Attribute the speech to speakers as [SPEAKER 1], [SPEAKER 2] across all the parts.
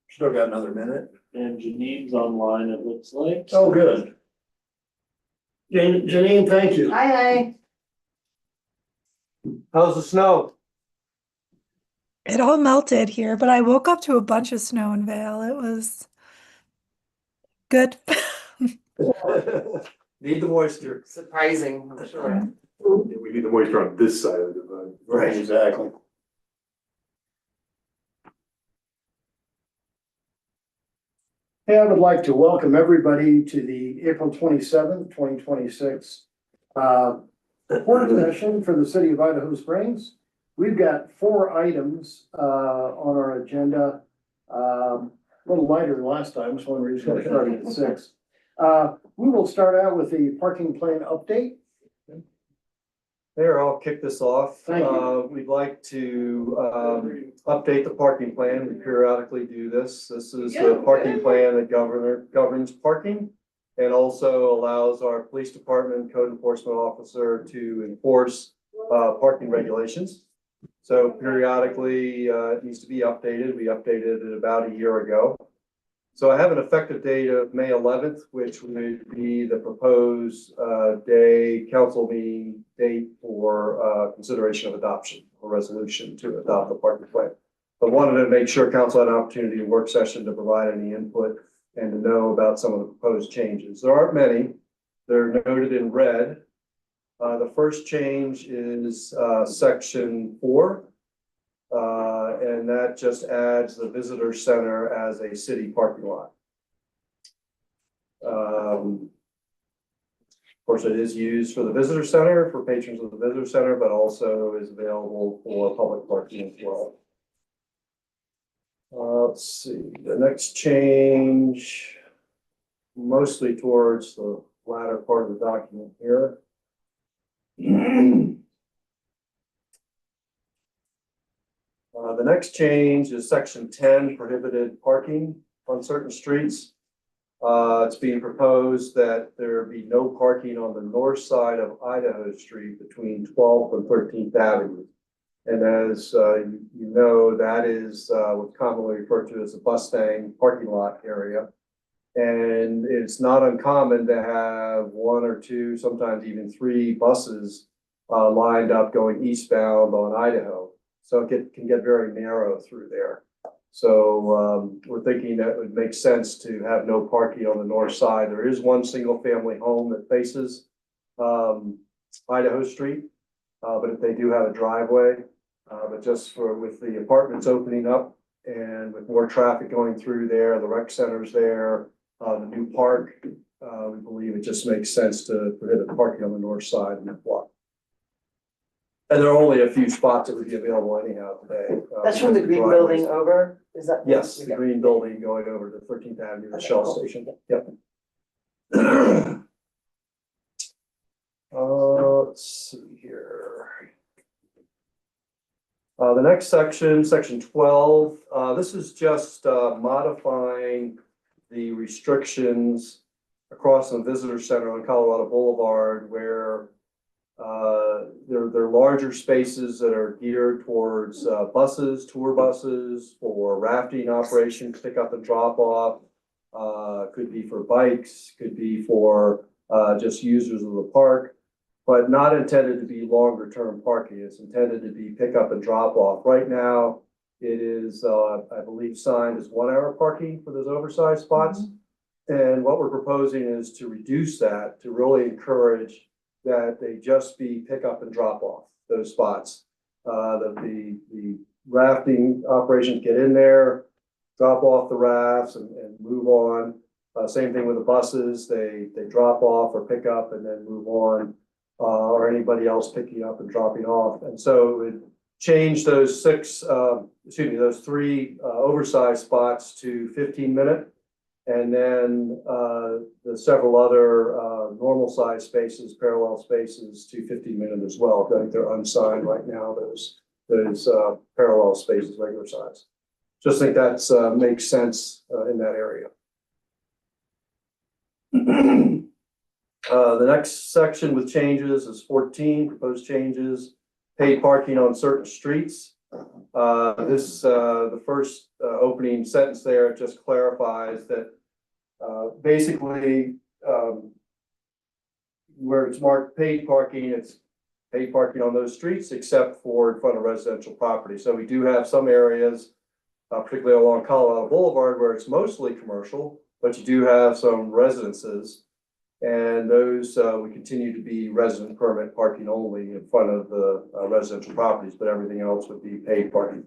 [SPEAKER 1] Still got another minute.
[SPEAKER 2] And Janine's online, it looks like.
[SPEAKER 1] Oh, good. Janine, thank you.
[SPEAKER 3] Hi.
[SPEAKER 1] How's the snow?
[SPEAKER 4] It all melted here, but I woke up to a bunch of snow in Vale. It was good.
[SPEAKER 1] Need the moisture.
[SPEAKER 3] Surprising, I'm sure.
[SPEAKER 5] We need the moisture on this side of the divide.
[SPEAKER 1] Right, exactly. Hey, I would like to welcome everybody to the April 27th, 2026 work session for the city of Idaho Springs. We've got 4 items on our agenda. A little lighter than last time, so we're just going to start at 6. We will start out with the parking plan update.
[SPEAKER 6] There, I'll kick this off.
[SPEAKER 1] Thank you.
[SPEAKER 6] We'd like to update the parking plan. We periodically do this. This is the parking plan that governs parking and also allows our police department code enforcement officer to enforce parking regulations. So periodically it needs to be updated. We updated it about a year ago. So I have an effective date of May 11th, which would be the proposed council meeting date for consideration of adoption or resolution to adopt the parking plan. But wanted to make sure council had an opportunity in work session to provide any input and to know about some of the proposed changes. There aren't many. They're noted in red. The first change is section 4. And that just adds the visitor center as a city parking lot. Of course, it is used for the visitor center, for patrons of the visitor center, but also is available for public parking as well. Let's see, the next change, mostly towards the latter part of the document here. The next change is section 10, prohibited parking on certain streets. It's being proposed that there be no parking on the north side of Idaho Street between 12th and 13th Avenue. And as you know, that is what's commonly referred to as the Mustang parking lot area. And it's not uncommon to have 1 or 2, sometimes even 3 buses lined up going eastbound on Idaho. So it can get very narrow through there. So we're thinking that it would make sense to have no parking on the north side. There is one single family home that faces Idaho Street, but if they do have a driveway, but just with the apartments opening up and with more traffic going through there, the rec center's there, the new park, we believe it just makes sense to prohibit parking on the north side of that block. And there are only a few spots that would be available anyhow today.
[SPEAKER 3] That's from the green building over, is that?
[SPEAKER 6] Yes, the green building going over to 13th Avenue, the Shell station. Yep. Let's see here. The next section, section 12, this is just modifying the restrictions across the visitor center on Colorado Boulevard where there are larger spaces that are geared towards buses, tour buses, for rafting operations, pick up and drop off. Could be for bikes, could be for just users of the park, but not intended to be longer term parking. It's intended to be pick up and drop off. Right now, it is, I believe, signed as 1 hour parking for those oversized spots. And what we're proposing is to reduce that, to really encourage that they just be pick up and drop off those spots. The rafting operations get in there, drop off the rafts and move on. Same thing with the buses, they drop off or pick up and then move on, or anybody else picking up and dropping off. And so it would change those 3 oversized spots to 15-minute. And then the several other normal size spaces, parallel spaces to 15-minute as well. I think they're unsigned right now, those parallel spaces, regular size. Just think that's makes sense in that area. The next section with changes is 14, proposed changes, paid parking on certain streets. The first opening sentence there just clarifies that basically where it's marked paid parking, it's paid parking on those streets except for in front of residential property. So we do have some areas, particularly along Colorado Boulevard, where it's mostly commercial, but you do have some residences. And those would continue to be resident permit parking only in front of the residential properties, but everything else would be paid parking.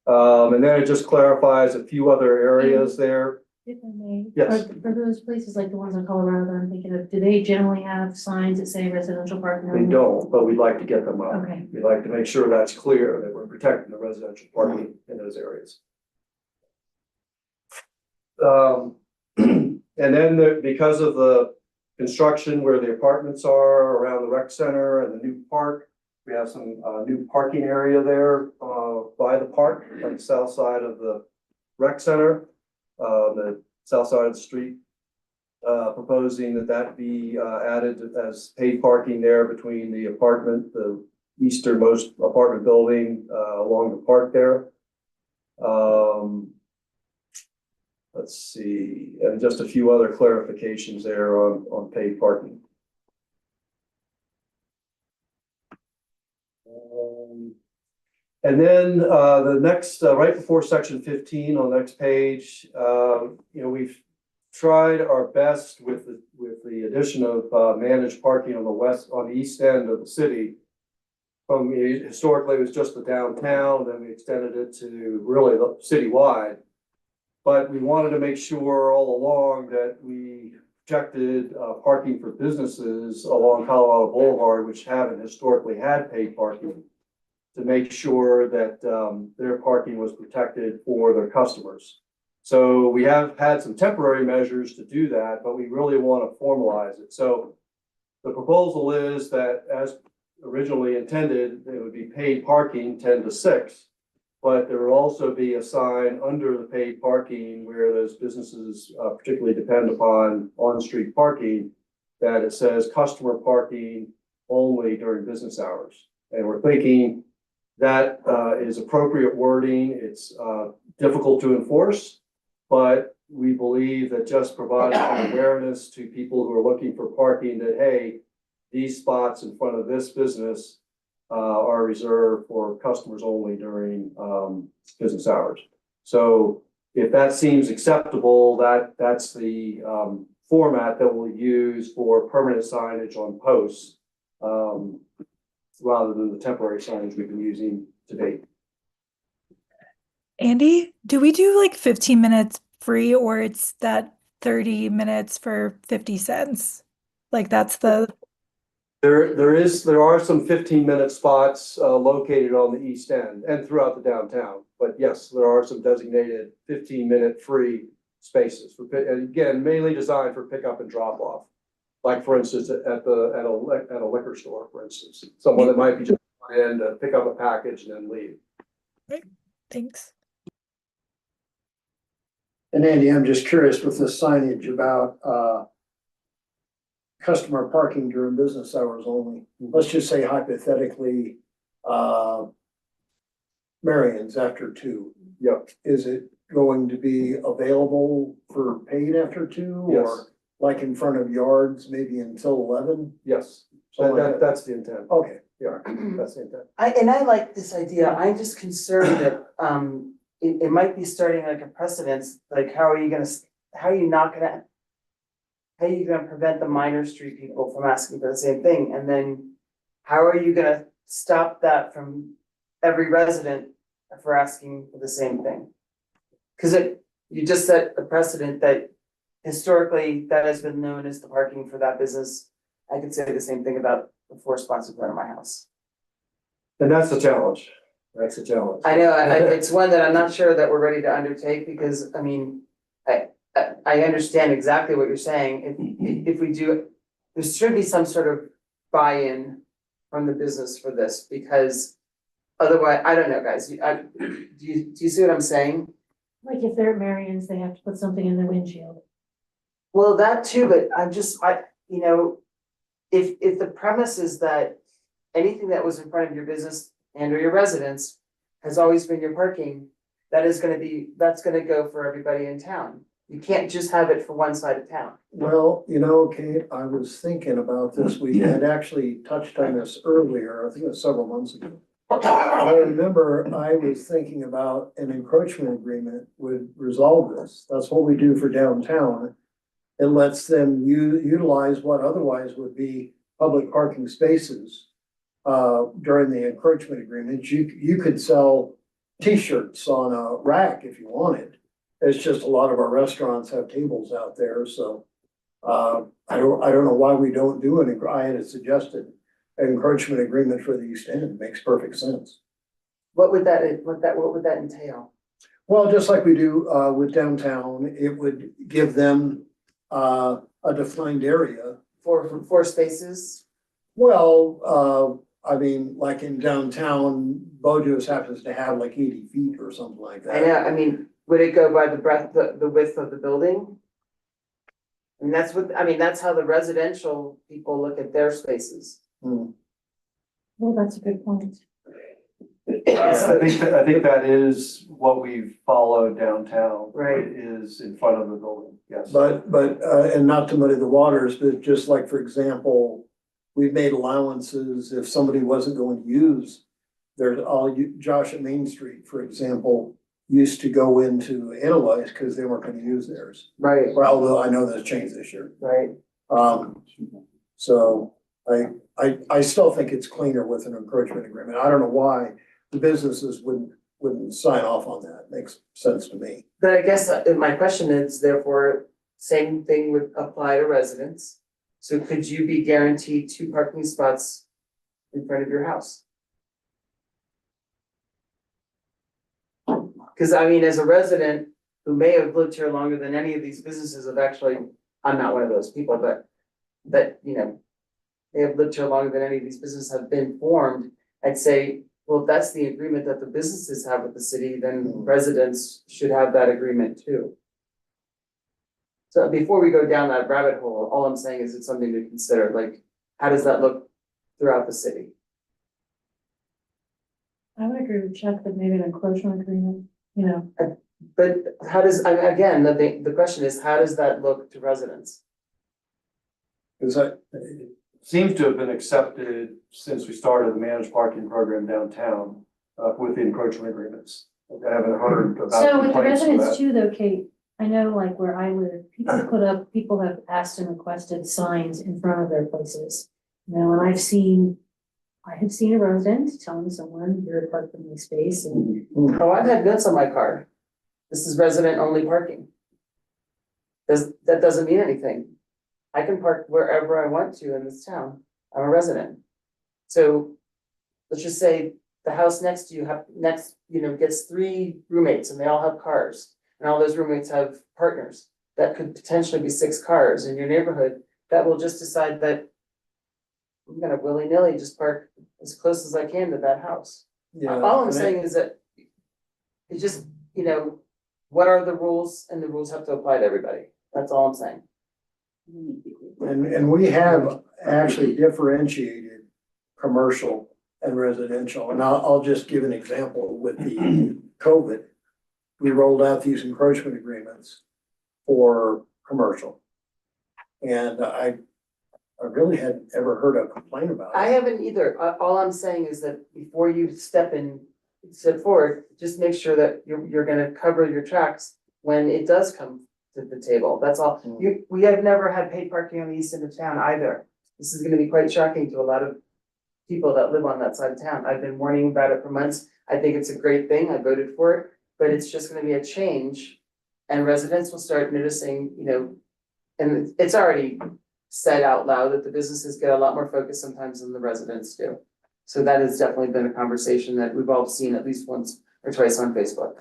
[SPEAKER 6] And then it just clarifies a few other areas there.
[SPEAKER 7] If I may.
[SPEAKER 6] Yes.
[SPEAKER 7] For those places like the ones in Colorado that I'm thinking of, do they generally have signs that say residential parking?
[SPEAKER 6] They don't, but we'd like to get them up.
[SPEAKER 7] Okay.
[SPEAKER 6] We'd like to make sure that's clear, that we're protecting the residential parking in those areas. And then because of the construction where the apartments are around the rec center and the new park, we have some new parking area there by the park on the south side of the rec center, the south side of the street. Proposing that be added as paid parking there between the easternmost apartment building along the park there. Let's see, and just a few other clarifications there on paid parking. And then the next, right before section 15 on the next page, we've tried our best with the addition of managed parking on the east end of the city. Historically, it was just the downtown, then we extended it to really citywide. But we wanted to make sure all along that we protected parking for businesses along Colorado Boulevard, which haven't historically had paid parking, to make sure that their parking was protected for their customers. So we have had some temporary measures to do that, but we really want to formalize it. So the proposal is that as originally intended, it would be paid parking 10 to 6. But there will also be a sign under the paid parking where those businesses particularly depend upon on-street parking, that it says customer parking only during business hours. And we're thinking that is appropriate wording. It's difficult to enforce, but we believe that just providing awareness to people who are looking for parking that, hey, these spots in front of this business are reserved for customers only during business hours. So if that seems acceptable, that's the format that we'll use for permanent signage on posts, rather than the temporary signage we've been using to date.
[SPEAKER 4] Andy, do we do like 15 minutes free, or it's that 30 minutes for 50 cents? Like that's the...
[SPEAKER 6] There are some 15-minute spots located on the east end and throughout the downtown. But yes, there are some designated 15-minute free spaces and again, mainly designed for pickup and drop off. Like for instance, at a liquor store, for instance, someone that might be just in to pick up a package and then leave.
[SPEAKER 4] Right. Thanks.
[SPEAKER 1] And Andy, I'm just curious with this signage about customer parking during business hours only. Let's just say hypothetically, Marion's after 2.
[SPEAKER 6] Yep.
[SPEAKER 1] Is it going to be available for paid after 2?
[SPEAKER 6] Yes.
[SPEAKER 1] Or like in front of yards, maybe until 11?
[SPEAKER 6] Yes. That's the intent.
[SPEAKER 1] Okay.
[SPEAKER 6] Yeah, that's the intent.
[SPEAKER 3] I like this idea. I'm just concerned that it might be starting like a precedence. Like, how are you gonna prevent the minor street people from asking for the same thing? And then how are you gonna stop that from every resident for asking for the same thing? Because you just set a precedent that historically that has been known as the parking for that business. I could say the same thing about the 4 spots in front of my house.
[SPEAKER 6] And that's the challenge. That's the challenge.
[SPEAKER 3] I know, it's one that I'm not sure that we're ready to undertake, because, I mean, I understand exactly what you're saying. If we do, there should be some sort of buy-in from the business for this, because otherwise, I don't know, guys, do you see what I'm saying?
[SPEAKER 7] Like if they're at Marion's, they have to put something in their windshield.
[SPEAKER 3] Well, that too, but if the premise is that anything that was in front of your business and or your residence has always been your parking, that's gonna go for everybody in town. You can't just have it for one side of town.
[SPEAKER 1] Well, you know, Kate, I was thinking about this. We had actually touched on this earlier, I think it was several months ago. I remember I was thinking about an encroachment agreement would resolve this. That's what we do for downtown. It lets them utilize what otherwise would be public parking spaces during the encroachment agreement. You could sell T-shirts on a rack if you wanted. It's just a lot of our restaurants have tables out there, so I don't know why we don't do it. I had suggested an encroachment agreement for the East End. Makes perfect sense.
[SPEAKER 3] What would that entail?
[SPEAKER 1] Well, just like we do with downtown, it would give them a defined area.
[SPEAKER 3] For spaces?
[SPEAKER 1] Well, I mean, like in downtown, Bojo's happens to have like 80 feet or something like that.
[SPEAKER 3] I know, I mean, would it go by the width of the building? And that's how the residential people look at their spaces.
[SPEAKER 1] Hmm.
[SPEAKER 7] Well, that's a good point.
[SPEAKER 6] I think that is what we've followed downtown.
[SPEAKER 3] Right.
[SPEAKER 6] Is in front of the building, yes.
[SPEAKER 1] But, and not to muddy the waters, but just like, for example, we've made allowances if somebody wasn't going to use Josh at Main Street, for example, used to go into Analyze because they weren't gonna use theirs.
[SPEAKER 3] Right,
[SPEAKER 1] Well, although I know that's changed this year.
[SPEAKER 3] right.
[SPEAKER 1] So I still think it's cleaner with an encroachment agreement. I don't know why the businesses wouldn't sign off on that. Makes sense to me.
[SPEAKER 3] But I guess my question is, therefore, same thing would apply to residents. So could you be guaranteed 2 parking spots in front of your house? Cause I mean, as a resident who may have lived here longer than any of these businesses have actually, I'm not one of those people, but that, you know, they have lived here longer than any of these businesses have been formed, I'd say, well, if that's the agreement that the businesses have with the city, then residents should have that agreement too. So before we go down that rabbit hole, all I'm saying is it's something to consider, like, how does that look throughout the city?
[SPEAKER 7] I would agree with Chuck that maybe an encroachment agreement, you know,
[SPEAKER 3] But how does, again, the question is, how does that look to residents?
[SPEAKER 1] Cause
[SPEAKER 6] Seems to have been accepted since we started the managed parking program downtown, with the encroachment agreements. I haven't heard about
[SPEAKER 7] so with the
[SPEAKER 6] complaints for
[SPEAKER 7] residents
[SPEAKER 6] that.
[SPEAKER 7] too, though, Kate, I know like where I live, people have asked and requested signs in front of their places. You know, and I have seen a resident telling someone, you're parking in my space, and
[SPEAKER 3] Oh, I've had notes on my car. This is resident only parking. That doesn't mean anything. I can park wherever I want to in this town. I'm a resident. So let's just say the house next to you gets 3 roommates and they all have cars. And all those roommates have partners. That could potentially be 6 cars in your neighborhood that will just decide that I'm gonna willy-nilly just park as close as I can to that house.
[SPEAKER 1] yeah.
[SPEAKER 3] All I'm saying is that it's just, what are the rules, and the rules have to apply to everybody. That's all I'm saying.
[SPEAKER 1] And we have actually differentiated commercial and residential, and I'll just give an example with the COVID. We rolled out these encroachment agreements for commercial. And I really hadn't ever heard a complaint about
[SPEAKER 3] I
[SPEAKER 1] it.
[SPEAKER 3] haven't either. All I'm saying is that before you step forward, just make sure that you're gonna cover your tracks when it does come to the table. That's all. We have never had paid parking on the east end of town either. This is gonna be quite shocking to a lot of people that live on that side of town. I've been warning about it for months. I think it's a great thing. I voted for it, but it's just gonna be a change. And residents will start noticing, and it's already said out loud that the businesses get a lot more focus sometimes than the residents do. So that has definitely been a conversation that we've all seen at least once or twice on Facebook,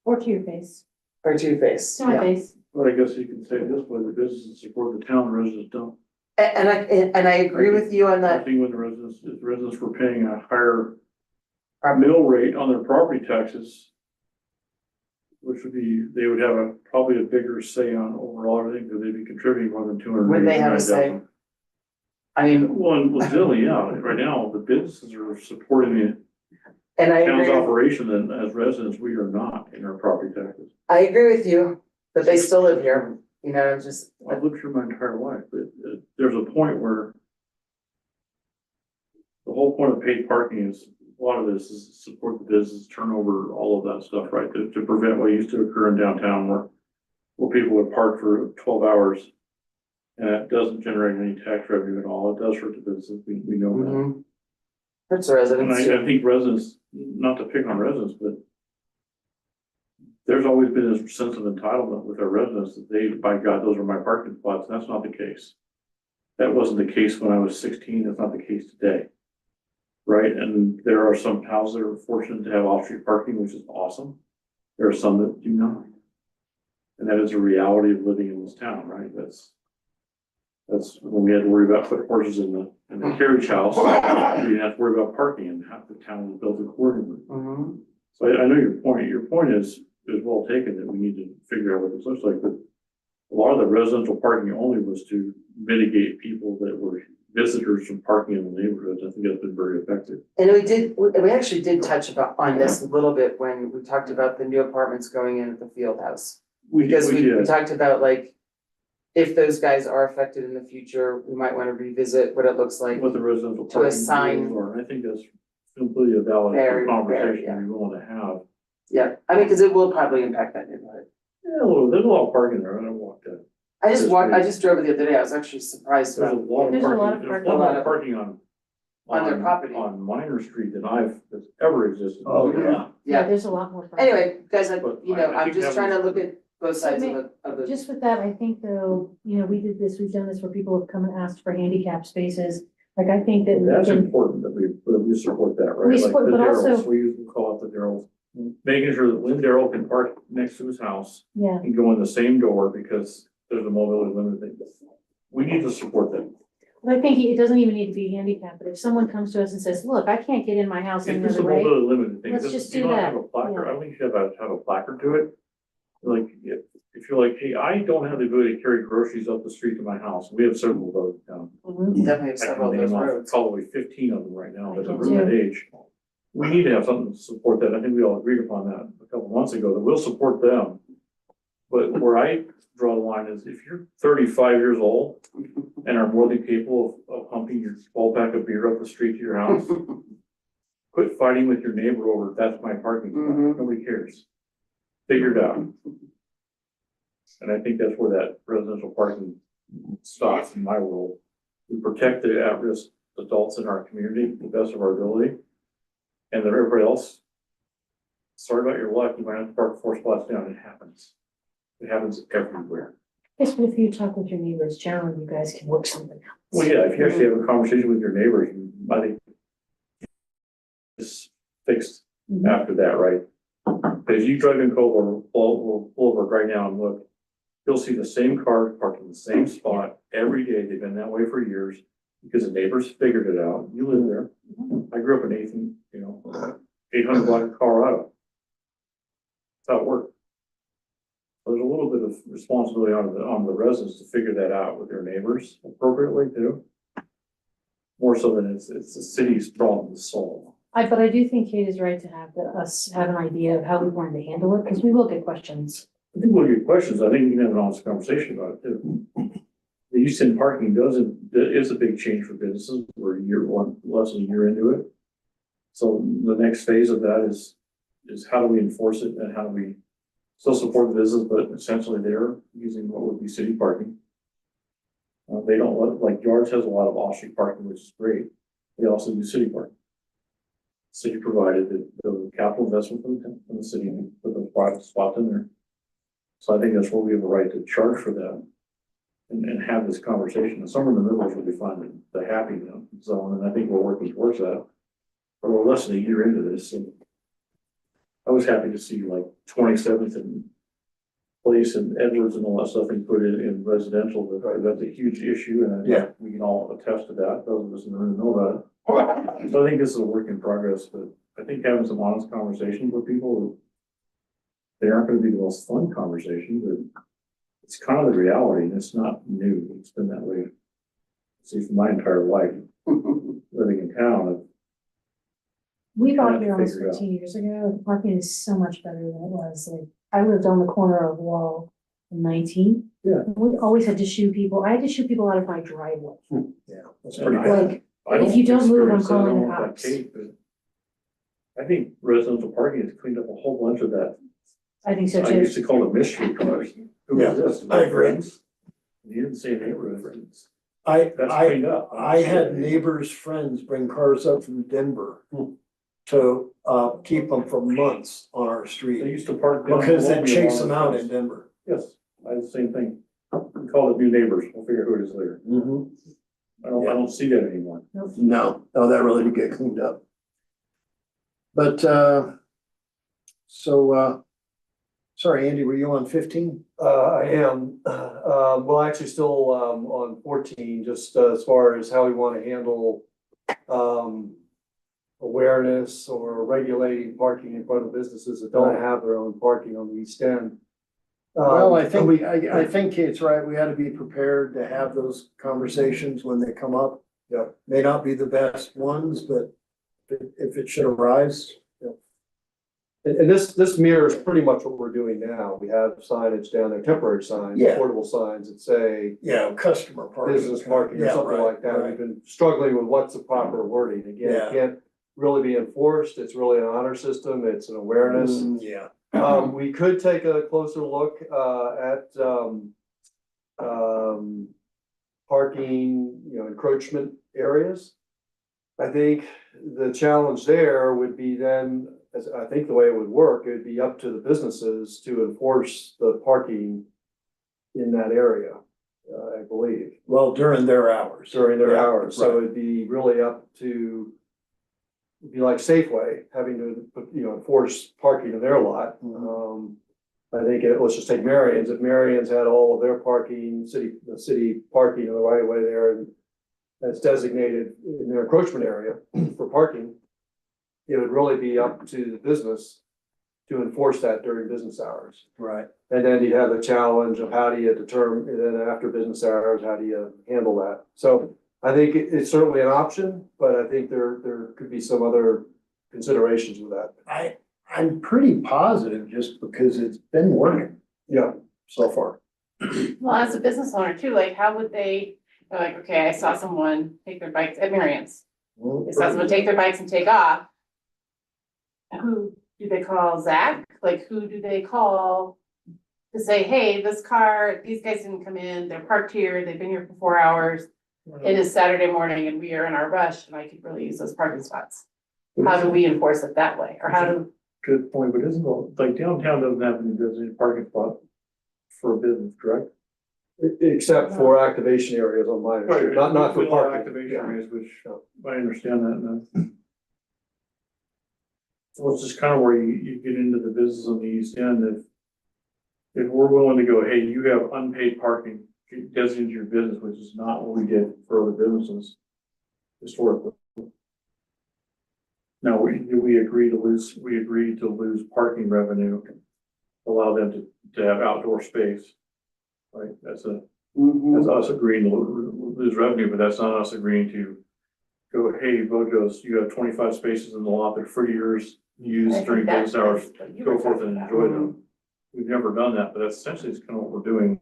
[SPEAKER 7] or to your face,
[SPEAKER 3] or to your face.
[SPEAKER 7] to my
[SPEAKER 3] Yeah.
[SPEAKER 7] face.
[SPEAKER 2] But I guess you can say it this way, the businesses support the town, the residents don't.
[SPEAKER 3] And I agree with you on
[SPEAKER 2] I
[SPEAKER 3] that.
[SPEAKER 2] think when the residents were paying a higher mill rate on their property taxes, which would be, they would have probably a bigger say on overall everything, because they'd be contributing more than 200.
[SPEAKER 3] Would they have a say? I mean,
[SPEAKER 2] Well, legitimately, yeah, right now, the businesses are supporting
[SPEAKER 3] And I
[SPEAKER 2] town's
[SPEAKER 3] agree,
[SPEAKER 2] operation, and as residents, we are not in our property taxes.
[SPEAKER 3] I agree with you, but they still live here, you know, just,
[SPEAKER 2] I've lived here my entire life, but there's a point where the whole point of paid parking is, a lot of this is to support the business, turnover, all of that stuff, right? To prevent what used to occur in downtown where people would park for 12 hours. And it doesn't generate any tax revenue at all. It does hurt the business. We know that.
[SPEAKER 3] mhm. Hurts the
[SPEAKER 2] And
[SPEAKER 3] residents
[SPEAKER 2] I
[SPEAKER 3] too.
[SPEAKER 2] think residents, not to pick on residents, but there's always been this sense of entitlement with our residents that they, by God, those are my parking spots. And that's not the case. That wasn't the case when I was 16. That's not the case today. Right? And there are some houses that are fortunate to have off-street parking, which is awesome. There are some that do not. And that is a reality of living in this town, right? That's when we had to worry about putting horses in the carriage house. We didn't have to worry about parking, and half the town was built accordingly.
[SPEAKER 3] Mhm.
[SPEAKER 2] So I know your point. Your point is well taken, that we need to figure out what this looks like, but a lot of the residential parking only was to mitigate people that were visitors from parking in the neighborhoods. I think that's been very effective.
[SPEAKER 3] And we actually did touch on this a little bit when we talked about the new apartments going in at the field house. Because we
[SPEAKER 2] did.
[SPEAKER 3] talked about like, if those guys are affected in the future, we might wanna revisit what it looks like.
[SPEAKER 2] What the residential
[SPEAKER 3] To
[SPEAKER 2] parking
[SPEAKER 3] assign-
[SPEAKER 2] rules are. And I think that's completely a valid
[SPEAKER 3] Very,
[SPEAKER 2] conversation
[SPEAKER 3] yeah.
[SPEAKER 2] you're willing to have.
[SPEAKER 3] Yeah, I mean, cause it will probably impact that neighborhood.
[SPEAKER 2] Yeah, well, there's a lot of parking there. I don't walk that.
[SPEAKER 3] I just drove it the other day, I was actually surprised
[SPEAKER 2] There's a
[SPEAKER 3] about.
[SPEAKER 2] lot of
[SPEAKER 7] There's a lot
[SPEAKER 2] parking,
[SPEAKER 7] of
[SPEAKER 2] there's a
[SPEAKER 7] parking.
[SPEAKER 2] lot more parking on.
[SPEAKER 3] On their property.
[SPEAKER 2] On Minor Street than that's ever existed.
[SPEAKER 6] Oh, yeah.
[SPEAKER 7] Yeah, there's a lot more.
[SPEAKER 3] Anyway, guys,
[SPEAKER 2] But
[SPEAKER 3] you know,
[SPEAKER 2] I
[SPEAKER 3] I'm
[SPEAKER 2] think
[SPEAKER 3] just
[SPEAKER 2] that
[SPEAKER 3] trying to
[SPEAKER 2] was-
[SPEAKER 3] look at both sides of the.
[SPEAKER 7] Just with that, I think though, you know, we've done this where people have come and asked for handicap spaces. Like, I think that we
[SPEAKER 2] That's
[SPEAKER 7] can,
[SPEAKER 2] important that we support that, right?
[SPEAKER 7] We
[SPEAKER 2] Like
[SPEAKER 7] support,
[SPEAKER 2] the
[SPEAKER 7] but also-
[SPEAKER 2] Darrells, we usually call it the Darrells. Making sure that Lynn Darrell can park next to his house
[SPEAKER 7] yeah,
[SPEAKER 2] and go in the same door because there's a mobility limit thing. We need to support that.
[SPEAKER 7] but I think it doesn't even need to be handicapped, but if someone comes to us and says, look, I can't get in my house any
[SPEAKER 2] If it's a
[SPEAKER 7] other way.
[SPEAKER 2] mobility limited thing,
[SPEAKER 7] let's
[SPEAKER 2] doesn't-
[SPEAKER 7] just
[SPEAKER 2] you
[SPEAKER 7] do
[SPEAKER 2] don't
[SPEAKER 7] that,
[SPEAKER 2] have a placard.
[SPEAKER 7] yeah.
[SPEAKER 2] I don't think you have a placard to it. Like, if you're like, hey, I don't have the ability to carry groceries up the street to my house, we have several of those down.
[SPEAKER 3] Definitely have
[SPEAKER 2] I can
[SPEAKER 3] several of those
[SPEAKER 2] name off
[SPEAKER 3] roads.
[SPEAKER 2] probably 15 of them right now, but
[SPEAKER 7] I
[SPEAKER 2] we're
[SPEAKER 7] can
[SPEAKER 2] in that age. We need to have something to support that. I think we all agreed upon that a couple months ago, that we'll support them. But where I draw the line is if you're 35 years old and are more than capable of pumping your 12-pack of beer up the street to your house, quit fighting with your neighbor over, that's my parking spot.
[SPEAKER 3] Mhm.
[SPEAKER 2] Nobody cares. Figure it out. And I think that's where that residential parking stops in my world. We protect the at-risk adults in our community to the best of our ability. And then everybody else, sorry about your luck, you might have to park 4 spots down. It happens. It happens everywhere.
[SPEAKER 7] Guess if you talk with your neighbors, generally you guys can work something out.
[SPEAKER 2] Well, yeah, if you actually have a conversation with your neighbors, I think it's fixed
[SPEAKER 7] Mhm.
[SPEAKER 2] after that, right? Because you drive in Boulevard right now and look, you'll see the same car parked in the same spot every day. They've been that way for years because the neighbors figured it out. You live there. I grew up in 800 block of Colorado. That's how it worked. There's a little bit of responsibility on the residents to figure that out with their neighbors appropriately too. More so than it's the city's problem to solve.
[SPEAKER 7] But I do think Kate is right to have us have an idea of how we want to handle it, because we will get questions.
[SPEAKER 2] I think we'll get questions. I think we can have an honest conversation about it too. The use in parking is a big change for businesses. We're less than a year into it. So the next phase of that is how do we enforce it and how do we still support the business, but essentially they're using what would be city parking. They don't like Yards has a lot of off-street parking, which is great. They also do city parking. City provided the capital investment from the city to put those private spots in there. So I think that's where we have a right to charge for that and have this conversation. And somewhere in the middle is where we find the happy zone, and I think we're working towards that. But we're less than a year into this, and I was happy to see like 27th and Place and Edwards and all that stuff and put it in residential. That's a huge issue, and
[SPEAKER 6] Yeah.
[SPEAKER 2] we can all attest to that. Those of us in the room know about it. So I think this is a work in progress, but I think having some honest conversations with people, they aren't gonna be the most fun conversations, but it's kind of the reality, and it's not new. It's been that way. See, for my entire life, living in town,
[SPEAKER 7] We bought
[SPEAKER 2] have to
[SPEAKER 7] here almost
[SPEAKER 2] figure it out.
[SPEAKER 7] 15 years ago, the parking is so much better than it was, like, I lived on the corner of Wall and 19.
[SPEAKER 2] Yeah.
[SPEAKER 7] We always had to shoo people, I had to shoo people out of my driveway,
[SPEAKER 1] Yeah, that's
[SPEAKER 2] And
[SPEAKER 1] pretty
[SPEAKER 2] I-
[SPEAKER 1] bad.
[SPEAKER 7] like,
[SPEAKER 2] I
[SPEAKER 7] if you don't move, I'm
[SPEAKER 2] experience that, I
[SPEAKER 7] calling
[SPEAKER 2] don't
[SPEAKER 7] the
[SPEAKER 2] know about
[SPEAKER 7] cops.
[SPEAKER 2] Kate, but I think residential parking has cleaned up a whole bunch of that.
[SPEAKER 7] I think so
[SPEAKER 2] I used
[SPEAKER 7] too.
[SPEAKER 2] to call them mystery cars. Who
[SPEAKER 1] Yeah,
[SPEAKER 2] is this?
[SPEAKER 1] I agree.
[SPEAKER 2] Friends? You didn't say neighborhood friends.
[SPEAKER 1] I,
[SPEAKER 2] That's
[SPEAKER 1] I,
[SPEAKER 2] cleaned up.
[SPEAKER 1] I had neighbors' friends bring cars up from Denver to, keep them for months on our
[SPEAKER 2] They
[SPEAKER 1] street
[SPEAKER 2] used to park down.
[SPEAKER 1] because they
[SPEAKER 2] below me
[SPEAKER 1] chase
[SPEAKER 2] along
[SPEAKER 1] them
[SPEAKER 2] the
[SPEAKER 1] out
[SPEAKER 2] fence.
[SPEAKER 1] in Denver.
[SPEAKER 2] Yes, I had the same thing. We call it new neighbors. We'll figure out who it is later. I don't see that anymore.
[SPEAKER 1] No, that really did get cleaned up. But, sorry, Andy, were you on 15?
[SPEAKER 6] I am, well, actually still, on 14, just as far as how we want to handle, awareness or regulating parking in front of businesses that don't have their own parking on the east end.
[SPEAKER 1] Well, I think, I think Kate's right. We ought to be prepared to have those conversations when they come up.
[SPEAKER 6] Yeah.
[SPEAKER 1] May not be the best ones, but if it should arise.
[SPEAKER 6] And this mirrors pretty much what we're doing now. We have signage down there, temporary signs,
[SPEAKER 1] Yeah.
[SPEAKER 6] portable signs that say
[SPEAKER 1] Yeah, customer parking.
[SPEAKER 6] business parking or
[SPEAKER 1] Yeah,
[SPEAKER 6] something
[SPEAKER 1] right,
[SPEAKER 6] like that.
[SPEAKER 1] right.
[SPEAKER 6] We've been struggling with what's the proper wording. Again,
[SPEAKER 1] Yeah.
[SPEAKER 6] it can't really be enforced. It's really an honor system. It's an awareness.
[SPEAKER 1] Yeah.
[SPEAKER 6] We could take a closer look, at, parking, encroachment areas. I think the challenge there would be then, as I think the way it would work, it'd be up to the businesses to enforce the parking in that area, I believe,
[SPEAKER 1] Well, during their hours.
[SPEAKER 6] during their
[SPEAKER 1] Yeah,
[SPEAKER 6] hours. So
[SPEAKER 1] right.
[SPEAKER 6] it'd be really up to, it'd be like Safeway having to, enforce parking in their lot. I think let's just take Marion's. If Marion's had all of their parking, the city parking in the right of way there, and that's designated in their encroachment area for parking, it would really be up to the business to enforce that during business hours.
[SPEAKER 1] Right.
[SPEAKER 6] And then you'd have the challenge of how do you determine, and then after business hours, how do you handle that? So I think it's certainly an option, but I think there could be some other considerations with that.
[SPEAKER 1] I'm pretty positive just because it's been working
[SPEAKER 6] Yeah.
[SPEAKER 1] so far.
[SPEAKER 8] Well, as a business owner too, like how would they're like, okay, I saw someone take their bikes at Marion's. They saw someone take their bikes and take off. Who do they call Zach? Like, who do they call to say, hey, this car, these guys didn't come in, they're parked here, they've been here for 4 hours. It is Saturday morning and we are in our rush and I could really use those parking spots. How do we enforce it that way? Or how do,
[SPEAKER 2] Good point, but isn't like downtown doesn't have any designated parking spot for a business, correct?
[SPEAKER 6] Except for activation areas on Minor Street, not for
[SPEAKER 2] We allow
[SPEAKER 6] parking.
[SPEAKER 2] activation
[SPEAKER 6] Yeah.
[SPEAKER 2] areas, which I understand that now. Well, it's just kind of where you get into the business on the east end, if we're willing to go, hey, you have unpaid parking designated to your business, which is not what we did for other businesses historically. Now, we agreed to lose parking revenue, allow them to have outdoor space. Right, that's us agreeing to lose revenue, but that's not us agreeing to go, hey, Bojos, you have 25 spaces in the lot, they're free yours, use
[SPEAKER 8] I
[SPEAKER 2] during
[SPEAKER 8] think
[SPEAKER 2] business
[SPEAKER 8] that's
[SPEAKER 2] hours,
[SPEAKER 8] what you
[SPEAKER 2] go
[SPEAKER 8] were
[SPEAKER 2] forth
[SPEAKER 8] talking
[SPEAKER 2] and
[SPEAKER 8] about.
[SPEAKER 2] enjoy them. We've never done that, but that's essentially kind of what we're doing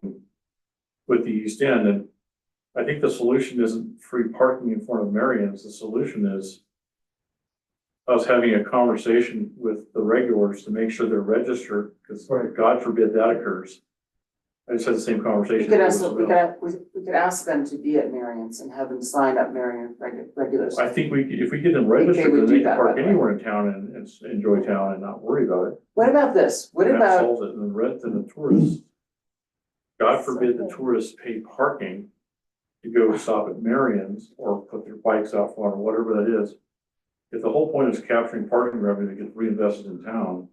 [SPEAKER 2] with the East End, and I think the solution isn't free parking in front of Marion's, the solution is us having a conversation with the regulars to make sure they're registered, because
[SPEAKER 6] Right.
[SPEAKER 2] God forbid that occurs. I just had the same
[SPEAKER 3] We
[SPEAKER 2] conversation.
[SPEAKER 3] could ask them to be at Marion's and have them sign up Marion regulars.
[SPEAKER 2] I think if we get them
[SPEAKER 3] think they
[SPEAKER 2] registered,
[SPEAKER 3] would
[SPEAKER 2] then
[SPEAKER 3] do
[SPEAKER 2] they can
[SPEAKER 3] that,
[SPEAKER 2] park
[SPEAKER 3] by the way.
[SPEAKER 2] anywhere in town and enjoy town and not worry about it.
[SPEAKER 3] What about this? What
[SPEAKER 2] And that
[SPEAKER 3] about,
[SPEAKER 2] solves it, and the tourists. God forbid the tourists pay parking to go stop at Marion's or put their bikes out front or whatever that is. If the whole point is capturing parking revenue that gets reinvested in town,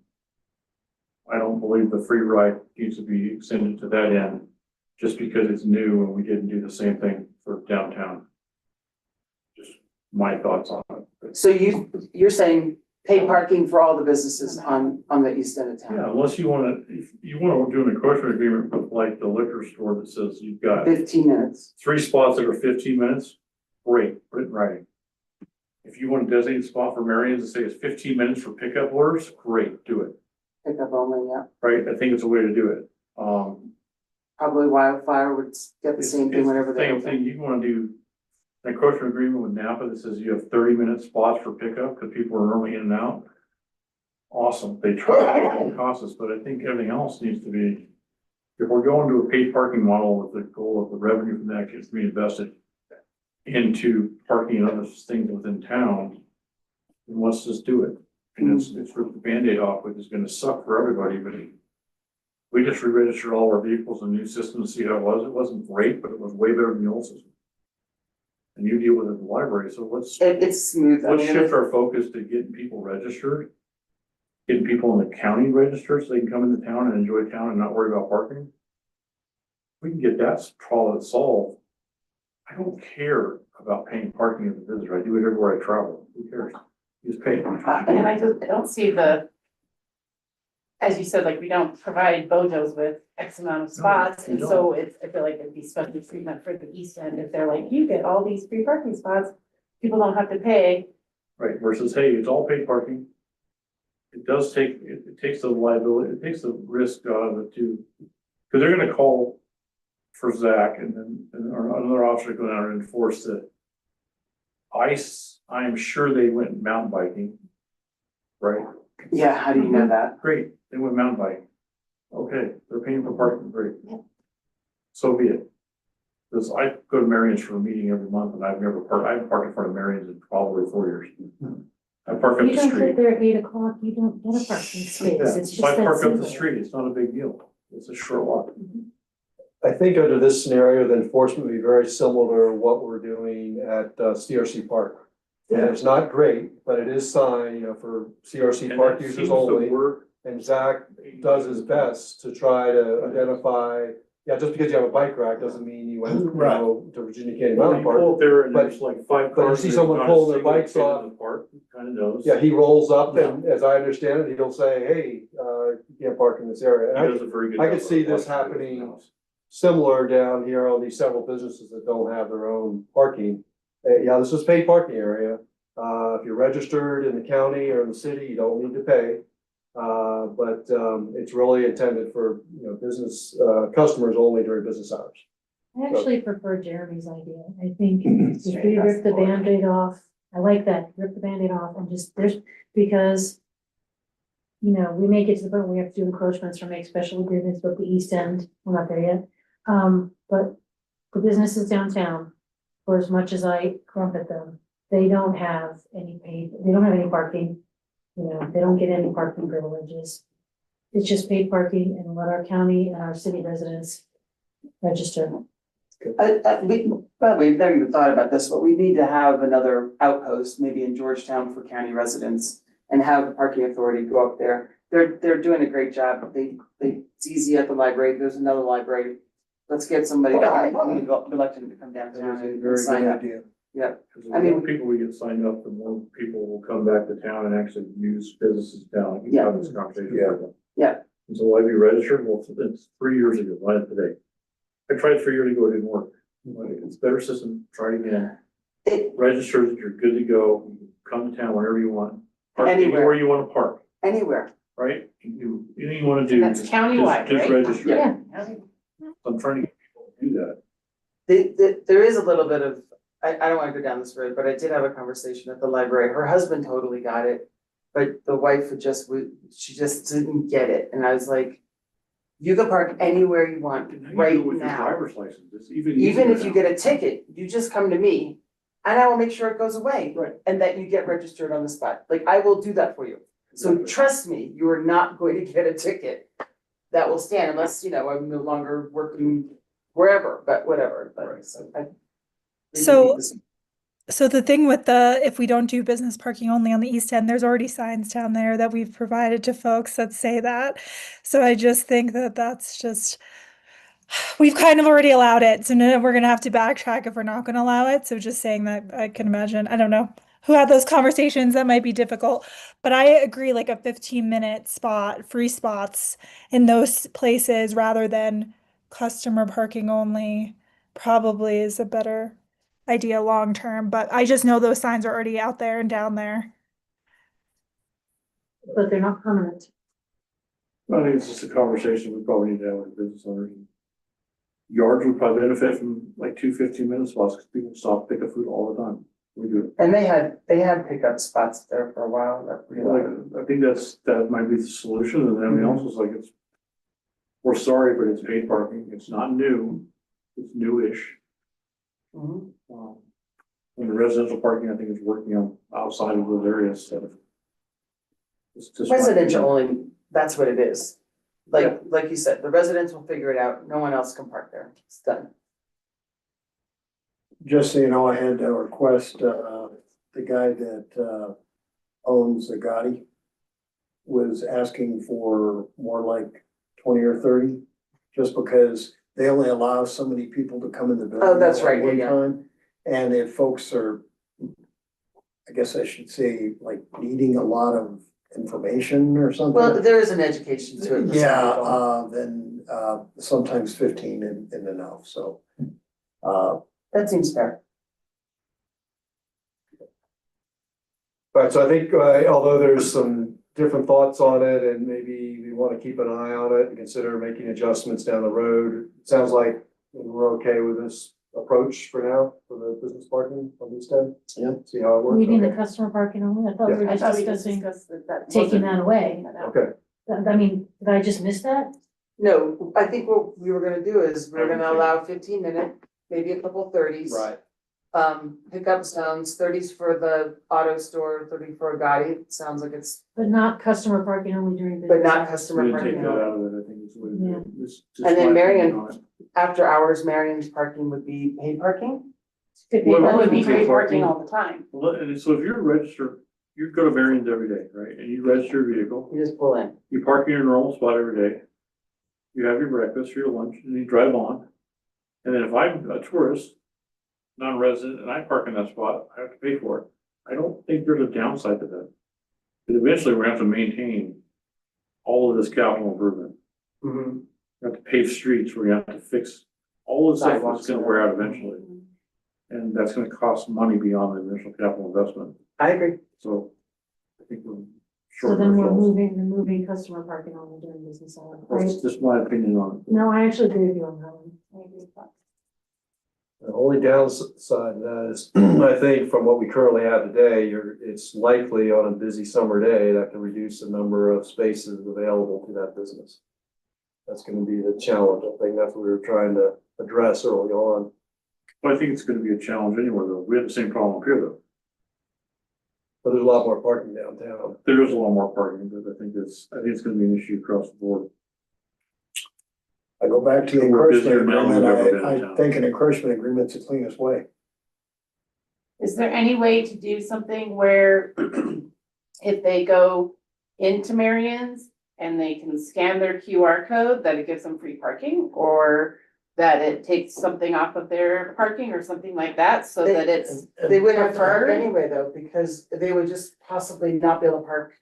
[SPEAKER 2] I don't believe the free ride needs to be extended to that end just because it's new and we didn't do the same thing for downtown. Just my thoughts on it.
[SPEAKER 3] so you're saying pay parking for all the businesses on the east end of
[SPEAKER 2] Yeah,
[SPEAKER 3] town?
[SPEAKER 2] unless you wanna, if you wanna do an encroachment agreement with like the liquor store that says you've got
[SPEAKER 3] 15 minutes.
[SPEAKER 2] 3 spots that are 15 minutes, great, put it in writing. If you want a designated spot for Marion's and say it's 15 minutes for pickup orders, great, do it,
[SPEAKER 3] Pick up only, yeah.
[SPEAKER 2] right? I think it's a way to do it.
[SPEAKER 3] Probably Wildfire would get the
[SPEAKER 2] It's
[SPEAKER 3] same thing
[SPEAKER 2] it's
[SPEAKER 3] whenever
[SPEAKER 2] the
[SPEAKER 3] they
[SPEAKER 2] same
[SPEAKER 3] open.
[SPEAKER 2] thing, you wanna do an encroachment agreement with Napa that says you have 30-minute spots for pickup, because people are normally in and out. Awesome, they try to cost us, but I think everything else needs to be, if we're going to a paid parking model with the goal of the revenue from that gets reinvested into parking and other things within town, then let's just do it. And it's rip the Band-Aid off, which is gonna suck for everybody, but we just re-registered all our vehicles in the new system to see how it was. It wasn't great, but it was way better than the old system. And you deal with it in the library, so
[SPEAKER 3] It's smooth. I
[SPEAKER 2] let's
[SPEAKER 3] mean,
[SPEAKER 2] shift our focus to getting people registered. Getting people in the county registered so they can come into town and enjoy town and not worry about parking. We can get that problem solved. I don't care about paying parking as a visitor. I do it everywhere I travel. Who cares? You just pay.
[SPEAKER 8] And I don't see the, as you said, like, we don't provide Bojos with X amount of spots,
[SPEAKER 2] we
[SPEAKER 8] and
[SPEAKER 2] don't.
[SPEAKER 8] so I feel like it'd be special treatment for the East End if they're like, you get all these free parking spots, people don't have to pay.
[SPEAKER 2] Right, versus, hey, it's all paid parking. It does take, it takes the liability, it takes the risk out of it too. Because they're gonna call for Zach and then or another officer go down and enforce that. I am sure they went mountain biking. Right?
[SPEAKER 3] yeah, how do you know that?
[SPEAKER 2] Great, they went mountain biking. Okay, they're paying for parking, great. So be it. Because I go to Marion's for a meeting every month and I've never parked, I haven't parked in front of Marion's in probably 4 years. I park up
[SPEAKER 7] You
[SPEAKER 2] the
[SPEAKER 7] don't
[SPEAKER 2] street.
[SPEAKER 7] get there at 8 o'clock, you don't get a parking space,
[SPEAKER 2] Yeah,
[SPEAKER 7] it's just
[SPEAKER 2] so I
[SPEAKER 7] that
[SPEAKER 2] park up the
[SPEAKER 7] simple.
[SPEAKER 2] street, it's not a big deal. It's a short walk.
[SPEAKER 6] I think under this scenario, the enforcement would be very similar to what we're doing at CRC Park. And it's not great, but it is signed, for CRC
[SPEAKER 2] And
[SPEAKER 6] Park
[SPEAKER 2] that
[SPEAKER 6] users
[SPEAKER 2] seems to
[SPEAKER 6] only.
[SPEAKER 2] work.
[SPEAKER 6] And Zach does his best to try to identify, just because you have a bike rack doesn't mean you went,
[SPEAKER 1] Right.
[SPEAKER 6] to Virginia Canyon
[SPEAKER 2] Well,
[SPEAKER 6] Mountain
[SPEAKER 2] you pull
[SPEAKER 6] Park.
[SPEAKER 2] up there and
[SPEAKER 6] But-
[SPEAKER 2] there's like 5
[SPEAKER 6] but you
[SPEAKER 2] cars.
[SPEAKER 6] see
[SPEAKER 2] and
[SPEAKER 6] someone
[SPEAKER 2] there's not a
[SPEAKER 6] pulling their
[SPEAKER 2] single
[SPEAKER 6] bikes
[SPEAKER 2] kid in
[SPEAKER 6] off.
[SPEAKER 2] the park, kind of knows.
[SPEAKER 6] Yeah, he rolls up and as I understand it, he'll say, hey, you can't park in this area. And
[SPEAKER 2] He
[SPEAKER 6] I
[SPEAKER 2] does a very good
[SPEAKER 6] I
[SPEAKER 2] job
[SPEAKER 6] could
[SPEAKER 2] of
[SPEAKER 6] see this
[SPEAKER 2] watching it.
[SPEAKER 6] happening similar down here on these several businesses that don't have their own parking. This is paid parking area. If you're registered in the county or in the city, you don't need to pay. But it's really intended for, business, customers only during business hours.
[SPEAKER 7] I actually prefer Jeremy's idea, I think if we rip the Band-Aid off, I like that, rip the Band-Aid off and just, because we may get to the point where we have to do encroachments or make special agreements with the East End, we're not there yet. But the businesses downtown, for as much as I crumpet them, they don't have any parking. They don't get any parking privileges. It's just paid parking and let our county and our city residents register.
[SPEAKER 3] We've never even thought about this, but we need to have another outpost, maybe in Georgetown for county residents. And have the parking authority go up there. They're doing a great job. It's easy at the library. There's another library. Let's get somebody, elected to come downtown and sign up. Yeah,
[SPEAKER 2] Because the more people we get signed up, the more people will come back to town and actually use businesses down. We can have this conversation with them.
[SPEAKER 3] Yeah.
[SPEAKER 2] And so why be registered? Well, it's 3 years ago, not today. I tried 3 years ago, it didn't work. It's a better system, try it again. Registered, you're good to go, you can come to town whenever you want. Park anywhere you wanna park,
[SPEAKER 3] anywhere.
[SPEAKER 2] right? You can do anything you wanna do.
[SPEAKER 8] That's
[SPEAKER 2] just-
[SPEAKER 8] countywide,
[SPEAKER 2] just
[SPEAKER 8] right?
[SPEAKER 2] register.
[SPEAKER 3] Yeah.
[SPEAKER 2] I'm trying to get people to do that.
[SPEAKER 3] There is a little bit of, I don't wanna go down this road, but I did have a conversation at the library. Her husband totally got it. But the wife she just didn't get it. And I was like, you can park anywhere you want
[SPEAKER 2] And how you
[SPEAKER 3] right
[SPEAKER 2] do it with your
[SPEAKER 3] now.
[SPEAKER 2] driver's license, it's even
[SPEAKER 3] Even
[SPEAKER 2] easier
[SPEAKER 3] if you
[SPEAKER 2] now.
[SPEAKER 3] get a ticket, you just come to me and I will make sure it goes away.
[SPEAKER 2] Right.
[SPEAKER 3] And that you get registered on the spot. Like, I will do that for you. So
[SPEAKER 2] Exactly.
[SPEAKER 3] trust me, you are not going to get a ticket that will stand unless, I'm no longer working wherever, but whatever, but
[SPEAKER 2] Right.
[SPEAKER 4] So the thing with if we don't do business parking only on the East End, there's already signs down there that we've provided to folks that say that. So I just think that that's just, we've kind of already allowed it. So now we're gonna have to backtrack if we're not gonna allow it. So just saying that, I can imagine, I don't know who had those conversations, that might be difficult. But I agree, like a 15-minute spot, free spots in those places rather than customer parking only probably is a better idea long-term, but I just know those signs are already out there and down there.
[SPEAKER 7] But they're not permanent.
[SPEAKER 2] I think it's just a conversation we probably need to have with business owners. Yards would probably benefit from like 2 15-minute spots, because people stop, pick up food all the time. We do
[SPEAKER 3] And they had pickup spots there for a while, that
[SPEAKER 2] it. Like, I think that might be the solution, and then everything else is like, we're sorry, but it's paid parking, it's not new, it's newish.
[SPEAKER 3] Mhm.
[SPEAKER 2] And the residential parking, I think, is working on outside of those areas, so. It's just.
[SPEAKER 3] Residential only, that's what it is. Like you said, the residents will figure it out, no one else can park there, it's done.
[SPEAKER 1] Just so you know, I had to request, the guy that, owns the Gotti was asking for more like 20 or 30, just because they only allow so many people to come in the building.
[SPEAKER 3] Oh, that's
[SPEAKER 1] at
[SPEAKER 3] right,
[SPEAKER 1] one
[SPEAKER 3] yeah.
[SPEAKER 1] time. And if folks are, I guess I should say, like needing a lot of information or something.
[SPEAKER 3] Well, there is an education to it. for some
[SPEAKER 1] Yeah,
[SPEAKER 3] people.
[SPEAKER 1] then, sometimes 15 in enough, so.
[SPEAKER 3] That seems fair.
[SPEAKER 6] Right, so I think, although there's some different thoughts on it, and maybe we want to keep an eye on it and consider making adjustments down the road, it sounds like we're okay with this approach for now, for the business parking on East End.
[SPEAKER 1] Yeah.
[SPEAKER 6] See how it works.
[SPEAKER 7] Leaving the
[SPEAKER 6] Okay.
[SPEAKER 7] customer parking only, I thought we were
[SPEAKER 8] I
[SPEAKER 7] just
[SPEAKER 8] thought we just
[SPEAKER 7] discussing
[SPEAKER 8] discussed that.
[SPEAKER 7] taking that away.
[SPEAKER 6] Okay,
[SPEAKER 7] I mean, did I just miss that?
[SPEAKER 3] No, I think what we were gonna do is we're gonna
[SPEAKER 2] Everything.
[SPEAKER 3] allow 15-minute, maybe a couple 30s. Pickup zones, 30s for the auto store, 30 for a Gotti, sounds like it's,
[SPEAKER 7] But not customer parking only during business.
[SPEAKER 3] but not
[SPEAKER 7] hours.
[SPEAKER 3] customer
[SPEAKER 2] We didn't take
[SPEAKER 3] parking.
[SPEAKER 2] that out of it, I think it's what it
[SPEAKER 7] Yeah.
[SPEAKER 2] is.
[SPEAKER 3] And then Marion, after hours, Marion's parking would be paid parking?
[SPEAKER 7] Could be
[SPEAKER 2] Well,
[SPEAKER 8] That would be
[SPEAKER 7] parking.
[SPEAKER 8] free parking all the time.
[SPEAKER 2] Well, and so if you're registered, you go to Marion's every day, right, and you register your vehicle,
[SPEAKER 3] You just pull in.
[SPEAKER 2] you park in your normal spot every day. You have your breakfast, your lunch, and you drive on. And then if I'm a tourist, non-resident, and I park in that spot, I have to pay for it. I don't think there's a downside to that. Because eventually we're gonna have to maintain all of this capital improvement.
[SPEAKER 3] Mhm.
[SPEAKER 2] We have to pave streets, we're gonna have to fix all this stuff that's
[SPEAKER 3] Sidewalks,
[SPEAKER 2] gonna
[SPEAKER 3] yeah.
[SPEAKER 2] wear out eventually. And that's gonna cost money beyond the initial capital investment.
[SPEAKER 3] I agree.
[SPEAKER 2] So I think we're
[SPEAKER 7] So
[SPEAKER 2] short
[SPEAKER 7] then we're
[SPEAKER 2] ourselves.
[SPEAKER 7] moving customer parking only during business hours, right?
[SPEAKER 2] That's just my opinion on it.
[SPEAKER 7] No, I actually agree with you on that one.
[SPEAKER 8] I agree with that.
[SPEAKER 6] the only downside to that is, I think from what we currently have today, it's likely on a busy summer day that can reduce the number of spaces available to that business. That's gonna be the challenge, I think that's what we were trying to address early on.
[SPEAKER 2] But I think it's gonna be a challenge anywhere though. We have the same problem up here though.
[SPEAKER 6] But there's a lot more parking downtown.
[SPEAKER 2] There is a lot more parking, but I think it's gonna be an issue across the board.
[SPEAKER 1] I go back to the
[SPEAKER 2] We're busier
[SPEAKER 1] encroachment
[SPEAKER 2] now than we've ever been
[SPEAKER 1] agreement,
[SPEAKER 2] in
[SPEAKER 1] I
[SPEAKER 2] town.
[SPEAKER 1] think an encroachment agreement's the cleanest way.
[SPEAKER 8] Is there any way to do something where if they go into Marion's and they can scan their QR code, that it gives them free parking? Or that it takes something off of their parking or something like that, so that it's,
[SPEAKER 3] They would have to park
[SPEAKER 8] preferred?
[SPEAKER 3] anyway though, because they would just possibly not be able to park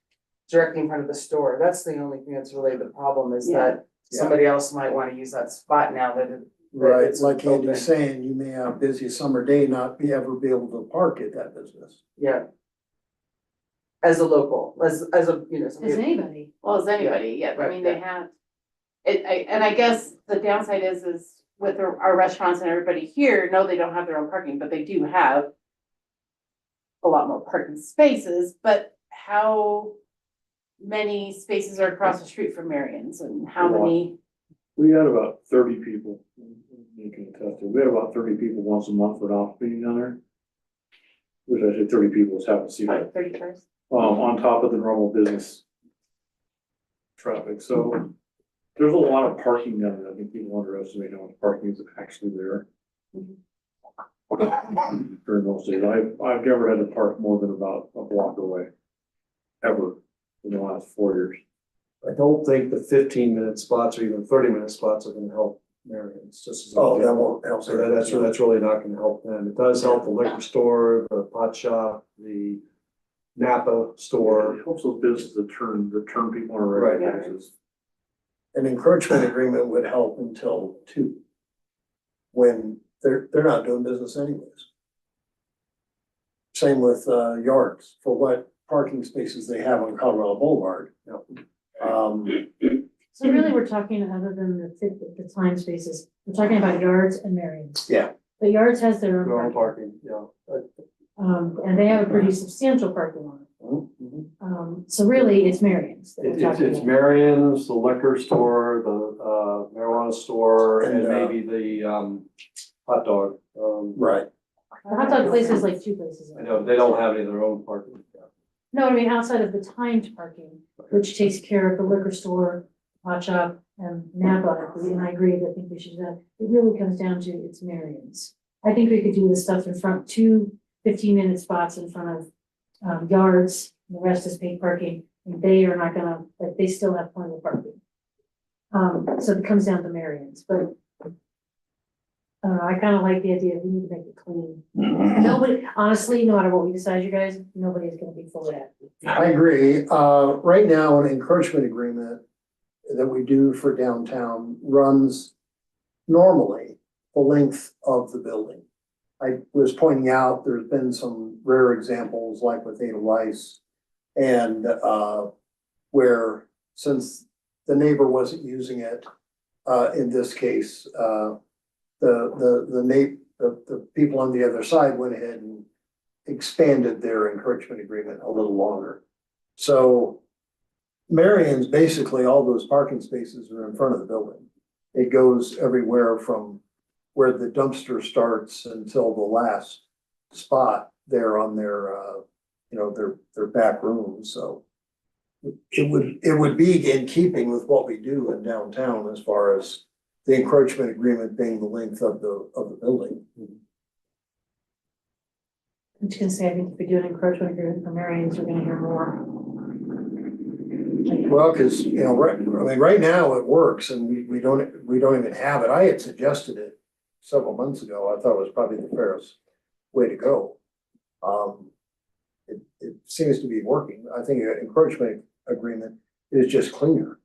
[SPEAKER 3] directly in front of the store. That's the only thing that's really the problem is
[SPEAKER 8] Yeah.
[SPEAKER 3] that somebody else might wanna use that spot now that it.
[SPEAKER 1] Right,
[SPEAKER 3] it's
[SPEAKER 1] like
[SPEAKER 3] open.
[SPEAKER 1] Andy's saying, you may have a busy summer day, not be able to park at that business.
[SPEAKER 3] Yeah. As a local, as a, you know,
[SPEAKER 7] As
[SPEAKER 3] somebody,
[SPEAKER 7] anybody,
[SPEAKER 8] Well, as anybody, yeah, I
[SPEAKER 3] Right,
[SPEAKER 8] mean, they
[SPEAKER 3] yeah.
[SPEAKER 8] have. And I guess the downside is with our restaurants and everybody here, no, they don't have their own parking, but they do have a lot more parking spaces, but how many spaces are across the street from Marion's and how
[SPEAKER 2] A lot.
[SPEAKER 8] many?
[SPEAKER 2] We had about 30 people, you can attest to, we had about 30 people once a month for an office meeting down there. Which I say 30 people is half a seat,
[SPEAKER 8] Like 30 cars?
[SPEAKER 2] on top of the normal business traffic, so there's a lot of parking down there. I think people underestimate how much parking is actually there. During those days, I've never had to park more than about a block away, ever, in the last 4 years.
[SPEAKER 6] I don't think the 15-minute spots or even 30-minute spots are gonna help Marion's, just as. an
[SPEAKER 1] Oh, that
[SPEAKER 6] example.
[SPEAKER 1] won't help.
[SPEAKER 6] So that's really not gonna help them. It does help the liquor store, the pot shop, the Napa store.
[SPEAKER 2] It helps those businesses that turn people on a regular
[SPEAKER 8] Right.
[SPEAKER 2] basis.
[SPEAKER 1] An encroachment agreement would help until 2. When they're not doing business anyways. Same with, yards, for what parking spaces they have on Colorado Boulevard. Um,
[SPEAKER 7] So really, we're talking other than the time spaces, we're talking about yards and Marion's.
[SPEAKER 1] Yeah.
[SPEAKER 7] The yards has their
[SPEAKER 6] Their
[SPEAKER 7] own
[SPEAKER 6] own
[SPEAKER 7] parking,
[SPEAKER 6] parking, yeah.
[SPEAKER 7] and they have a pretty substantial parking lot. So really, it's Marion's that we're
[SPEAKER 6] It's,
[SPEAKER 7] talking
[SPEAKER 6] it's
[SPEAKER 7] about.
[SPEAKER 6] Marion's, the liquor store, the marijuana store, and
[SPEAKER 1] And,
[SPEAKER 6] maybe the, hot dog.
[SPEAKER 1] right,
[SPEAKER 7] The hot dog place is like two places.
[SPEAKER 6] I know, they don't have any of their own parking.
[SPEAKER 7] No, I mean, outside of the timed parking, which takes care of the liquor store, hot shop, and Napa, and I agree, I think we should, it really comes down to it's Marion's. I think we could do the stuff in front, 15-minute spots in front of, yards, the rest is paid parking, and they are not gonna, like, they still have plenty of parking. So it comes down to Marion's, but I kind of like the idea, we need to make it clean. Nobody, honestly, no matter what we decide, you guys, nobody's gonna be fully happy.
[SPEAKER 1] I agree. Right now, an encroachment agreement that we do for downtown runs normally the length of the building. I was pointing out, there's been some rare examples like with Edelweiss and, where since the neighbor wasn't using it, in this case, the people on the other side went ahead and expanded their encroachment agreement a little longer. So Marion's, basically all those parking spaces are in front of the building. It goes everywhere from where the dumpster starts until the last spot there on their, their back room, so. It would be in keeping with what we do in downtown as far as the encroachment agreement being the length of the building.
[SPEAKER 7] I'm just gonna say, I think if we do an encroachment agreement for Marion's, we're gonna hear more.
[SPEAKER 1] Well, cause right now it works and we don't even have it. I had suggested it several months ago. I thought it was probably the fairest way to go. It seems to be working. I think an encroachment agreement is just cleaner.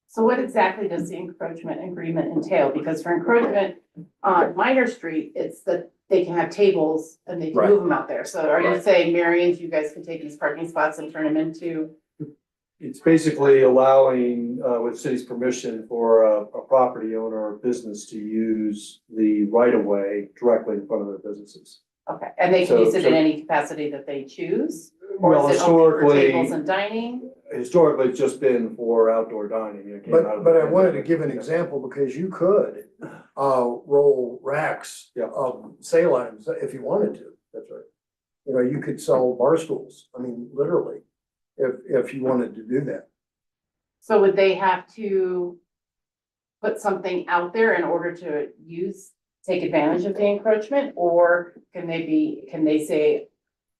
[SPEAKER 8] So what exactly does the encroachment agreement entail? Because for encroachment on Minor Street, it's that they can have tables and they can
[SPEAKER 1] Right.
[SPEAKER 8] move them out there. So are you
[SPEAKER 1] Right.
[SPEAKER 8] saying, Marion's, you guys can take these parking spots and turn them into?
[SPEAKER 6] It's basically allowing, with city's permission, for a property owner or business to use the right of way directly in front of their businesses.
[SPEAKER 8] Okay, and they can use it
[SPEAKER 6] So-
[SPEAKER 8] in any capacity that they choose? Or
[SPEAKER 6] Well,
[SPEAKER 8] is it only for
[SPEAKER 6] historically,
[SPEAKER 8] tables and dining?
[SPEAKER 6] historically, it's just been for outdoor dining. It came out of
[SPEAKER 1] But
[SPEAKER 6] the
[SPEAKER 1] I wanted to
[SPEAKER 6] pandemic.
[SPEAKER 1] give an example because you could roll racks
[SPEAKER 6] Yeah.
[SPEAKER 1] of sale items if you wanted to.
[SPEAKER 6] That's right.
[SPEAKER 1] You could sell bar stools. I mean, literally, if you wanted to do that.
[SPEAKER 8] So would they have to put something out there in order to take advantage of the encroachment? Or can they say,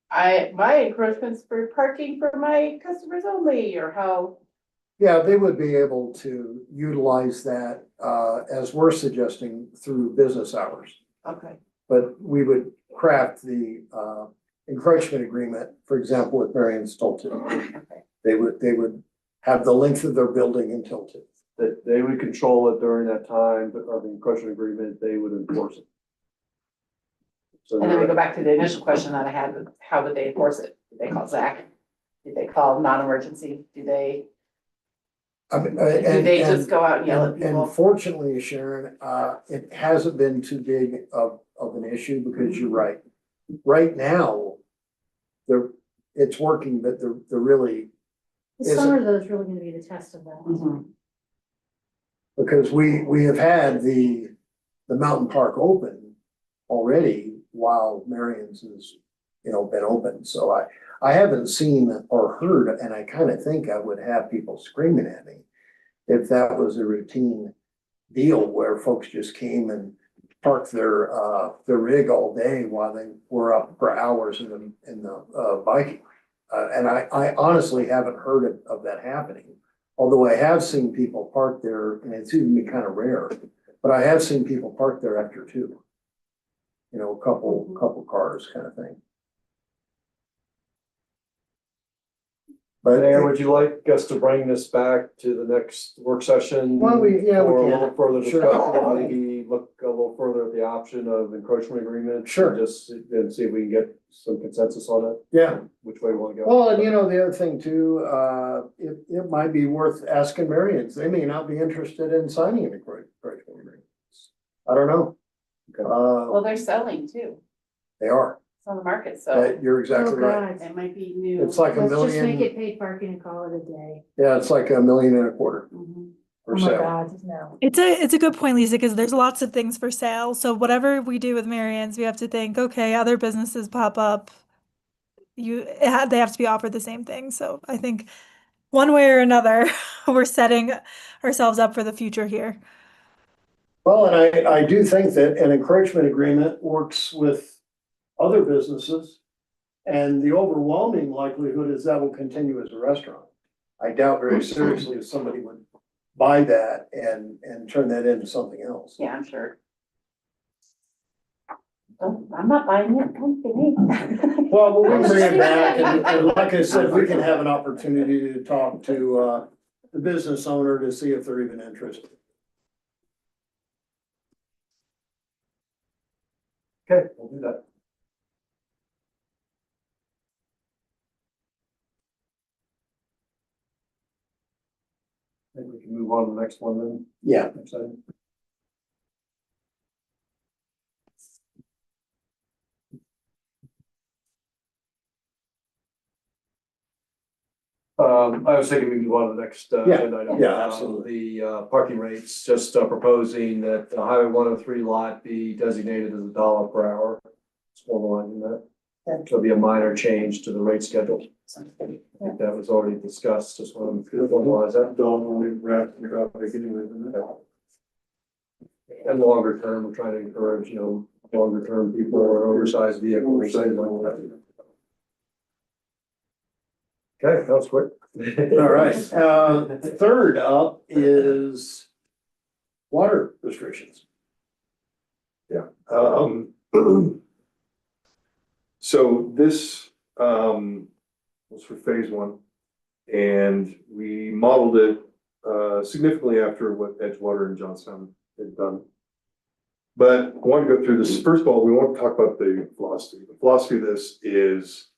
[SPEAKER 8] my encroachment's for parking for my customers only, or how?
[SPEAKER 1] Yeah, they would be able to utilize that, as we're suggesting, through business hours.
[SPEAKER 8] Okay,
[SPEAKER 1] But we would craft the, encroachment agreement, for example, with Marion's Tilted.
[SPEAKER 8] okay.
[SPEAKER 1] They would have the length of their building in Tilted.
[SPEAKER 6] That they would control it during that time, but of the encroachment agreement, they would enforce it. So
[SPEAKER 8] And then we go back to the initial question that I had, how would they enforce it? Did they call Zach? Did they call non-emergency? Do they just go out and yell at
[SPEAKER 1] And
[SPEAKER 8] people?
[SPEAKER 1] fortunately, Sharon, it hasn't been too big of an issue because you're right. Right now, it's working, but they're really,
[SPEAKER 7] The summer though is really gonna be the test of that.
[SPEAKER 8] Mhm.
[SPEAKER 1] because we have had the mountain park open already while Marion's has, been open. So I haven't seen or heard, and I kind of think I would have people screaming at me if that was a routine deal where folks just came and parked their rig all day while they were up for hours in the biking. And I honestly haven't heard of that happening. Although I have seen people park there, and it's even kind of rare, but I have seen people park there after 2. A couple cars kind of thing. But
[SPEAKER 6] Mayor, would you like us to bring this back to the next work session?
[SPEAKER 1] Well, yeah, we
[SPEAKER 6] For a
[SPEAKER 1] can.
[SPEAKER 6] little further
[SPEAKER 1] Sure.
[SPEAKER 6] discussion, maybe look a little further at the option of encroachment agreement?
[SPEAKER 1] Sure.
[SPEAKER 6] Just and see if we can get some consensus on it,
[SPEAKER 1] Yeah,
[SPEAKER 6] which way we want to go.
[SPEAKER 1] well, and you know, the other thing too, it might be worth asking Marians, they may not be interested in signing an encouragement agreement. I don't know.
[SPEAKER 8] Well, they're selling too.
[SPEAKER 1] They are,
[SPEAKER 8] It's on the market, so
[SPEAKER 1] you're exactly
[SPEAKER 7] Oh,
[SPEAKER 1] right.
[SPEAKER 7] God.
[SPEAKER 8] it might be new.
[SPEAKER 1] It's like
[SPEAKER 7] Let's just make
[SPEAKER 1] $1 million,
[SPEAKER 7] it paid parking and call it a day.
[SPEAKER 1] yeah, it's like $1.25 million
[SPEAKER 8] Mhm.
[SPEAKER 1] for
[SPEAKER 7] Oh my
[SPEAKER 1] sale.
[SPEAKER 7] God, no.
[SPEAKER 4] It's a good point, Lisa, because there's lots of things for sale. So whatever we do with Marianne's, we have to think, okay, other businesses pop up. They have to be offered the same thing. So I think one way or another, we're setting ourselves up for the future here.
[SPEAKER 1] Well, and I do think that an encouragement agreement works with other businesses. And the overwhelming likelihood is that will continue as a restaurant. I doubt very seriously if somebody would buy that and turn that into something else.
[SPEAKER 8] Yeah, I'm sure. Oh, I'm not buying it, don't be me.
[SPEAKER 1] Well, we can bring it back, and like I said, we can have an opportunity to talk to, the business owner to see if they're even interested.
[SPEAKER 6] Okay, we'll do that. I think we can move on to the next one then.
[SPEAKER 1] Yeah.
[SPEAKER 6] Next item. I was thinking we move on to the next, agenda item.
[SPEAKER 1] yeah, absolutely.
[SPEAKER 6] The, parking rates, just proposing that the Highway 103 lot be designated as $1 per hour. It's formalizing that. There'll be a minor change to the rate schedule. I think that was already discussed, just want to formalize that.
[SPEAKER 2] Don't only wrap your up anyway, isn't it?
[SPEAKER 6] And longer term, we're trying to encourage, longer term people or oversized vehicles, things like that. Okay, that was quick.
[SPEAKER 1] All right, third up is water restrictions.
[SPEAKER 5] So this, was for phase one. And we modeled it, significantly after what Edgewater and Johnstown had done. But I want to go through this. First of all, we want to talk about the philosophy. The philosophy of this is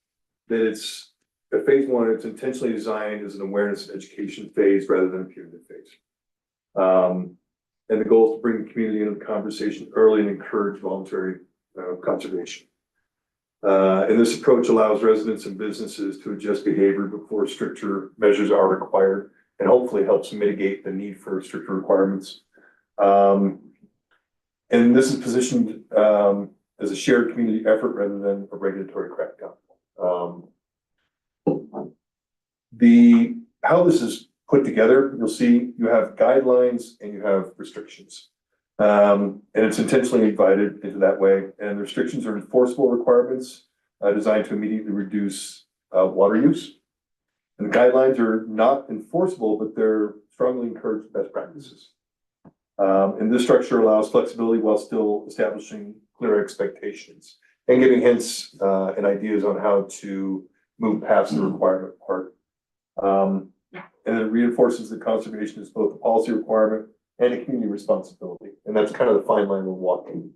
[SPEAKER 5] that it's a phase one, it's intentionally designed as an awareness and education phase rather than a punitive phase. And the goal is to bring the community into the conversation early and encourage voluntary conservation. And this approach allows residents and businesses to adjust behavior before stricter measures are required, and hopefully helps mitigate the need for stricter requirements. And this is positioned as a shared community effort rather than a regulatory crackdown. How this is put together, you'll see you have guidelines and you have restrictions. And it's intentionally divided into that way. And the restrictions are enforceable requirements designed to immediately reduce water use. And the guidelines are not enforceable, but they're strongly encourage best practices. And this structure allows flexibility while still establishing clear expectations and giving hints and ideas on how to move past the requirement part. And it reinforces that conservation is both a policy requirement and a community responsibility. And that's kind of the fine line we're walking.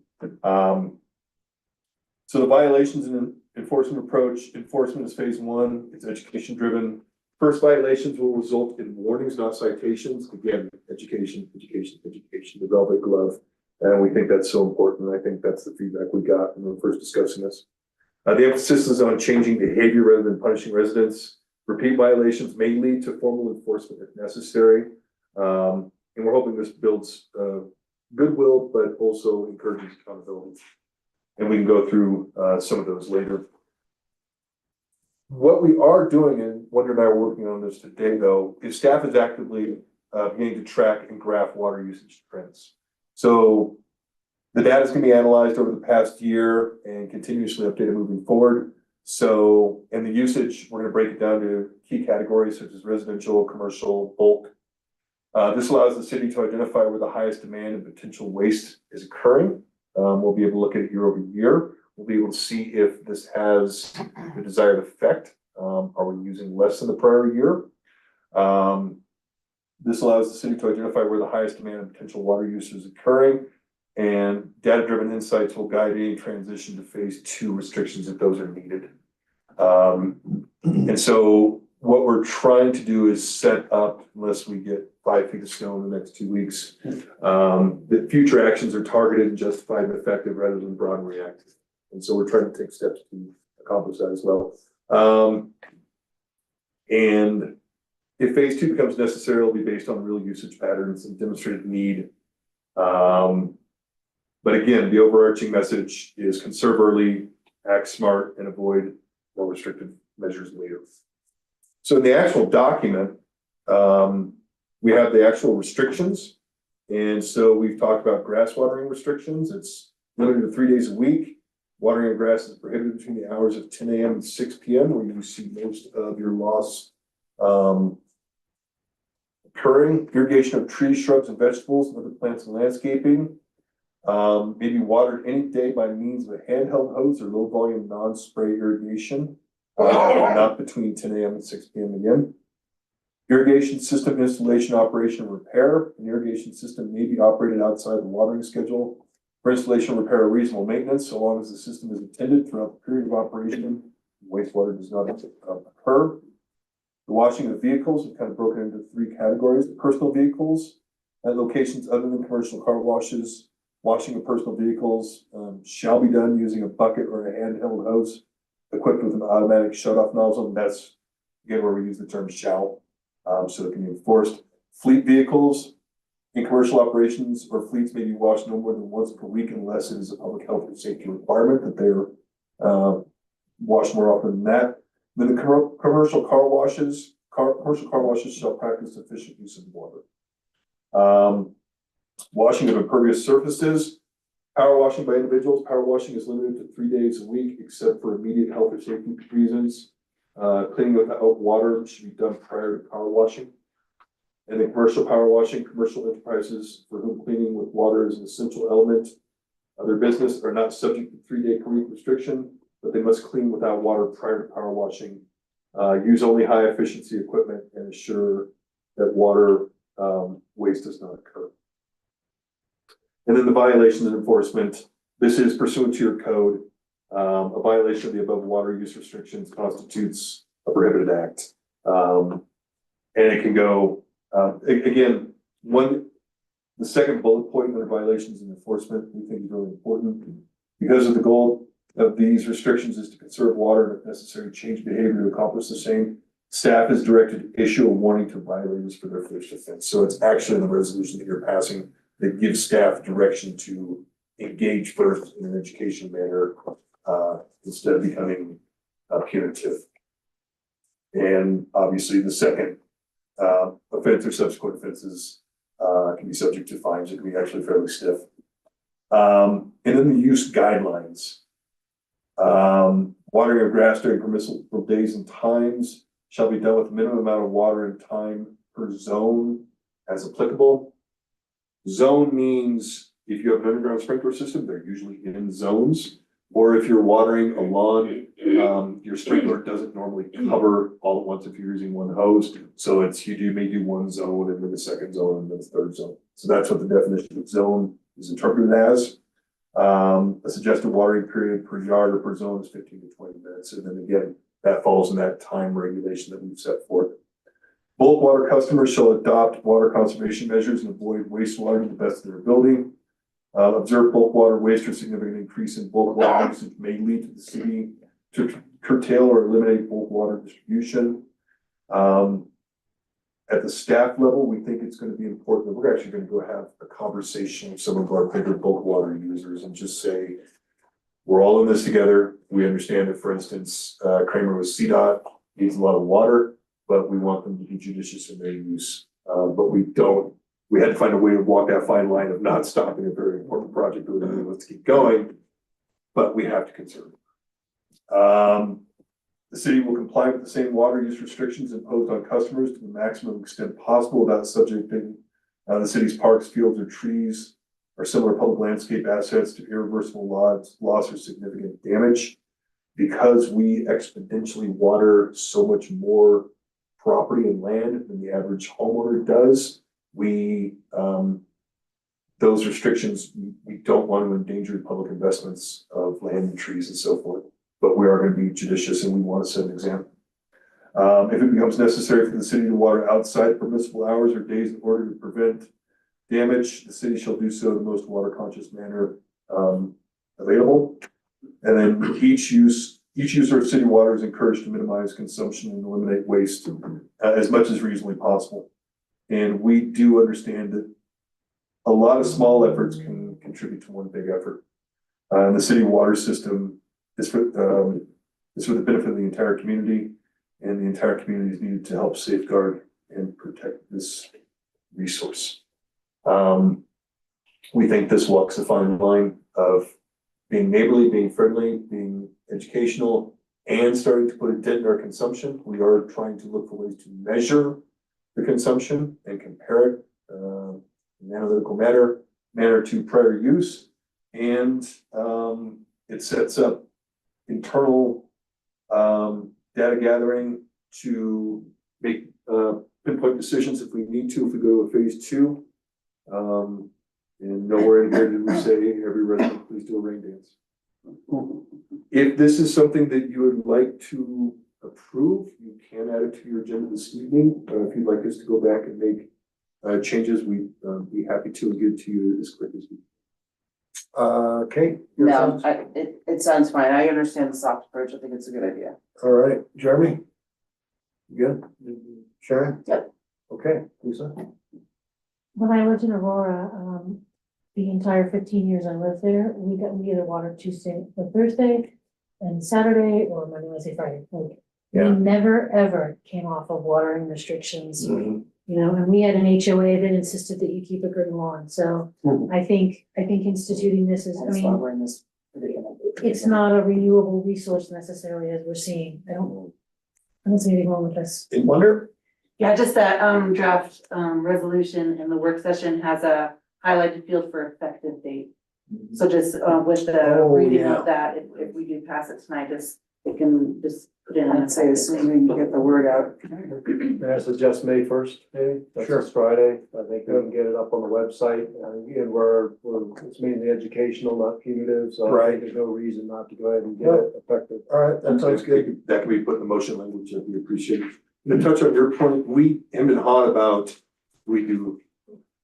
[SPEAKER 5] So the violations and enforcement approach, enforcement is phase one, it's education driven. First violations will result in warnings, not citations. Again, education, the velvet glove. And we think that's so important. I think that's the feedback we got when we were first discussing this. The emphasis is on changing behavior rather than punishing residents. Repeat violations may lead to formal enforcement if necessary. And we're hoping this builds goodwill, but also encourages accountability. And we can go through some of those later. What we are doing, and Wonder and I are working on this today though, is staff is actively beginning to track and graph water usage trends. So the data is going to be analyzed over the past year and continuously updated moving forward. So, and the usage, we're going to break it down to key categories such as residential, commercial, bulk. This allows the city to identify where the highest demand and potential waste is occurring. We'll be able to look at it year over year. We'll be able to see if this has the desired effect. Are we using less than the prior year? This allows the city to identify where the highest demand and potential water use is occurring. And data-driven insights will guide any transition to phase 2 restrictions if those are needed. And so what we're trying to do is set up, unless we get 5 feet of snow in the next 2 weeks, that future actions are targeted and justified and effective rather than broad and reactive. And so we're trying to take steps to accomplish that as well. And if phase 2 becomes necessary, it'll be based on real usage patterns and demonstrated need. But again, the overarching message is conserve early, act smart, and avoid more restrictive measures later. So in the actual document, we have the actual restrictions. And so we've talked about grass watering restrictions. It's limited to 3 days a week. Watering of grass is prohibited between the hours of 10 a.m. and 6 p.m. where you see most of your loss occurring. Irrigation of trees, shrubs, and vegetables and other plants and landscaping may be watered any day by means of a handheld hose or low volume non-spray irrigation, not between 10 a.m. and 6 p.m. again. Irrigation system installation, operation, and repair. An irrigation system may be operated outside the watering schedule for installation, repair, or reasonable maintenance, so long as the system is attended throughout the period of operation. Wastewater does not occur. The washing of vehicles is kind of broken into 3 categories. Personal vehicles at locations other than commercial car washes. Washing of personal vehicles shall be done using a bucket or a handheld hose equipped with an automatic shut-off nozzle. And that's, again, where we use the term shall, so it can be enforced. Fleet vehicles in commercial operations or fleets may be washed no more than once per week unless it is a public health or safety requirement that they're washed more often than that. Then the commercial car washes shall practice efficient use of water. Washing of impervious surfaces, power washing by individuals. Power washing is limited to 3 days a week, except for immediate health or safety reasons. Cleaning without water should be done prior to power washing. And then commercial power washing, commercial enterprises for whom cleaning with water is an essential element of their business are not subject to 3-day per week restriction, but they must clean without water prior to power washing. Use only high efficiency equipment and ensure that water waste does not occur. And then the violations and enforcement. This is pursuant to your code. A violation of the above water use restrictions constitutes a prohibited act. And it can go, again, the second bullet point under violations and enforcement, we think is really important because of the goal of these restrictions is to conserve water and if necessary, change behavior to accomplish the same. Staff is directed to issue a warning to violators for their first offense. So it's actually in the resolution that you're passing that gives staff direction to engage first in an education manner instead of becoming punitive. And obviously the second offense or subsequent offenses can be subject to fines. It can be actually fairly stiff. And then the use guidelines. Watering of grass during permissible days and times shall be done with minimum amount of water and time per zone as applicable. Zone means if you have an underground sprinkler system, they're usually in zones. Or if you're watering a lawn, your sprinkler doesn't normally cover all at once if you're using one hose. So you may do one zone and then the second zone and then the third zone. So that's what the definition of zone is interpreted as. A suggested watering period per yard or per zone is 15 to 20 minutes. And then again, that falls in that time regulation that we've set forth. Bulk water customers shall adopt water conservation measures and avoid wastewater to the best of their ability. Observe bulk water waste or significant increase in bulk water usage may lead to the city to curtail or eliminate bulk water distribution. At the staff level, we think it's going to be important that we're actually going to go have a conversation with some of our bigger bulk water users and just say, we're all in this together. We understand that, for instance, Kramer with CDOT needs a lot of water, but we want them to be judicious in their use. But we had to find a way to walk that fine line of not stopping a very important project that we want to keep going, but we have to conserve it. The city will comply with the same water use restrictions imposed on customers to the maximum extent possible without subjecting the city's parks, fields, or trees or similar public landscape assets to irreversible loss or significant damage. Because we exponentially water so much more property and land than the average homeowner does, we those restrictions, we don't want to endanger public investments of land and trees and so forth. But we are going to be judicious and we want to set an example. If it becomes necessary for the city to water outside permissible hours or days in order to prevent damage, the city shall do so in the most water conscious manner available. And then each user of city water is encouraged to minimize consumption and eliminate waste as much as reasonably possible. And we do understand that a lot of small efforts can contribute to one big effort. And the city water system is for the benefit of the entire community, and the entire community is needed to help safeguard and protect this resource. We think this walks a fine line of being neighborly, being friendly, being educational, and starting to put a dent in our consumption. We are trying to look for ways to measure the consumption and compare it in an analytical manner to prior use. And it sets up internal data gathering to make pinpoint decisions if we need to, if we go to a phase 2. And nowhere in here did we say every resident please do a rain dance. If this is something that you would like to approve, you can add it to your agenda this evening. If you'd like us to go back and make changes, we'd be happy to get to you as quick as we can.
[SPEAKER 1] Kate? your
[SPEAKER 3] No,
[SPEAKER 1] thoughts?
[SPEAKER 3] it sounds fine. I understand the soft approach. I think it's a good idea.
[SPEAKER 1] All right, Jeremy? You good? Sharon?
[SPEAKER 3] Yep.
[SPEAKER 1] Okay, Lisa?
[SPEAKER 7] When I lived in Aurora, the entire 15 years I lived there, we either watered Tuesday or Thursday and Saturday or Monday, Wednesday, Friday. Like,
[SPEAKER 1] Yeah.
[SPEAKER 7] we never, ever came off of watering restrictions,
[SPEAKER 1] Mhm.
[SPEAKER 7] you know, and we had an HOA that insisted that you keep a good lawn. So
[SPEAKER 1] Mhm.
[SPEAKER 7] I think instituting this is, I
[SPEAKER 3] That's why
[SPEAKER 7] mean,
[SPEAKER 3] we're in this.
[SPEAKER 7] it's not a renewable resource necessarily as we're seeing. I don't see anything wrong with this.
[SPEAKER 1] In wonder?
[SPEAKER 9] Yeah, just that draft resolution in the work session has a highlighted field for effective date. So just with the
[SPEAKER 1] Oh,
[SPEAKER 9] reading
[SPEAKER 1] yeah.
[SPEAKER 9] of that, if we do pass it tonight, just it can just put in.
[SPEAKER 3] I'd say as soon as we can get the word out.
[SPEAKER 6] May I suggest May 1st, maybe? That's
[SPEAKER 1] Sure.
[SPEAKER 6] this Friday. I think we can get it up on the website. Again, it's mainly educational, not punitive, so I
[SPEAKER 1] Right.
[SPEAKER 6] think there's no reason not to go ahead and get it effective.
[SPEAKER 1] All right, that sounds good.
[SPEAKER 5] That can be put in the motion language, that'd be appreciated. To touch on your point, we hemmed and hawed about, we do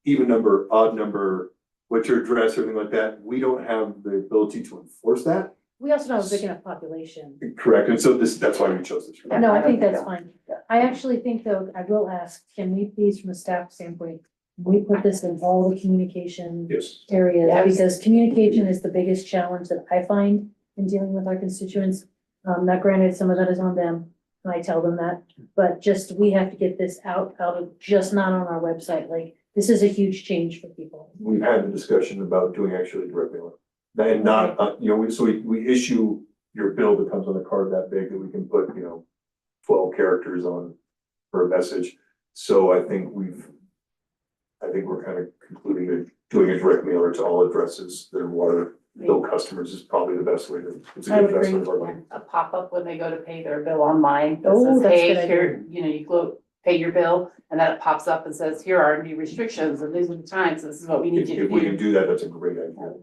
[SPEAKER 5] even number, odd number, what's your address, everything like that. We don't have the ability to enforce that.
[SPEAKER 7] We also don't have a big enough population.
[SPEAKER 5] Correct, and so that's why we chose this. route.
[SPEAKER 7] No, I
[SPEAKER 3] I
[SPEAKER 7] think
[SPEAKER 3] don't
[SPEAKER 7] that's
[SPEAKER 3] think
[SPEAKER 7] fine.
[SPEAKER 3] yeah.
[SPEAKER 7] I actually think though, I will ask, can we please, from a staff standpoint, we put this in all the communication
[SPEAKER 5] Yes.
[SPEAKER 7] areas?
[SPEAKER 8] Yes.
[SPEAKER 7] Because communication is the biggest challenge that I find in dealing with our constituents. Now granted, some of that is on them, and I tell them that, but just, we have to get this out of, just not on our website, like, this is a huge change for people.
[SPEAKER 5] We've had the discussion about doing actually direct mailing. And not, we issue your bill that comes on a card that big that we can put, 12 characters on for a message. So I think we're kind of concluding that doing a direct mailer to all addresses that are water bill customers is probably the best way to, it's a
[SPEAKER 7] I
[SPEAKER 5] good
[SPEAKER 7] would
[SPEAKER 5] investment of
[SPEAKER 7] agree.
[SPEAKER 5] our money.
[SPEAKER 8] A pop-up when they go to pay their bill online, that
[SPEAKER 7] Oh,
[SPEAKER 8] says,
[SPEAKER 7] that's a
[SPEAKER 8] hey,
[SPEAKER 7] good
[SPEAKER 8] here, you go pay your bill, and then it pops up and says, here are new restrictions, and these are the times, this is what we need
[SPEAKER 5] If
[SPEAKER 8] you to
[SPEAKER 5] if we can
[SPEAKER 8] do.
[SPEAKER 5] do that, that's a great idea.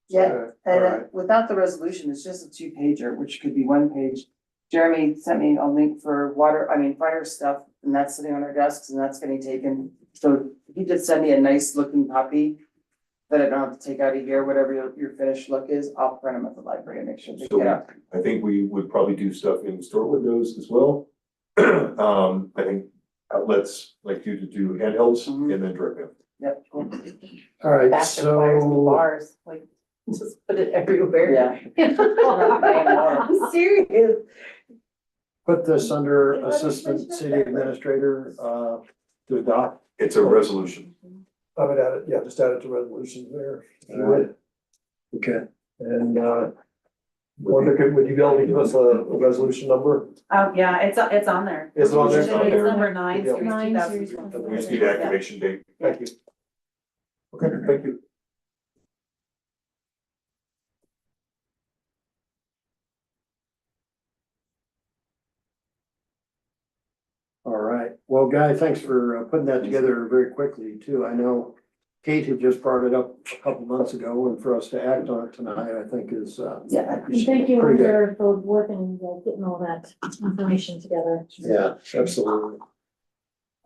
[SPEAKER 3] Yeah,
[SPEAKER 1] All
[SPEAKER 3] and
[SPEAKER 1] right.
[SPEAKER 3] without the resolution, it's just a 2-pager, which could be 1 page. Jeremy sent me a link for fire stuff, and that's sitting on our desks, and that's getting taken. So if you just send me a nice looking copy that I don't have to take out of here, whatever your finished look is, I'll print them at the library and make sure they
[SPEAKER 5] So
[SPEAKER 3] get out.
[SPEAKER 5] I think we would probably do stuff in store windows as well. I think outlets like you to do handhelds
[SPEAKER 3] Mhm.
[SPEAKER 5] and then direct mail.
[SPEAKER 3] Yep, cool.
[SPEAKER 1] All right,
[SPEAKER 8] Basket flyers and
[SPEAKER 1] so,
[SPEAKER 8] bars, like, just put it everywhere.
[SPEAKER 3] Yeah.
[SPEAKER 8] I'm serious.
[SPEAKER 1] put this under Assistant City Administrator, to adopt.
[SPEAKER 5] It's a resolution.
[SPEAKER 6] I would add it, just add it to resolution there. if you would.
[SPEAKER 1] Okay.
[SPEAKER 6] And, Wanda, would you be able to give us a resolution number?
[SPEAKER 9] Yeah, it's on there.
[SPEAKER 6] Is it on there?
[SPEAKER 9] It's
[SPEAKER 6] Okay.
[SPEAKER 9] number 9,
[SPEAKER 6] Yeah.
[SPEAKER 9] series
[SPEAKER 7] 9,
[SPEAKER 9] 2000.
[SPEAKER 7] series
[SPEAKER 5] We just need activation date.
[SPEAKER 6] Thank you.
[SPEAKER 5] Okay, thank you.
[SPEAKER 1] All right. Well, Guy, thanks for putting that together very quickly too. I know Kate had just brought it up a couple months ago, and for us to act on it tonight, I think is,
[SPEAKER 7] Yeah, and thank you
[SPEAKER 1] Pretty good.
[SPEAKER 7] for working, getting all that information together.
[SPEAKER 1] yeah, absolutely.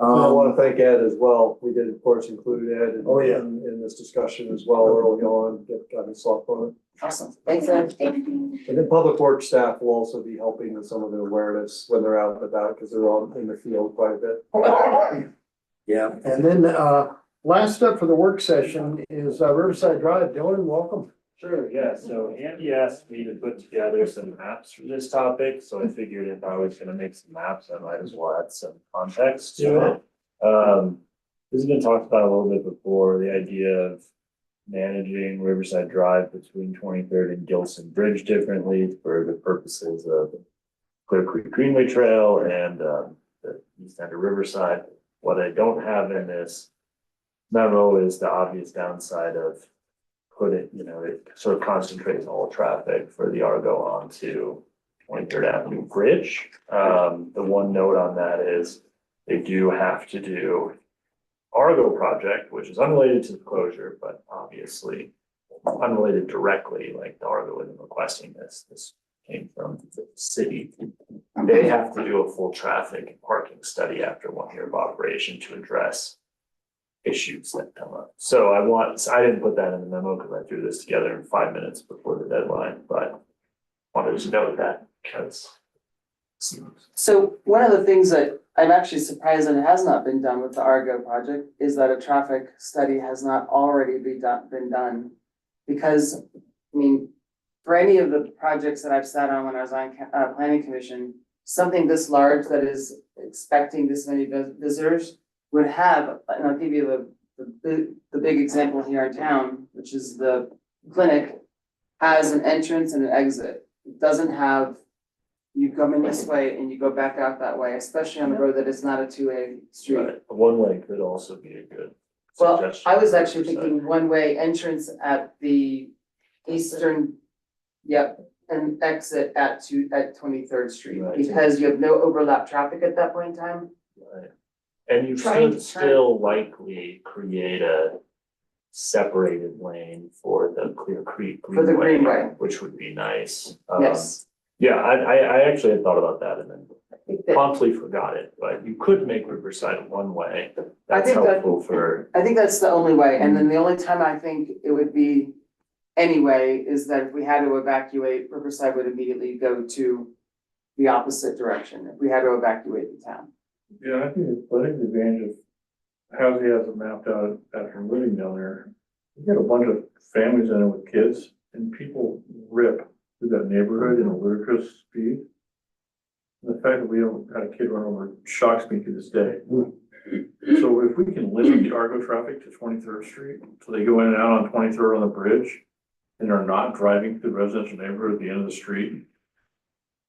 [SPEAKER 6] I want to thank Ed as well. We did, of course, include Ed
[SPEAKER 1] Oh, yeah.
[SPEAKER 6] in this discussion as well early on, got his thoughts on it.
[SPEAKER 3] Awesome, thanks, Ed.
[SPEAKER 6] And then public works staff will also be helping with some of the awareness when they're out and about, because they're on in the field quite a bit.
[SPEAKER 1] Yeah, and then, last up for the work session is Riverside Drive. Dylan, welcome.
[SPEAKER 10] Sure, yeah, so Andy asked me to put together some maps for this topic, so I figured if I was gonna make some maps, I might as well add some context to it. This has been talked about a little bit before, the idea of managing Riverside Drive between 23rd and Gilson Bridge differently for the purposes of Clear Creek Greenway Trail and the east end of Riverside. What I don't have in this memo is the obvious downside of it sort of concentrates all traffic for the Argo onto 23rd Avenue Bridge. The one note on that is they do have to do Argo project, which is unrelated to the closure, but obviously unrelated directly, like the Argo isn't requesting this. This came from the city. They have to do a full traffic and parking study after 1 year of operation to address issues that come up. So I didn't put that in the memo because I threw this together in 5 minutes before the deadline, but wanted to note that because.
[SPEAKER 3] So one of the things that I'm actually surprised that it has not been done with the Argo project is that a traffic study has not already been done. Because, I mean, for any of the projects that I've sat on when I was on planning commission, something this large that is expecting this many visitors would have, and I'll give you the big example here in town, which is the clinic, has an entrance and an exit. It doesn't have, you come in this way and you go back out that way, especially on the road that is not a 2A street.
[SPEAKER 10] Right, one way could also be a good
[SPEAKER 3] Well,
[SPEAKER 10] suggestion.
[SPEAKER 3] I was actually thinking one-way entrance at the eastern, yep, and exit at 23rd Street,
[SPEAKER 10] Right.
[SPEAKER 3] because you have no overlap traffic at that point in time.
[SPEAKER 10] Right. And you
[SPEAKER 3] Trying
[SPEAKER 10] should
[SPEAKER 3] to-
[SPEAKER 10] still likely create a separated lane for the Clear Creek
[SPEAKER 3] For the Greenway.
[SPEAKER 10] which would be nice.
[SPEAKER 3] Yes,
[SPEAKER 10] Yeah, I actually had thought about that and then
[SPEAKER 3] I think that,
[SPEAKER 10] promptly forgot it, but you could make Riverside one way.
[SPEAKER 3] I
[SPEAKER 10] That's
[SPEAKER 3] think that-
[SPEAKER 10] helpful for,
[SPEAKER 3] I think that's the only way, and then the only time I think it would be anyway is that if we had to evacuate, Riverside would immediately go to the opposite direction, if we had to evacuate the town.
[SPEAKER 2] Yeah, I think the advantage of how he has it mapped out after living down there. You got a bunch of families in it with kids and people rip through that neighborhood in a ludicrous speed. And the fact that we haven't had a kid run over shocks me to this day. So if we can limit the Argo traffic to 23rd Street, so they go in and out on 23rd on the bridge and are not driving through the residential neighborhood at the end of the street,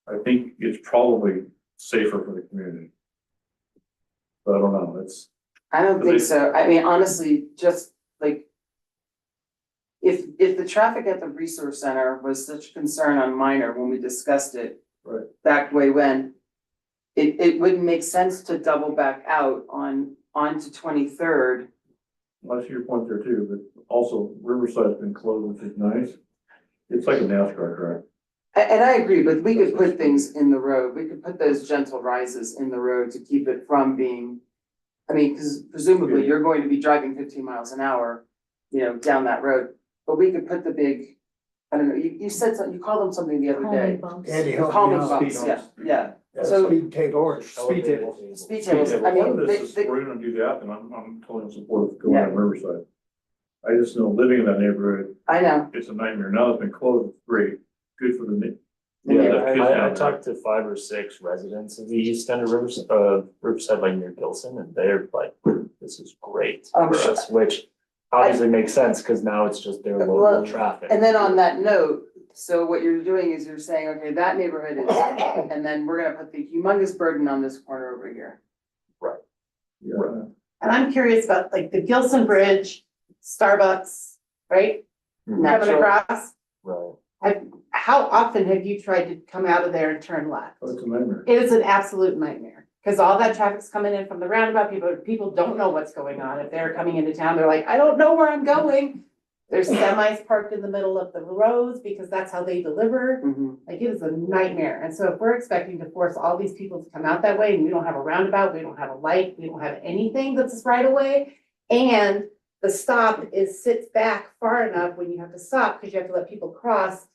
[SPEAKER 2] I think it's probably safer for the community. But I don't know, it's,
[SPEAKER 3] I don't think so, I mean, honestly, just like. If the traffic at the resource center was such a concern on Minor when we discussed it.
[SPEAKER 2] Right.
[SPEAKER 3] Back way when. It wouldn't make sense to double back out onto 23rd.
[SPEAKER 2] I see your point there too, but also Riverside's been closed, which is nice. It's like a NASCAR track.
[SPEAKER 3] And I agree, but we could put things in the road, we could put those gentle rises in the road to keep it from being. I mean, cause presumably you're going to be driving 15 miles an hour, down that road, but we could put the big, I don't know, you said something, you called them something the other
[SPEAKER 7] Calming
[SPEAKER 3] day.
[SPEAKER 7] bumps.
[SPEAKER 1] Andy, help me
[SPEAKER 3] Calming
[SPEAKER 1] out.
[SPEAKER 3] bumps, yeah,
[SPEAKER 1] Yeah,
[SPEAKER 3] So-
[SPEAKER 1] speed tables. Speed tables.
[SPEAKER 3] speed tables, I
[SPEAKER 2] Part of
[SPEAKER 3] mean,
[SPEAKER 2] this is,
[SPEAKER 3] they,
[SPEAKER 2] we're gonna do that, and I'm totally in support of going
[SPEAKER 3] Yeah.
[SPEAKER 2] on Riverside. I just know living in that neighborhood,
[SPEAKER 3] I know,
[SPEAKER 2] it's a nightmare. Now it's been closed, it's great, good for the
[SPEAKER 10] yeah,
[SPEAKER 3] Yeah.
[SPEAKER 10] I talked to 5 or 6 residents of the east end of Riverside, like near Gilson, and they're like, this is great
[SPEAKER 3] I'm
[SPEAKER 10] for
[SPEAKER 3] sure.
[SPEAKER 10] us, which obviously makes sense, because now it's just their
[SPEAKER 3] Well,
[SPEAKER 10] local traffic.
[SPEAKER 3] and then on that note, so what you're doing is you're saying, okay, that neighborhood is, and then we're gonna put the humongous burden on this corner over here.
[SPEAKER 2] Yeah.
[SPEAKER 8] And I'm curious about like the Gilson Bridge, Starbucks, right? Coming
[SPEAKER 3] Natural.
[SPEAKER 8] across.
[SPEAKER 10] Right.
[SPEAKER 8] How often have you tried to come out of there and turn left?
[SPEAKER 2] Oh, it's a nightmare.
[SPEAKER 8] It is an absolute nightmare, Cause all that traffic's coming in from the roundabout, people don't know what's going on. If they're coming into town, they're like, I don't know where I'm going. There's semis parked in the middle of the roads because that's how they deliver. Like it is a nightmare. And so if we're expecting to force all these people to come out that way and we don't have a roundabout, we don't have a light, we don't have anything that's right away. And the stop sits back far enough when you have to stop because you have to let people cross.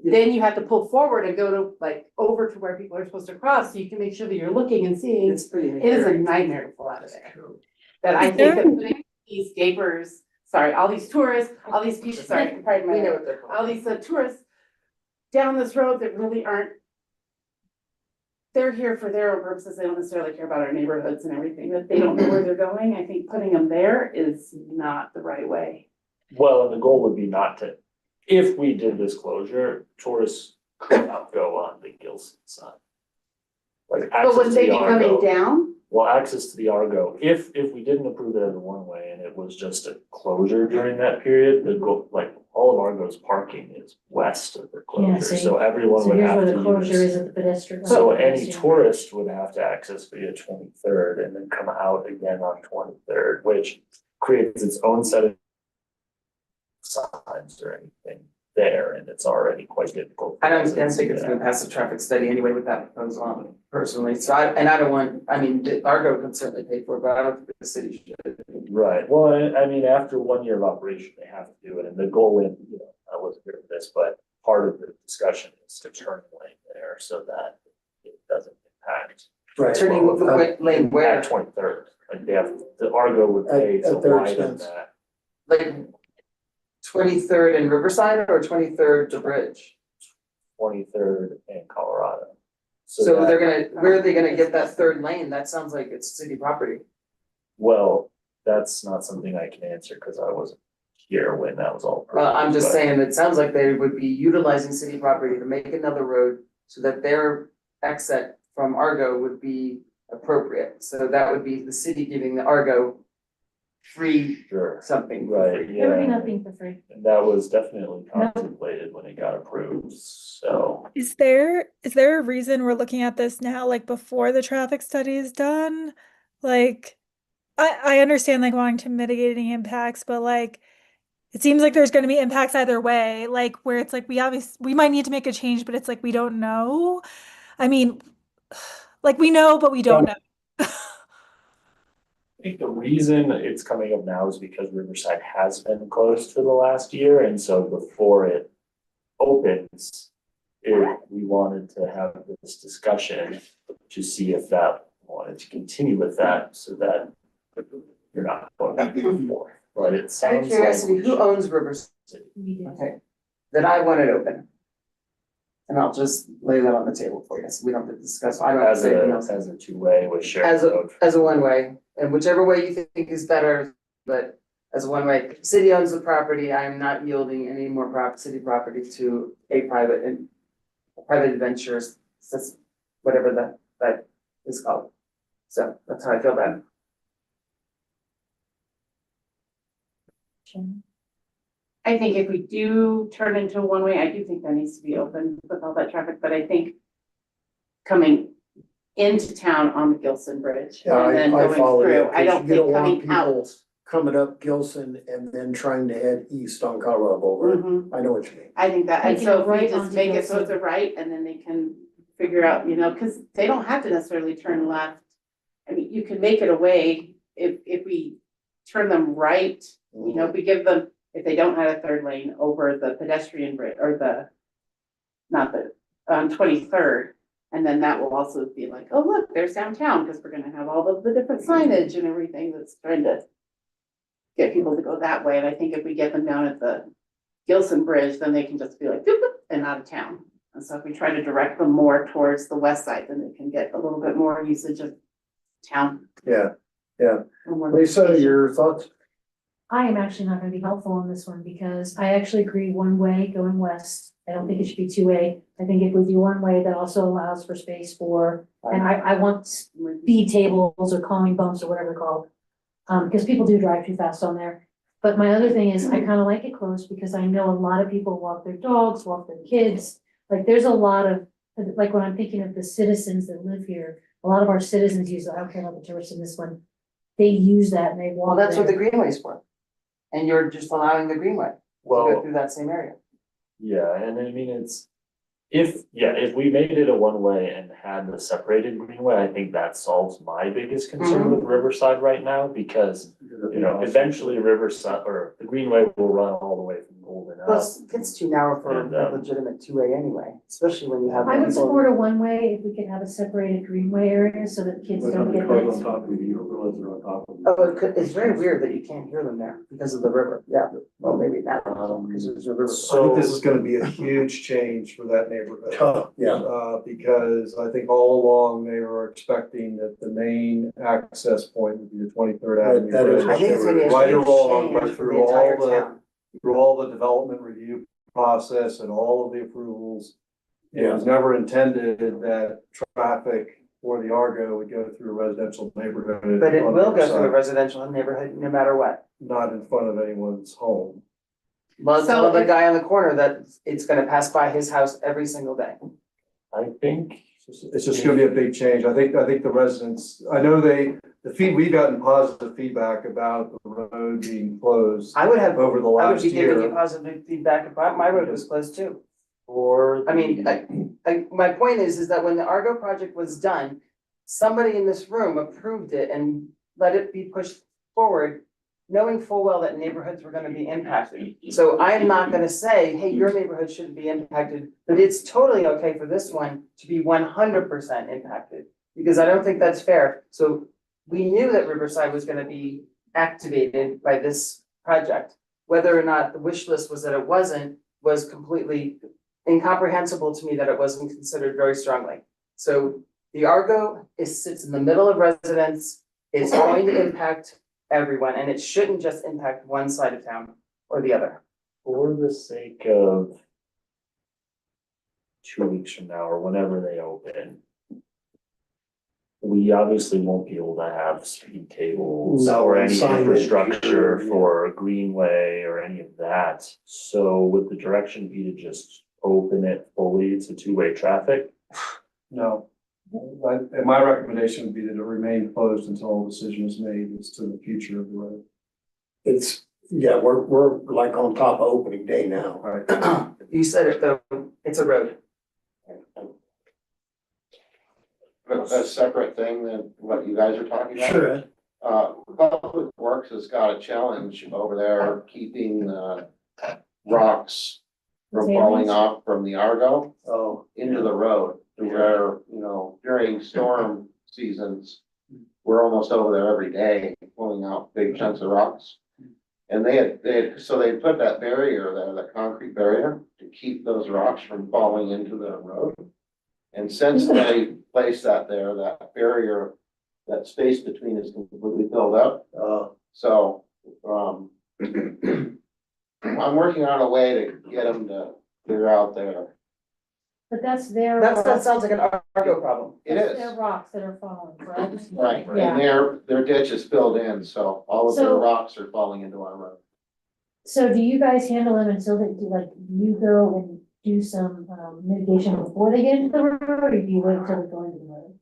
[SPEAKER 8] Then you have to pull forward and go to like over to where people are supposed to cross, so you can make sure that you're looking and seeing.
[SPEAKER 3] It's pretty.
[SPEAKER 8] It is a nightmare to pull out of there. That I think that putting these gapers, sorry, all these tourists, all these people, sorry, pardon
[SPEAKER 3] We know
[SPEAKER 8] me,
[SPEAKER 3] what they're called.
[SPEAKER 8] all these tourists down this road that really aren't. They're here for their own purposes. They don't necessarily care about our neighborhoods and everything, that they don't know where they're going. I think putting them there is not the right way.
[SPEAKER 10] Well, and the goal would be not to, if we did this closure, tourists could not go on the Gilson side. Like
[SPEAKER 8] But
[SPEAKER 10] access
[SPEAKER 8] would
[SPEAKER 10] to
[SPEAKER 8] they
[SPEAKER 10] the
[SPEAKER 8] be coming
[SPEAKER 10] Argo,
[SPEAKER 8] down?
[SPEAKER 10] well, access to the Argo, if we didn't approve it as a one-way and it was just a closure during that period, the go, like, all of Argo's parking is west of the closure,
[SPEAKER 7] see.
[SPEAKER 10] so everyone
[SPEAKER 7] So
[SPEAKER 10] would
[SPEAKER 7] here's
[SPEAKER 10] have
[SPEAKER 7] where
[SPEAKER 10] to
[SPEAKER 7] the closure
[SPEAKER 10] use.
[SPEAKER 7] is at the pedestrian.
[SPEAKER 10] So
[SPEAKER 7] level,
[SPEAKER 10] any
[SPEAKER 7] pedestrian.
[SPEAKER 10] tourist would have to access via 23rd and then come out again on 23rd, which creates its own set of signs or anything there, and it's already quite difficult.
[SPEAKER 3] I don't think it's gonna pass the traffic study anyway with that proposal on personally, so I don't want, I mean, Argo can certainly pay for it, but I don't think the city should.
[SPEAKER 10] Right, well, I mean, after 1 year of operation, they have to do it, and the goal in, I wasn't here for this, but part of the discussion is to turn lane there so that it doesn't impact.
[SPEAKER 1] Right.
[SPEAKER 3] Turning lane where?
[SPEAKER 10] At 23rd, like they have, the Argo would pay to
[SPEAKER 1] At their
[SPEAKER 10] widen
[SPEAKER 1] expense.
[SPEAKER 10] that.
[SPEAKER 3] Like 23rd and Riverside or 23rd to Bridge?
[SPEAKER 10] 23rd in Colorado.
[SPEAKER 3] So
[SPEAKER 10] that-
[SPEAKER 3] they're gonna, where are they gonna get that third lane? That sounds like it's city property.
[SPEAKER 10] Well, that's not something I can answer because I wasn't here when that was all.
[SPEAKER 3] Well, I'm just
[SPEAKER 10] but-
[SPEAKER 3] saying, it sounds like they would be utilizing city property to make another road so that their exit from Argo would be appropriate. So that would be the city giving the Argo free
[SPEAKER 10] Sure,
[SPEAKER 3] something. for
[SPEAKER 10] right,
[SPEAKER 3] free.
[SPEAKER 10] yeah.
[SPEAKER 7] Everything nothing for free.
[SPEAKER 10] And that was definitely contemplated when it got approved, so.
[SPEAKER 4] Is there a reason we're looking at this now, like before the traffic study is done? Like, I understand like wanting to mitigate any impacts, but like, it seems like there's gonna be impacts either way, like where it's like we might need to make a change, but it's like we don't know. I mean, like we know, but we don't know.
[SPEAKER 10] I think the reason it's coming up now is because Riverside has been closed for the last year, and so before it opens, we wanted to have this discussion to see if that wanted to continue with that, so that you're not going back and forth, but it
[SPEAKER 3] Out
[SPEAKER 10] sounds
[SPEAKER 3] of
[SPEAKER 10] like.
[SPEAKER 3] curiosity, who owns Riverside?
[SPEAKER 7] We did.
[SPEAKER 3] Okay, then I want it open. And I'll just lay that on the table for you, so we don't have to discuss, I don't have to
[SPEAKER 10] As
[SPEAKER 3] say anything else.
[SPEAKER 10] a two-way with shared
[SPEAKER 3] As a,
[SPEAKER 10] road.
[SPEAKER 3] as a one-way, and whichever way you think is better, but as a one-way, city owns the property, I am not yielding any more city property to a private adventures, that's whatever that is called. So that's how I feel about it.
[SPEAKER 8] I think if we do turn into a one-way, I do think that needs to be open with all that traffic, but I think coming into town on the Gilson Bridge
[SPEAKER 1] Yeah,
[SPEAKER 8] and then
[SPEAKER 1] I
[SPEAKER 8] going
[SPEAKER 1] follow you,
[SPEAKER 8] through, I
[SPEAKER 1] 'cause
[SPEAKER 8] don't
[SPEAKER 1] you don't
[SPEAKER 8] think
[SPEAKER 1] want
[SPEAKER 8] coming
[SPEAKER 1] people
[SPEAKER 8] out.
[SPEAKER 1] coming up Gilson and then trying to head east on Colorado Boulevard.
[SPEAKER 8] Mhm.
[SPEAKER 1] I know what you mean.
[SPEAKER 8] I think that, and
[SPEAKER 7] Making
[SPEAKER 8] so
[SPEAKER 7] it
[SPEAKER 8] if we
[SPEAKER 7] right
[SPEAKER 8] just
[SPEAKER 7] onto
[SPEAKER 8] make it so
[SPEAKER 7] Gilson.
[SPEAKER 8] it's a right, and then they can figure out, cause they don't have to necessarily turn left. I mean, you can make it a way if we turn them right, if we give them, if they don't have a third lane over the pedestrian bridge or not the, 23rd. And then that will also be like, oh, look, there's downtown, because we're gonna have all of the different signage and everything that's trying to get people to go that way. And I think if we get them down at the Gilson Bridge, then they can just be like, boop, boop, and out of town. And so if we try to direct them more towards the west side, then they can get a little bit more usage of town.
[SPEAKER 1] Yeah,
[SPEAKER 8] and more
[SPEAKER 1] Lisa,
[SPEAKER 8] vacation.
[SPEAKER 1] your thoughts?
[SPEAKER 7] I am actually not gonna be helpful on this one because I actually agree one way going west. I don't think it should be two-way. I think if we do one way, that also allows for space for, and I want speed tables or calming bumps or whatever they're called. Because people do drive too fast on there. But my other thing is I kind of like it closed because I know a lot of people walk their dogs, walk their kids. Like there's a lot of, like when I'm thinking of the citizens that live here, a lot of our citizens use, I don't care about the tourists in this one. They use that and they
[SPEAKER 3] Well,
[SPEAKER 7] walk
[SPEAKER 3] that's what the
[SPEAKER 7] there.
[SPEAKER 3] greenway's for. And you're just allowing the greenway to go
[SPEAKER 10] Well,
[SPEAKER 3] through that same area.
[SPEAKER 10] yeah, and I mean, if we made it a one-way and had the separated greenway, I think that solves my biggest concern with Riverside right now, because, you know, eventually Riverside, or the greenway will run all the way from Golden
[SPEAKER 3] Well,
[SPEAKER 10] up.
[SPEAKER 3] it's too narrow for
[SPEAKER 10] And,
[SPEAKER 3] a legitimate two-way anyway, especially when you have.
[SPEAKER 7] I would
[SPEAKER 3] people-
[SPEAKER 7] support a one-way if we could have a separated greenway area so that kids
[SPEAKER 2] But
[SPEAKER 7] don't
[SPEAKER 2] the
[SPEAKER 7] get
[SPEAKER 2] cars on
[SPEAKER 7] hit.
[SPEAKER 2] top of you, you don't realize they're on top of you.
[SPEAKER 3] Oh, it's very weird that you can't hear them there because of the river, yeah, well, maybe not, because there's a river.
[SPEAKER 6] I think this is gonna be a huge change for that neighborhood.
[SPEAKER 1] Yeah,
[SPEAKER 6] Because I think all along they were expecting that the main access point would be the 23rd Avenue.
[SPEAKER 1] that is-
[SPEAKER 3] I think it's gonna be a
[SPEAKER 6] Right or
[SPEAKER 3] huge
[SPEAKER 6] wrong, but
[SPEAKER 3] change for
[SPEAKER 6] through
[SPEAKER 3] the entire
[SPEAKER 6] all the-
[SPEAKER 3] town.
[SPEAKER 6] Through all the development review process and all of the approvals, it was never intended that traffic for the Argo would go through a residential neighborhood.
[SPEAKER 3] But it
[SPEAKER 6] on
[SPEAKER 3] will
[SPEAKER 6] the
[SPEAKER 3] go through a
[SPEAKER 6] side,
[SPEAKER 3] residential neighborhood no matter what.
[SPEAKER 6] Not in front of anyone's home.
[SPEAKER 3] Well,
[SPEAKER 8] So
[SPEAKER 3] tell the
[SPEAKER 8] if-
[SPEAKER 3] guy on the corner that it's gonna pass by his house every single day.
[SPEAKER 10] I think,
[SPEAKER 6] It's just gonna be a big change. I think the residents, I know we've gotten positive feedback about the road being closed
[SPEAKER 3] I would have,
[SPEAKER 6] over the
[SPEAKER 3] I would
[SPEAKER 6] last
[SPEAKER 3] be giving you
[SPEAKER 6] year.
[SPEAKER 3] positive feedback if my road was closed too.
[SPEAKER 10] for.
[SPEAKER 3] I mean, my point is that when the Argo project was done, somebody in this room approved it and let it be pushed forward, knowing full well that neighborhoods were gonna be impacted. So I'm not gonna say, hey, your neighborhood shouldn't be impacted, but it's totally okay for this one to be 100% impacted. Because I don't think that's fair. So we knew that Riverside was gonna be activated by this project. Whether or not the wish list was that it wasn't, was completely incomprehensible to me that it wasn't considered very strongly. So the Argo sits in the middle of residents, it's going to impact everyone, and it shouldn't just impact one side of town or the other.
[SPEAKER 10] For the sake of 2 weeks from now, or whenever they open, we obviously won't be able to have speed tables
[SPEAKER 1] No,
[SPEAKER 10] or any
[SPEAKER 1] signage,
[SPEAKER 10] infrastructure
[SPEAKER 1] yeah.
[SPEAKER 10] for a greenway or any of that. So would the direction be to just open it fully to two-way traffic?
[SPEAKER 6] No. And my recommendation would be that it remain closed until a decision is made as to the future of the road.
[SPEAKER 1] it's, yeah, we're like on top of opening day now.
[SPEAKER 6] Right.
[SPEAKER 3] You said it though, it's a road.
[SPEAKER 11] A separate thing than what you guys are talking about.
[SPEAKER 1] Sure.
[SPEAKER 11] Public Works has got a challenge over there keeping the rocks from falling off from the Argo
[SPEAKER 1] Oh,
[SPEAKER 11] into the road. To where, you know, during storm seasons, we're almost over there every day, pulling out big chunks of rocks. And so they put that barrier there, that concrete barrier, to keep those rocks from falling into the road. And since they placed that there, that barrier, that space between is completely filled up. So, I'm working on a way to get them to clear out there.
[SPEAKER 7] But that's their.
[SPEAKER 3] That sounds like an Argo problem.
[SPEAKER 11] It
[SPEAKER 7] That's
[SPEAKER 11] is,
[SPEAKER 7] their rocks that are falling, correct?
[SPEAKER 11] right,
[SPEAKER 7] Yeah.
[SPEAKER 11] and their ditch is filled in, so all of their
[SPEAKER 7] So-
[SPEAKER 11] rocks are falling into our road.
[SPEAKER 7] So do you guys handle them until they, like, you go and do some mitigation before they get into the road, or do you wait until they go into the road?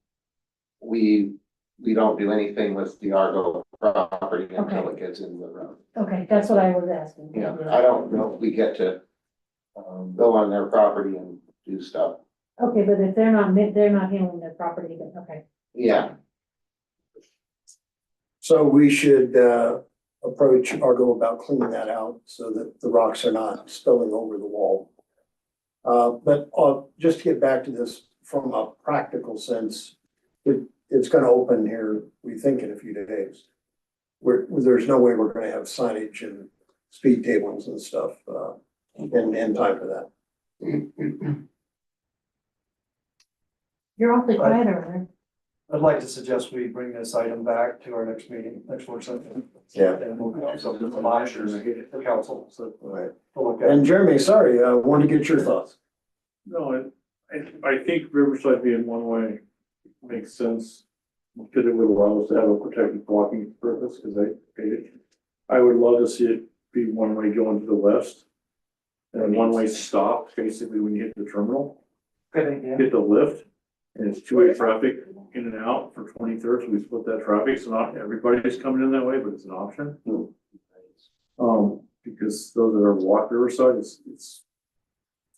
[SPEAKER 11] We don't do anything with the Argo property until
[SPEAKER 7] Okay.
[SPEAKER 11] it gets into the road.
[SPEAKER 7] Okay, that's what I was asking.
[SPEAKER 11] Yeah, I don't know if we get to, go on their property and do stuff.
[SPEAKER 7] Okay, but if they're not handling their property, then, okay.
[SPEAKER 11] Yeah,
[SPEAKER 1] so we should, approach Argo about cleaning that out so that the rocks are not spilling over the wall. But, just to get back to this from a practical sense, it's gonna open here, we think, in a few days. There's no way we're gonna have signage and speed tables and stuff, in time for that.
[SPEAKER 7] You're awfully quiet over there.
[SPEAKER 6] I'd like to suggest we bring this item back to our next meeting, next work session.
[SPEAKER 1] Yeah.
[SPEAKER 6] And we'll have some of the options for council, so
[SPEAKER 1] Right.
[SPEAKER 6] we'll look at.
[SPEAKER 1] And Jeremy, sorry, I wanted to get your thoughts.
[SPEAKER 2] No, I think Riverside being one way makes sense. Because it would allow us to have a protected blocking purpose, I would love to see it be one way going to the west. And one way stop, basically when you hit the terminal,
[SPEAKER 3] Good idea.
[SPEAKER 2] hit the lift, And it's two-way traffic in and out for 23rd, so we split that traffic, so not everybody's coming in that way, but it's an option. Because those that are walk Riverside, it's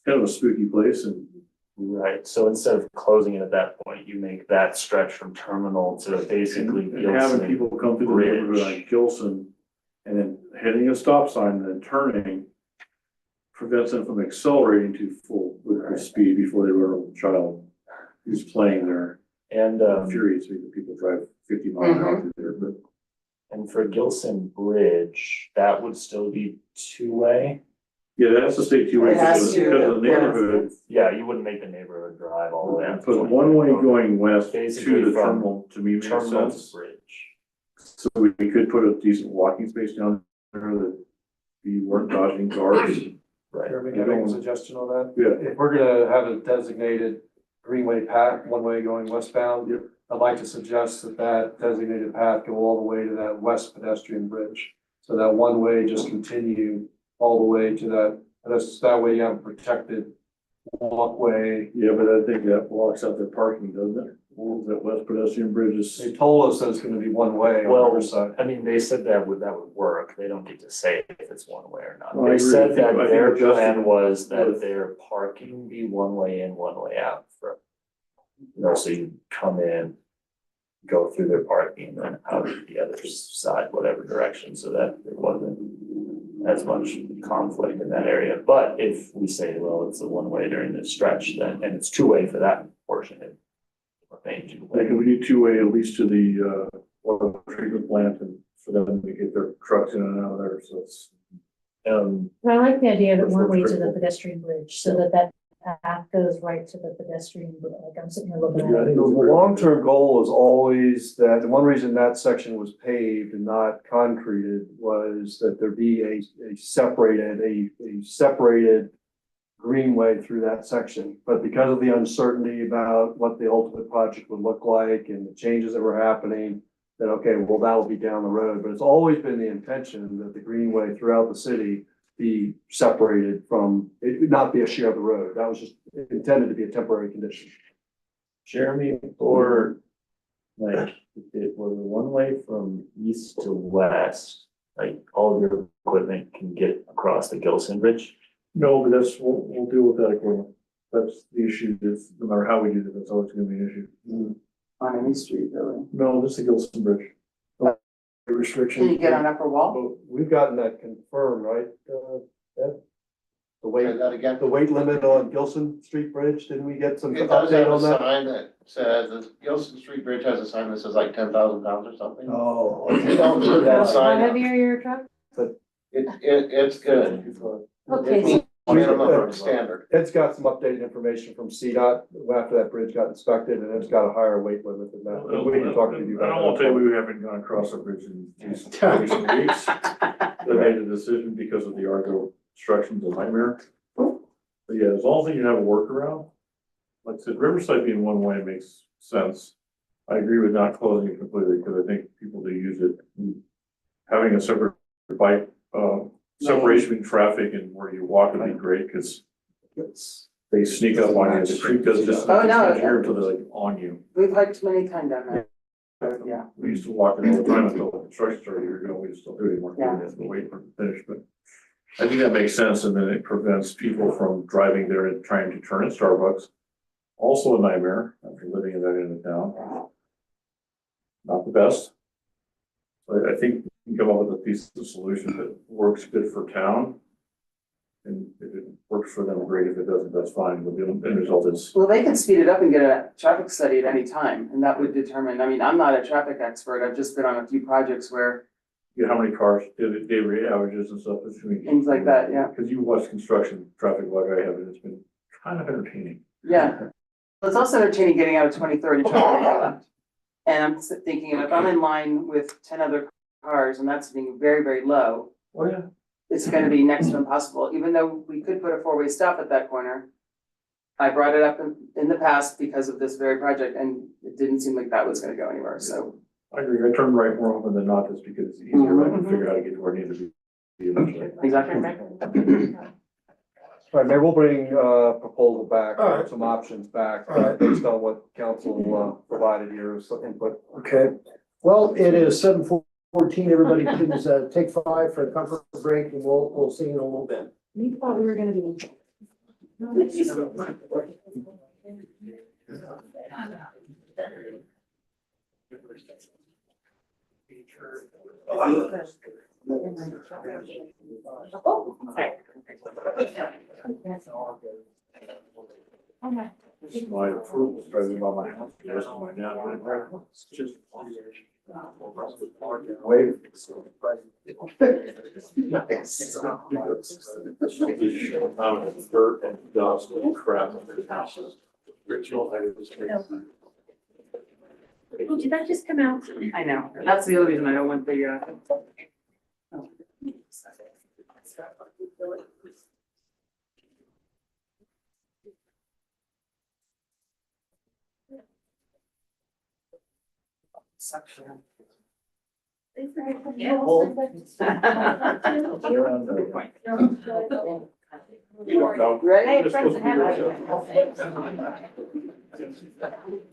[SPEAKER 2] kind of a spooky place and
[SPEAKER 10] Right, so instead of closing it at that point, you make that stretch from terminal to basically
[SPEAKER 2] and having
[SPEAKER 10] Gilson.
[SPEAKER 2] people come through the neighborhood like Gilson and then hitting a stop sign and then turning prevents them from accelerating to full with speed before they run over a child who's playing there.
[SPEAKER 10] And,
[SPEAKER 2] Furious because people drive 50 miles an hour through there, but
[SPEAKER 10] and for Gilson Bridge, that would still be two-way?
[SPEAKER 2] yeah, that's the state two-way
[SPEAKER 3] It has
[SPEAKER 2] because
[SPEAKER 3] to,
[SPEAKER 2] of the
[SPEAKER 3] yeah.
[SPEAKER 2] neighborhood.
[SPEAKER 10] Yeah, you wouldn't make the neighborhood drive all the way up. to
[SPEAKER 2] But one way going west
[SPEAKER 10] Basically
[SPEAKER 2] to the
[SPEAKER 10] from
[SPEAKER 2] terminal to me makes
[SPEAKER 10] terminal to
[SPEAKER 2] sense.
[SPEAKER 10] bridge.
[SPEAKER 2] So we could put a decent walking space down there that be worth dodging cars.
[SPEAKER 10] Right.
[SPEAKER 6] Jeremy, can I make a suggestion on that?
[SPEAKER 2] Yeah.
[SPEAKER 6] If we're gonna have a designated greenway path, one way going westbound,
[SPEAKER 2] Yep.
[SPEAKER 6] I'd like to suggest that that designated path go all the way to that west pedestrian bridge. So that one way just continue all the way to that way you have a protected walkway.
[SPEAKER 2] Yeah, but I think that blocks out their parking, doesn't it? That west pedestrian bridge is.
[SPEAKER 6] They told us that it's gonna be one way on
[SPEAKER 10] Well,
[SPEAKER 6] Riverside.
[SPEAKER 10] I mean, they said that would work. They don't get to say if it's one way or not.
[SPEAKER 2] Well, I
[SPEAKER 10] They
[SPEAKER 2] agree.
[SPEAKER 10] said
[SPEAKER 2] I
[SPEAKER 10] that
[SPEAKER 2] think
[SPEAKER 10] their
[SPEAKER 2] Justin
[SPEAKER 10] plan was that
[SPEAKER 2] was-
[SPEAKER 10] their parking be one way in, one way out for. So you come in, go through their parking and then out the other side, whatever direction, so that there wasn't as much conflict in that area. But if we say, well, it's a one way during this stretch, then, and it's two way for that portion, it remains two
[SPEAKER 2] Like,
[SPEAKER 10] way.
[SPEAKER 2] we need two-way at least to the, water treatment plant and for them to get their trucks in and out of there, so it's.
[SPEAKER 10] Um,
[SPEAKER 7] I like the idea of it
[SPEAKER 2] That's
[SPEAKER 7] one way to
[SPEAKER 2] critical.
[SPEAKER 7] the pedestrian bridge, so that path goes right to the pedestrian, like I'm sitting here looking
[SPEAKER 2] Yeah, I
[SPEAKER 7] at
[SPEAKER 2] think
[SPEAKER 7] it.
[SPEAKER 6] The long-term goal was always that, the one reason that section was paved and not concreted was that there be a separated greenway through that section. But because of the uncertainty about what the ultimate project would look like and the changes that were happening, that, okay, well, that will be down the road. But it's always been the intention that the greenway throughout the city be separated from, it would not be a share of the road. That was just intended to be a temporary condition.
[SPEAKER 10] Jeremy, or like, if it was a one way from east to west, like all of your equipment can get across the Gilson Bridge?
[SPEAKER 2] No, but we'll deal with that equipment. That's the issue, is no matter how we do it, that's always gonna be an issue.
[SPEAKER 3] On any street, really.
[SPEAKER 2] No, this is the Gilson Bridge. Restriction.
[SPEAKER 3] Can you get on Upper Wall?
[SPEAKER 6] Well, we've gotten that confirmed, right? Ed? The
[SPEAKER 11] Say
[SPEAKER 6] weight,
[SPEAKER 11] that again.
[SPEAKER 6] the weight limit on Gilson Street Bridge, didn't we get some
[SPEAKER 11] It does
[SPEAKER 6] update
[SPEAKER 11] have a
[SPEAKER 6] on that?
[SPEAKER 11] sign that says, the Gilson Street Bridge has a sign that says like 10,000 pounds or something.
[SPEAKER 6] Oh.
[SPEAKER 11] We don't need that
[SPEAKER 7] How
[SPEAKER 11] sign.
[SPEAKER 7] heavy are your truck?
[SPEAKER 11] It's good.
[SPEAKER 7] Okay,
[SPEAKER 11] It
[SPEAKER 7] so
[SPEAKER 11] means minimum standard.
[SPEAKER 6] Ed's got some updated information from CDOT after that bridge got inspected, and it's got a higher weight limit than that.
[SPEAKER 2] Well,
[SPEAKER 6] We can talk to you
[SPEAKER 2] I
[SPEAKER 6] about
[SPEAKER 2] won't tell you,
[SPEAKER 6] that.
[SPEAKER 2] we haven't gone across a bridge in recent weeks. They made a decision because of the Argo obstructions a nightmare. But yeah, as long as you have a workaround, like I said, Riverside being one way makes sense. I agree with not closing it completely, because I think people do use it. Having a separate bike, separation between traffic and where you walk would be great, because they sneak up on you, the creek does just.
[SPEAKER 3] Oh, no.
[SPEAKER 2] It's here until they're like on you.
[SPEAKER 3] We've hiked many times down there. Yeah.
[SPEAKER 2] We used to walk it all the time until the construction started years ago. We just don't do it anymore.
[SPEAKER 3] Yeah.
[SPEAKER 2] We have to wait for it to finish, but I think that makes sense. And then it prevents people from driving there and trying to turn at Starbucks. Also a nightmare after living in that end of town. Not the best. But I think we can come up with a piece of solution that works good for town. And if it works for them, great. If it doesn't, that's fine. But the end result is,
[SPEAKER 3] Well, they can speed it up and get a traffic study at any time, and that would determine, I mean, I'm not a traffic expert, I've just been on a few projects where
[SPEAKER 2] you know, how many cars, day rate averages and stuff between.
[SPEAKER 3] things like that, yeah.
[SPEAKER 2] Because you watch construction traffic like I have, and it's been kind of entertaining.
[SPEAKER 3] Yeah. It's also entertaining getting out of 23rd and trying to make a left. And I'm thinking, if I'm in line with 10 other cars and that's being very, very low,
[SPEAKER 2] Oh, yeah.
[SPEAKER 3] it's gonna be next to impossible, even though we could put a four-way stop at that corner. I brought it up in the past because of this very project, and it didn't seem like that was gonna go anywhere, so.
[SPEAKER 2] I agree. I turn right more often than not, just because it's easier. I can figure out how to get to where I need to be eventually.
[SPEAKER 3] Exactly.
[SPEAKER 6] All right, maybe we'll bring proposal back,
[SPEAKER 1] All right.
[SPEAKER 6] some options back,
[SPEAKER 1] All right.
[SPEAKER 6] based on what council provided here as input.
[SPEAKER 1] Okay, well, it is 7:14. Everybody please take 5 for a comfort break and we'll see you in a little bit.
[SPEAKER 7] We thought we were gonna be.
[SPEAKER 2] This is my approval, driving by my house, there's my now. It's just.
[SPEAKER 6] Wave.
[SPEAKER 2] Dirt and dust and crap. Original.
[SPEAKER 7] Oh, did that just come out?
[SPEAKER 3] I know, that's the other reason I don't want to figure out. Suction.
[SPEAKER 8] Hey, friends, I have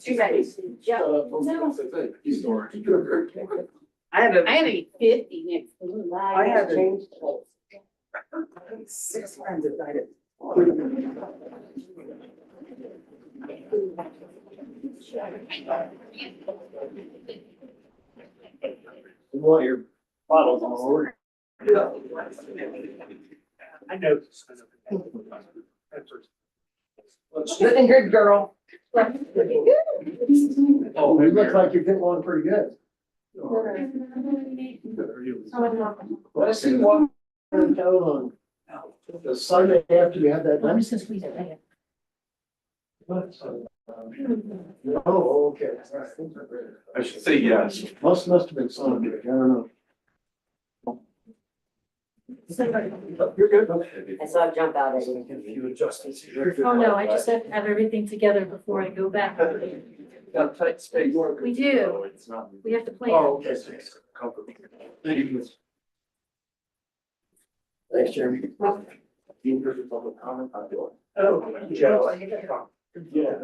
[SPEAKER 8] too many.
[SPEAKER 3] I had
[SPEAKER 8] I had a 50 next.
[SPEAKER 3] I had changed. 6 friends that died at.
[SPEAKER 2] You want your bottles on order? I know.
[SPEAKER 3] Looking good, girl.
[SPEAKER 1] Oh, you look like you're getting along pretty good. Well, I see one out on the Sunday after you had that.
[SPEAKER 7] I'm just gonna squeeze it right
[SPEAKER 1] Oh, okay.
[SPEAKER 5] I should say yes.
[SPEAKER 1] Must have been Sunday, I don't know. You're good.
[SPEAKER 12] I saw it jump out at you.
[SPEAKER 1] A few adjustments here.
[SPEAKER 7] Oh, no, I just have to have everything together before I go back.
[SPEAKER 1] Got tight space.
[SPEAKER 7] We do. We have to plan.
[SPEAKER 1] Oh, okay. Thank you. Thanks, Jeremy. Oh,
[SPEAKER 2] Yeah.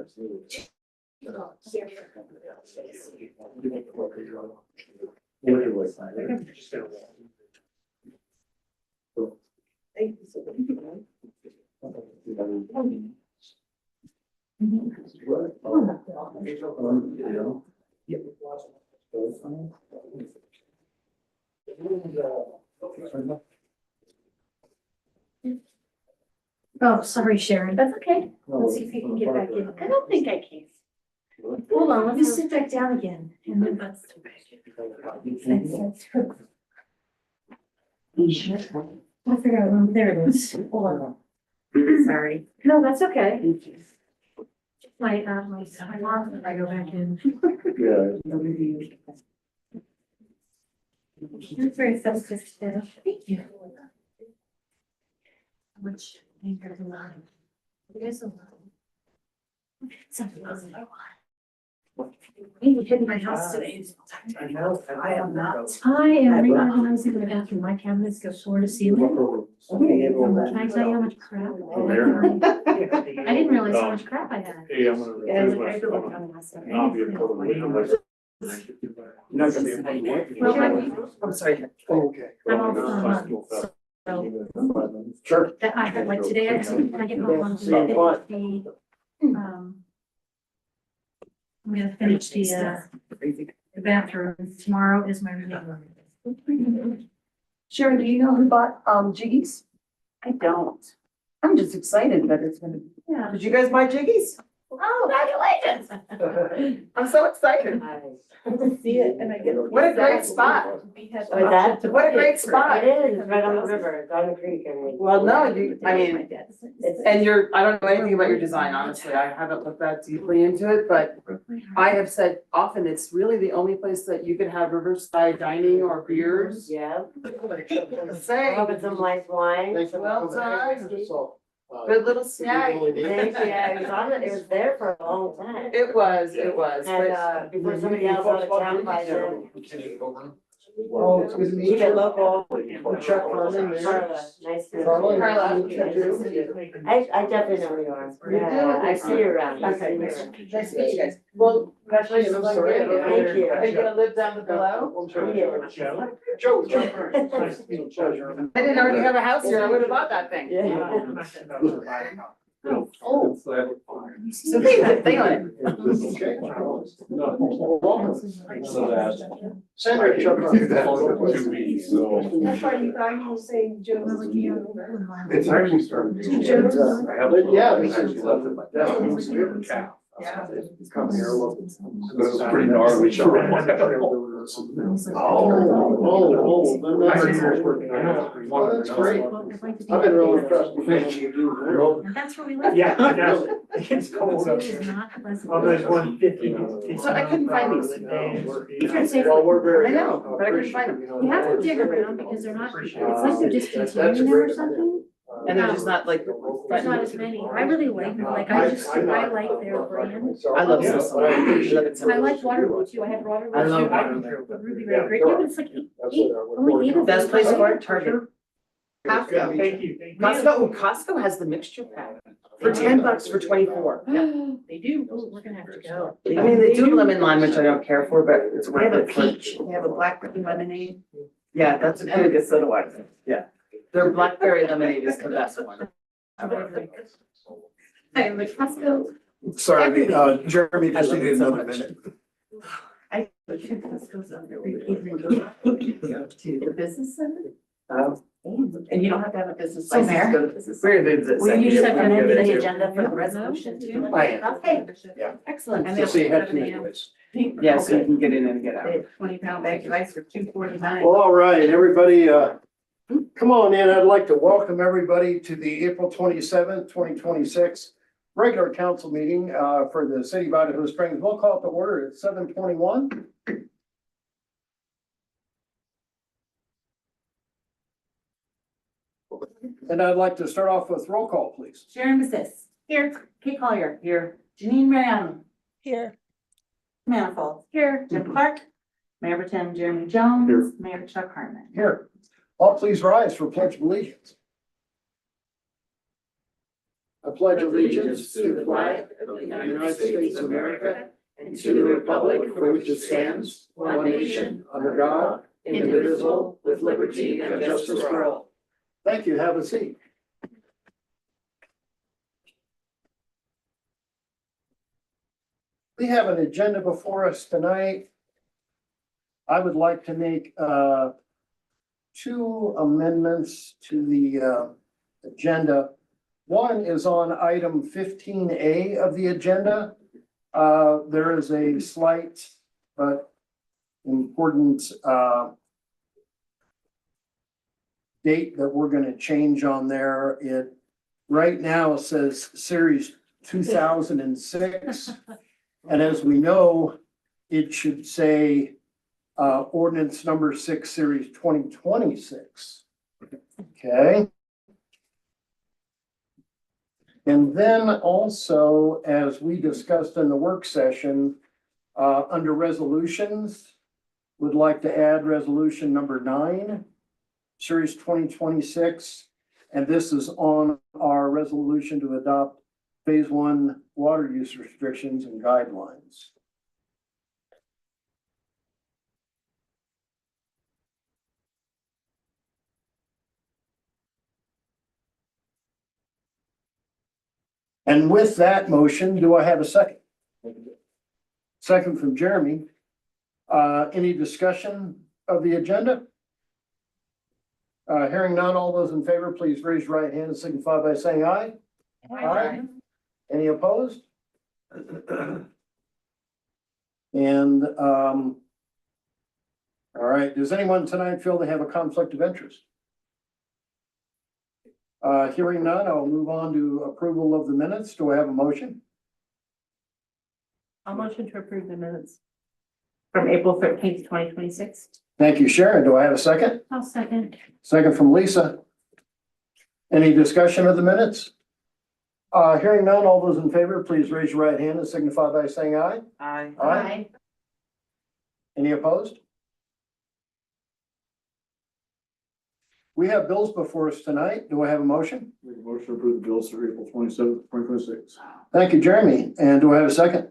[SPEAKER 7] Oh, sorry, Sharon. That's okay. Let's see if you can get back in. I don't think I can. Hold on, let me sit back down again. And then that's. I'll figure out, there it is. Hold on. Sorry. No, that's okay. My mom, if I go back in. You're very festive today. Thank you. How much anger do I? It is a lot. Something wasn't a lot. We hid in my house today.
[SPEAKER 1] I know, I am not.
[SPEAKER 7] I am reorganizing the bathroom. My cabinets go floor to ceiling. Can I tell you how much crap? I didn't realize how much crap I had.
[SPEAKER 2] Hey, I'm gonna. I'll be a total.
[SPEAKER 1] You're not gonna be able to work.
[SPEAKER 7] Well,
[SPEAKER 3] I'm sorry.
[SPEAKER 1] Oh, okay.
[SPEAKER 7] I'm off for a month, so
[SPEAKER 1] Sure.
[SPEAKER 7] that I had, like today, when I get home on Monday, I'm gonna finish the bathroom. Tomorrow is my reading.
[SPEAKER 3] Sharon, do you know who bought, Jiggies? I don't. I'm just excited that it's gonna.
[SPEAKER 7] Yeah.
[SPEAKER 3] Did you guys buy Jiggies?
[SPEAKER 7] Oh, congratulations.
[SPEAKER 3] I'm so excited.
[SPEAKER 12] See it and I get.
[SPEAKER 3] What a great spot. What a great spot.
[SPEAKER 12] It is, it's right on the river, it's on the creek, I mean.
[SPEAKER 3] Well, no, I mean,
[SPEAKER 12] It's,
[SPEAKER 3] and I don't know anything about your design, honestly. I haven't looked that deeply into it, but I have said often it's really the only place that you could have riverside dining or beers.
[SPEAKER 12] yeah.
[SPEAKER 3] Say,
[SPEAKER 12] Have some nice wine.
[SPEAKER 3] well done.
[SPEAKER 1] So,
[SPEAKER 3] Good little snack.
[SPEAKER 12] Thank you, yeah, it was on it, it was there for a long time.
[SPEAKER 3] It was,
[SPEAKER 12] And,
[SPEAKER 3] but
[SPEAKER 12] before somebody else out of town buys it.
[SPEAKER 1] Well, it's good to meet
[SPEAKER 12] Keep it
[SPEAKER 1] you.
[SPEAKER 12] local.
[SPEAKER 1] Chuck Harmon there.
[SPEAKER 12] Carla, nice to meet you.
[SPEAKER 1] Carla,
[SPEAKER 8] Carla.
[SPEAKER 1] nice to meet you.
[SPEAKER 12] I definitely know who you are. Yeah, I see you around. I see you around.
[SPEAKER 8] Nice to meet you guys. Well, congratulations on
[SPEAKER 1] Sorry,
[SPEAKER 8] getting it.
[SPEAKER 12] Thank you.
[SPEAKER 8] Are you gonna live down the below?
[SPEAKER 1] I'm sorry.
[SPEAKER 12] Yeah.
[SPEAKER 1] Joe. Nice to meet you. Pleasure.
[SPEAKER 8] I didn't already have a house here, I would have bought that thing.
[SPEAKER 12] Yeah.
[SPEAKER 1] Oh.
[SPEAKER 8] So they own it.
[SPEAKER 1] Okay. Welcome. Senator Chuck Harmon.
[SPEAKER 5] That's
[SPEAKER 7] why you thought you were saying Joe.
[SPEAKER 5] It's actually starting.
[SPEAKER 1] Yeah.
[SPEAKER 5] Come here, look. But it was pretty gnarly.
[SPEAKER 1] Well, that's great. I've been really impressed with what you do.
[SPEAKER 7] And that's where we live.
[SPEAKER 10] Yeah, I know. It's cold up
[SPEAKER 7] It is
[SPEAKER 10] here.
[SPEAKER 7] not pleasant.
[SPEAKER 10] Oh, there's 150.
[SPEAKER 8] So I couldn't find these.
[SPEAKER 1] Well, we're very.
[SPEAKER 8] I know, but I couldn't find them.
[SPEAKER 7] You have to dig around because they're not, it's like they're discontinuing them or something.
[SPEAKER 8] And they're just not like.
[SPEAKER 7] There's not as many. I really like them. Like I like their brand.
[SPEAKER 8] I love this. I love it so
[SPEAKER 7] I
[SPEAKER 8] much.
[SPEAKER 7] like Waterloo too. I had Waterloo.
[SPEAKER 8] I love
[SPEAKER 7] too.
[SPEAKER 8] Waterloo.
[SPEAKER 7] Ruby Red Grape. Yeah, but it's like only 8 of them.
[SPEAKER 8] Best place for it, Target. Costco.
[SPEAKER 10] Thank you, thank you.
[SPEAKER 8] Costco, oh, Costco has the mixture pack for $10 for 24.
[SPEAKER 7] They do. Oh, we're gonna have to go.
[SPEAKER 8] I mean, they do lemon lime, which I don't care for, but it's
[SPEAKER 9] They
[SPEAKER 8] worth
[SPEAKER 9] have a
[SPEAKER 8] it.
[SPEAKER 9] peach, they have a blackberry lemonade.
[SPEAKER 8] Yeah, that's a really good soda water. Yeah. Their blackberry lemonade is the best one.
[SPEAKER 9] I am the Costco.
[SPEAKER 1] Sorry, Jeremy just needed another minute.
[SPEAKER 9] I go to Costco's on every evening. Go to the business center. And you don't have to have a business
[SPEAKER 8] So
[SPEAKER 9] license,
[SPEAKER 8] Mayor,
[SPEAKER 9] go to the business.
[SPEAKER 8] Where did it
[SPEAKER 7] Will
[SPEAKER 8] say?
[SPEAKER 7] you just have to amend
[SPEAKER 8] Give it
[SPEAKER 7] the
[SPEAKER 8] to-
[SPEAKER 7] agenda for the resolution too?
[SPEAKER 1] I am.
[SPEAKER 7] Okay.
[SPEAKER 1] Yeah.
[SPEAKER 7] Excellent.
[SPEAKER 9] And
[SPEAKER 1] So
[SPEAKER 9] they
[SPEAKER 1] see, you had
[SPEAKER 9] have
[SPEAKER 1] to make this.
[SPEAKER 8] Yeah, so you can get in and get out.
[SPEAKER 9] 20-pound bag of ice for $2.49.
[SPEAKER 1] Well, all right, everybody, come on in. I'd like to welcome everybody to the April 27th, 2026 regular council meeting, for the city of Idaho Springs. We'll call it to order at 7:21. And I'd like to start off with roll call, please.
[SPEAKER 9] Sharon Bassis. Here. Kate Collier. Here. Janine Mariano.
[SPEAKER 4] Here.
[SPEAKER 9] Manifold. Here. Jim Clark. Mayor Pro Tem Jeremy Jones. Mayor Chuck Harmon.
[SPEAKER 1] Here. All please rise for pledge of allegiance. I pledge allegiance to the flag of the United States of America and to the republic for which it stands, one nation, under God, indivisible, with liberty and justice for all. Thank you. Have a seat. We have an agenda before us tonight. I would like to make two amendments to the agenda. One is on item 15A of the agenda. There is a slight but important date that we're going to change on there. It right now says series 2006. And as we know, it should say ordinance number 6, series 2026. Okay. And then also, as we discussed in the work session, under resolutions, would like to add resolution number 9, series 2026. And this is on our resolution to adopt phase 1 water use restrictions and guidelines. And with that motion, do I have a second? Second from Jeremy. Any discussion of the agenda? Hearing none, all those in favor, please raise your right hand and signify by saying aye. Aye. Any opposed? And, all right, does anyone tonight feel they have a conflict of interest? Hearing none, I'll move on to approval of the minutes. Do I have a motion?
[SPEAKER 9] I'll motion to approve the minutes from April 13th, 2026.
[SPEAKER 1] Thank you, Sharon. Do I have a second?
[SPEAKER 7] I'll second.
[SPEAKER 1] Second from Lisa. Any discussion of the minutes? Hearing none, all those in favor, please raise your right hand and signify by saying aye.
[SPEAKER 8] Aye.
[SPEAKER 1] Aye. Any opposed? we have bills before us tonight. Do I have a motion?
[SPEAKER 2] Make a motion to approve the bills for April 27th, 2026.
[SPEAKER 1] Thank you, Jeremy. And do I have a second?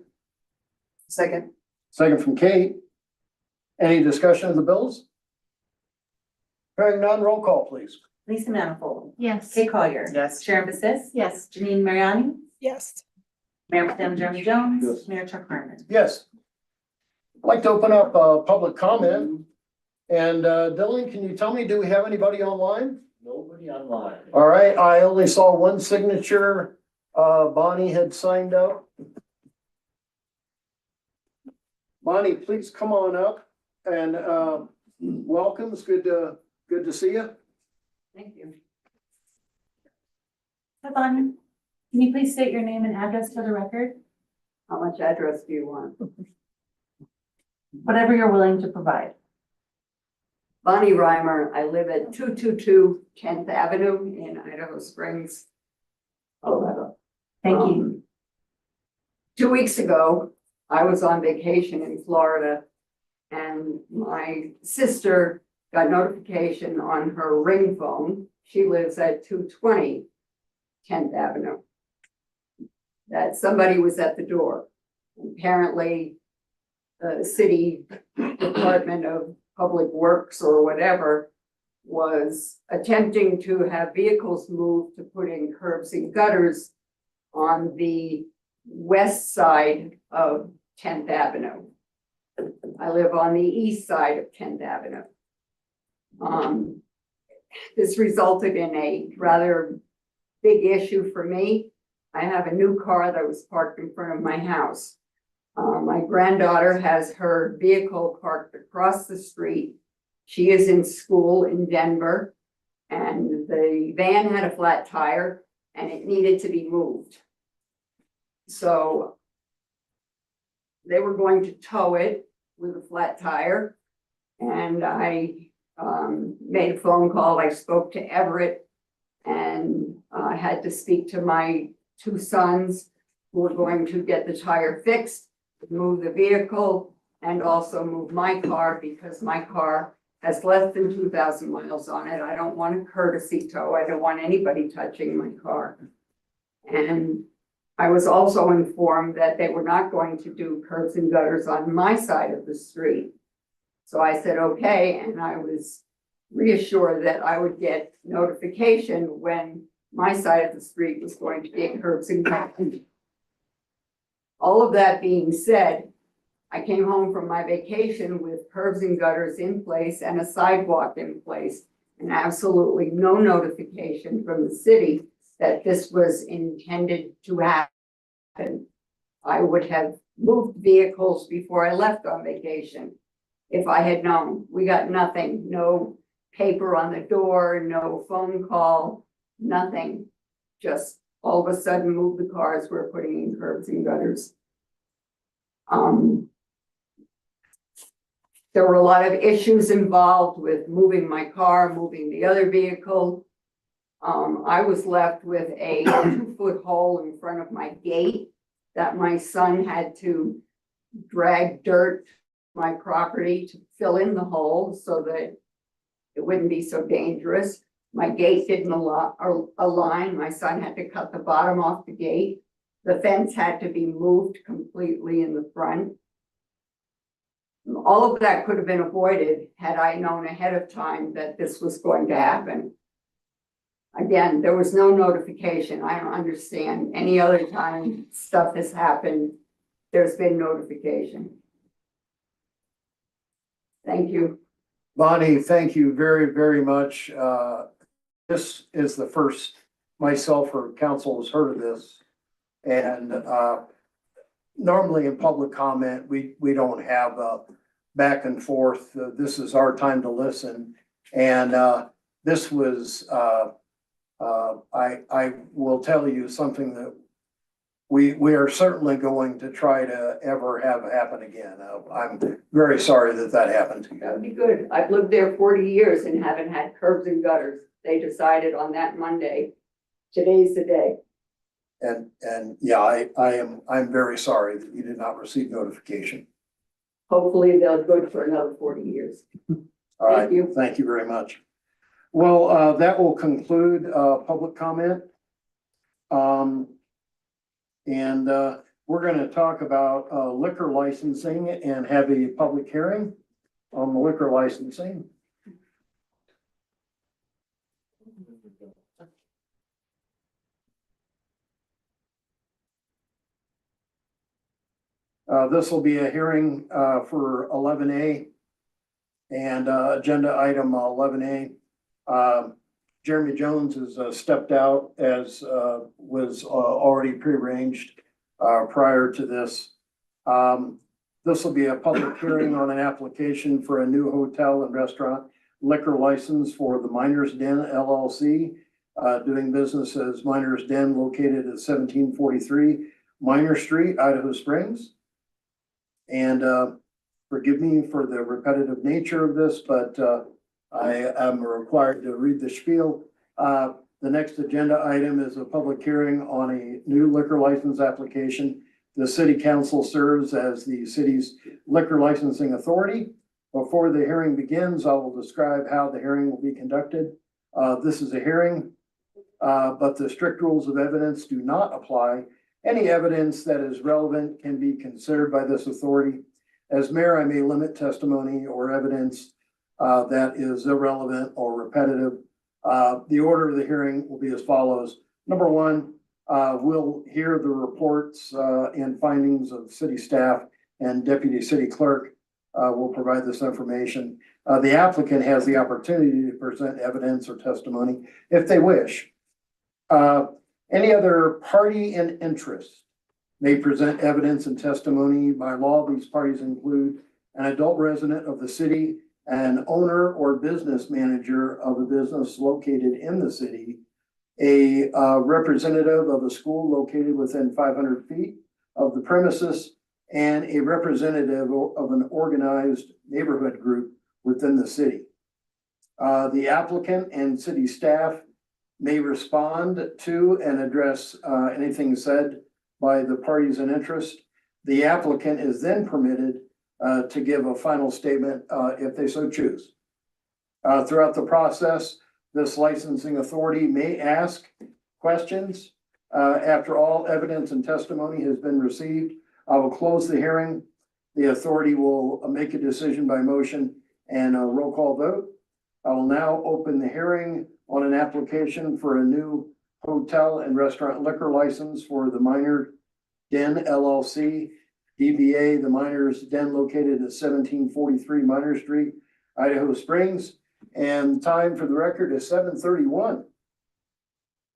[SPEAKER 3] Second.
[SPEAKER 1] Second from Kate. Any discussion of the bills? Hearing none, roll call, please.
[SPEAKER 9] Lisa Manifold,
[SPEAKER 12] Yes.
[SPEAKER 9] Kate Collier.
[SPEAKER 3] Yes.
[SPEAKER 9] Sharon Bassist.
[SPEAKER 12] Yes.
[SPEAKER 9] Janine Mariani,
[SPEAKER 4] Yes.
[SPEAKER 9] Mayor Pro Tem Jeremy Jones.
[SPEAKER 2] Yes.
[SPEAKER 9] Mayor Chuck Harmon.
[SPEAKER 1] Yes. I'd like to open up public comment. And Dylan, can you tell me, do we have anybody online?
[SPEAKER 10] Nobody online.
[SPEAKER 1] All right, I only saw one signature. Bonnie had signed up. Bonnie, please come on up and welcome. It's good to see you.
[SPEAKER 9] Thank you. Hi, Bonnie. Can you please state your name and address for the record?
[SPEAKER 12] How much address do you want?
[SPEAKER 9] Whatever you're willing to provide.
[SPEAKER 12] Bonnie Reimer, I live at 222 10th Avenue in Idaho Springs, Colorado.
[SPEAKER 9] Thank you.
[SPEAKER 12] 2 weeks ago, I was on vacation in Florida and my sister got notification on her ring phone. She lives at 220 10th Avenue. That somebody was at the door. Apparently, the city Department of Public Works or whatever was attempting to have vehicles moved to put in curbs and gutters on the west side of 10th Avenue. I live on the east side of 10th Avenue. This resulted in a rather big issue for me. I have a new car that was parked in front of my house. My granddaughter has her vehicle parked across the street. She is in school in Denver, and the van had a flat tire and it needed to be moved. So they were going to tow it with a flat tire. And I made a phone call. I spoke to Everett and had to speak to my two sons who were going to get the tire fixed, move the vehicle, and also move my car because my car has less than 2,000 miles on it. I don't want a courtesy tow. I don't want anybody touching my car. And I was also informed that they were not going to do curbs and gutters on my side of the street. So I said, okay, and I was reassured that I would get notification when my side of the street was going to get curbs and gutters. All of that being said, I came home from my vacation with curbs and gutters in place and a sidewalk in place, and absolutely no notification from the city that this was intended to happen. I would have moved vehicles before I left on vacation if I had known. We got nothing, no paper on the door, no phone call, nothing. Just all of a sudden move the cars we're putting in curbs and gutters. There were a lot of issues involved with moving my car, moving the other vehicle. I was left with a 2-foot hole in front of my gate that my son had to drag dirt my property to fill in the hole so that it wouldn't be so dangerous. My gate didn't align. My son had to cut the bottom off the gate. The fence had to be moved completely in the front. All of that could have been avoided had I known ahead of time that this was going to happen. Again, there was no notification. I don't understand any other time stuff has happened, there's been notification. Thank you.
[SPEAKER 1] Bonnie, thank you very, very much. This is the first myself or council has heard of this. And normally in public comment, we don't have back and forth. This is our time to listen. And this was, I will tell you something that we are certainly going to try to ever have happen again. I'm very sorry that happened to you.
[SPEAKER 12] That would be good. I've lived there 40 years and haven't had curbs and gutters. They decided on that Monday. Today's the day.
[SPEAKER 1] And yeah, I'm very sorry that you did not receive notification.
[SPEAKER 12] Hopefully they'll go for another 40 years.
[SPEAKER 1] All right,
[SPEAKER 12] Thank you.
[SPEAKER 1] thank you very much. Well, that will conclude, public comment. And, we're gonna talk about, liquor licensing and have a public hearing on the liquor licensing. This will be a hearing, for 11A. And, agenda item 11A. Jeremy Jones has stepped out as was already prearranged prior to this. This will be a public hearing on an application for a new hotel and restaurant liquor license for the Miners Den LLC, doing business as Miners Den located at 1743 Miner Street, Idaho Springs. And forgive me for the repetitive nature of this, but I am required to read the spiel. The next agenda item is a public hearing on a new liquor license application. The city council serves as the city's liquor licensing authority. Before the hearing begins, I will describe how the hearing will be conducted. This is a hearing, but the strict rules of evidence do not apply. Any evidence that is relevant can be considered by this authority. As mayor, I may limit testimony or evidence that is irrelevant or repetitive. The order of the hearing will be as follows. Number one, we'll hear the reports and findings of city staff, and deputy city clerk will provide this information. The applicant has the opportunity to present evidence or testimony if they wish. Any other party in interest may present evidence and testimony. By law, these parties include an adult resident of the city, an owner or business manager of a business located in the city, a representative of a school located within 500 feet of the premises, and a representative of an organized neighborhood group within the city. The applicant and city staff may respond to and address anything said by the parties in interest. The applicant is then permitted to give a final statement if they so choose. Throughout the process, this licensing authority may ask questions. After all evidence and testimony has been received, I will close the hearing. The authority will make a decision by motion and a roll call vote. I will now open the hearing on an application for a new hotel and restaurant liquor license for the Miner Den LLC, DBA the Miners Den located at 1743 Miner Street, Idaho Springs. And time for the record is 7:31.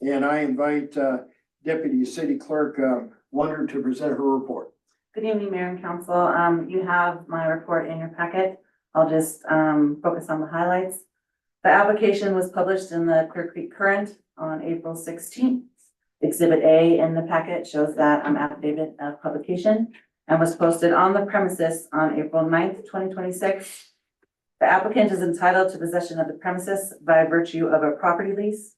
[SPEAKER 1] And I invite Deputy City Clerk Wonder to present her report.
[SPEAKER 9] Good evening, Mayor and Council. You have my report in your packet. I'll just focus on the highlights. The application was published in the Clear Creek Current on April 16th. Exhibit A in the packet shows that affidavit of publication and was posted on the premises on April 9th, 2026. The applicant is entitled to possession of the premises by virtue of a property lease.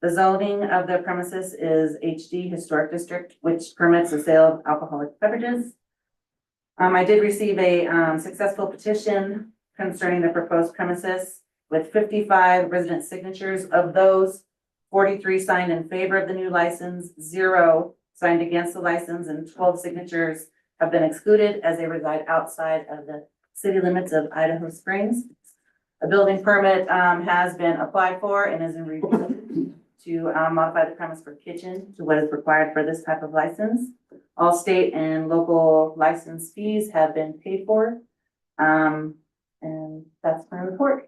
[SPEAKER 9] The zoning of the premises is HD Historic District, which permits the sale of alcoholic beverages. I did receive a successful petition concerning the proposed premises with 55 resident signatures. Of those, 43 signed in favor of the new license, 0 signed against the license, and 12 signatures have been excluded as they reside outside of the city limits of Idaho Springs. A building permit has been applied for and is in review to modify the premise for kitchen to what is required for this type of license. All state and local license fees have been paid for. And that's my report.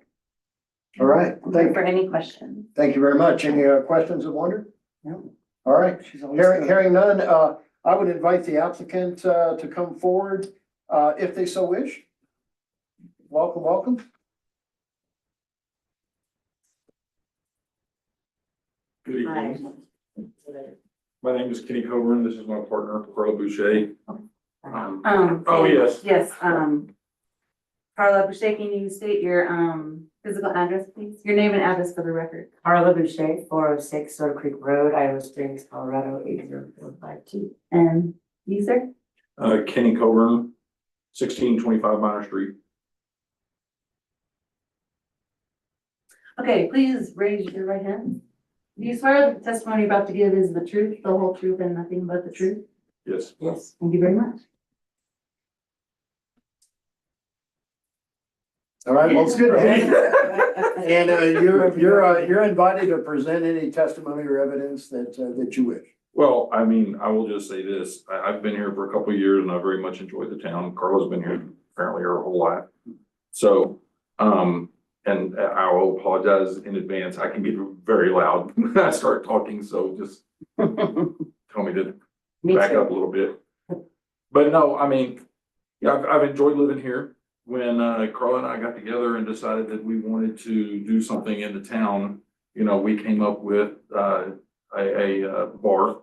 [SPEAKER 1] All right,
[SPEAKER 9] For any questions.
[SPEAKER 1] thank you very much. Any questions of Wonder?
[SPEAKER 3] No.
[SPEAKER 1] All right,
[SPEAKER 3] She's always
[SPEAKER 1] hearing,
[SPEAKER 3] good.
[SPEAKER 1] hearing none, I would invite the applicant to come forward if they so wish. Welcome, welcome.
[SPEAKER 13] Good evening. My name is Kenny Coburn. This is my partner, Carla Boucher. Oh, yes.
[SPEAKER 9] Yes, Carla Boucher, can you state your physical address, please? Your name and address for the record.
[SPEAKER 14] Carla Boucher, 406 Soda Creek Road, Idaho Springs, Colorado, 80452.
[SPEAKER 9] And you, sir?
[SPEAKER 13] Kenny Coburn, 1625 Minor Street.
[SPEAKER 9] Okay, please raise your right hand. Do you swear that the testimony you're about to give is the truth, the whole truth, and nothing but the truth?
[SPEAKER 13] Yes.
[SPEAKER 9] Yes. Thank you very much.
[SPEAKER 1] All right, well, it's good to have you. And you're invited to present any testimony or evidence that you wish.
[SPEAKER 13] Well, I mean, I will just say this, I've been here for a couple of years and I very much enjoyed the town. Carla's been here apparently her whole life. So, and I will apologize in advance. I can get very loud when I start talking, so just tell me to back up a little bit. But no, I mean, yeah, I've enjoyed living here. When Carla and I got together and decided that we wanted to do something in the town, you know, we came up with a bar.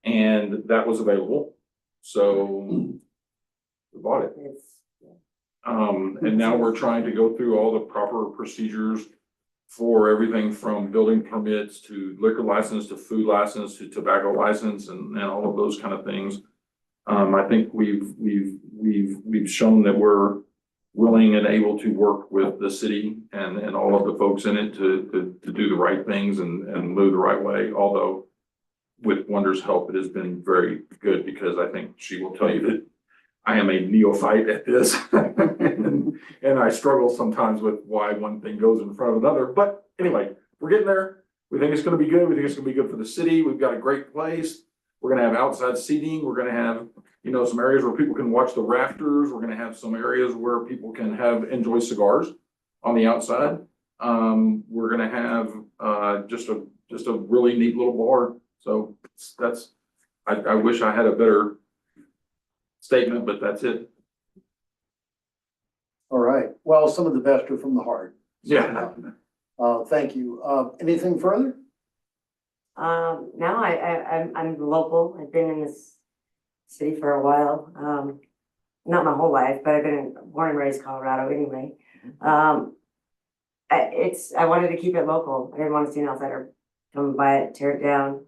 [SPEAKER 13] And that was available, so we bought it. And now we're trying to go through all the proper procedures for everything from building permits to liquor license to food license to tobacco license and all of those kind of things. I think we've shown that we're willing and able to work with the city and all of the folks in it to do the right things and move the right way, although with Wonder's help, it has been very good because I think she will tell you that I am a neophyte at this. And I struggle sometimes with why one thing goes in front of another. But anyway, we're getting there. We think it's going to be good. We think it's going to be good for the city. We've got a great place. We're going to have outside seating. We're going to have, you know, some areas where people can watch the rafters. We're going to have some areas where people can enjoy cigars on the outside. We're going to have just a really neat little bar. So that's, I wish I had a better statement, but that's it.
[SPEAKER 1] All right. Well, some of the best are from the heart.
[SPEAKER 13] Yeah.
[SPEAKER 1] Thank you. Anything further?
[SPEAKER 14] No, I'm local. I've been in this city for a while. Not my whole life, but I've been born and raised Colorado anyway. I wanted to keep it local. I didn't want to see an outsider come by it, tear it down.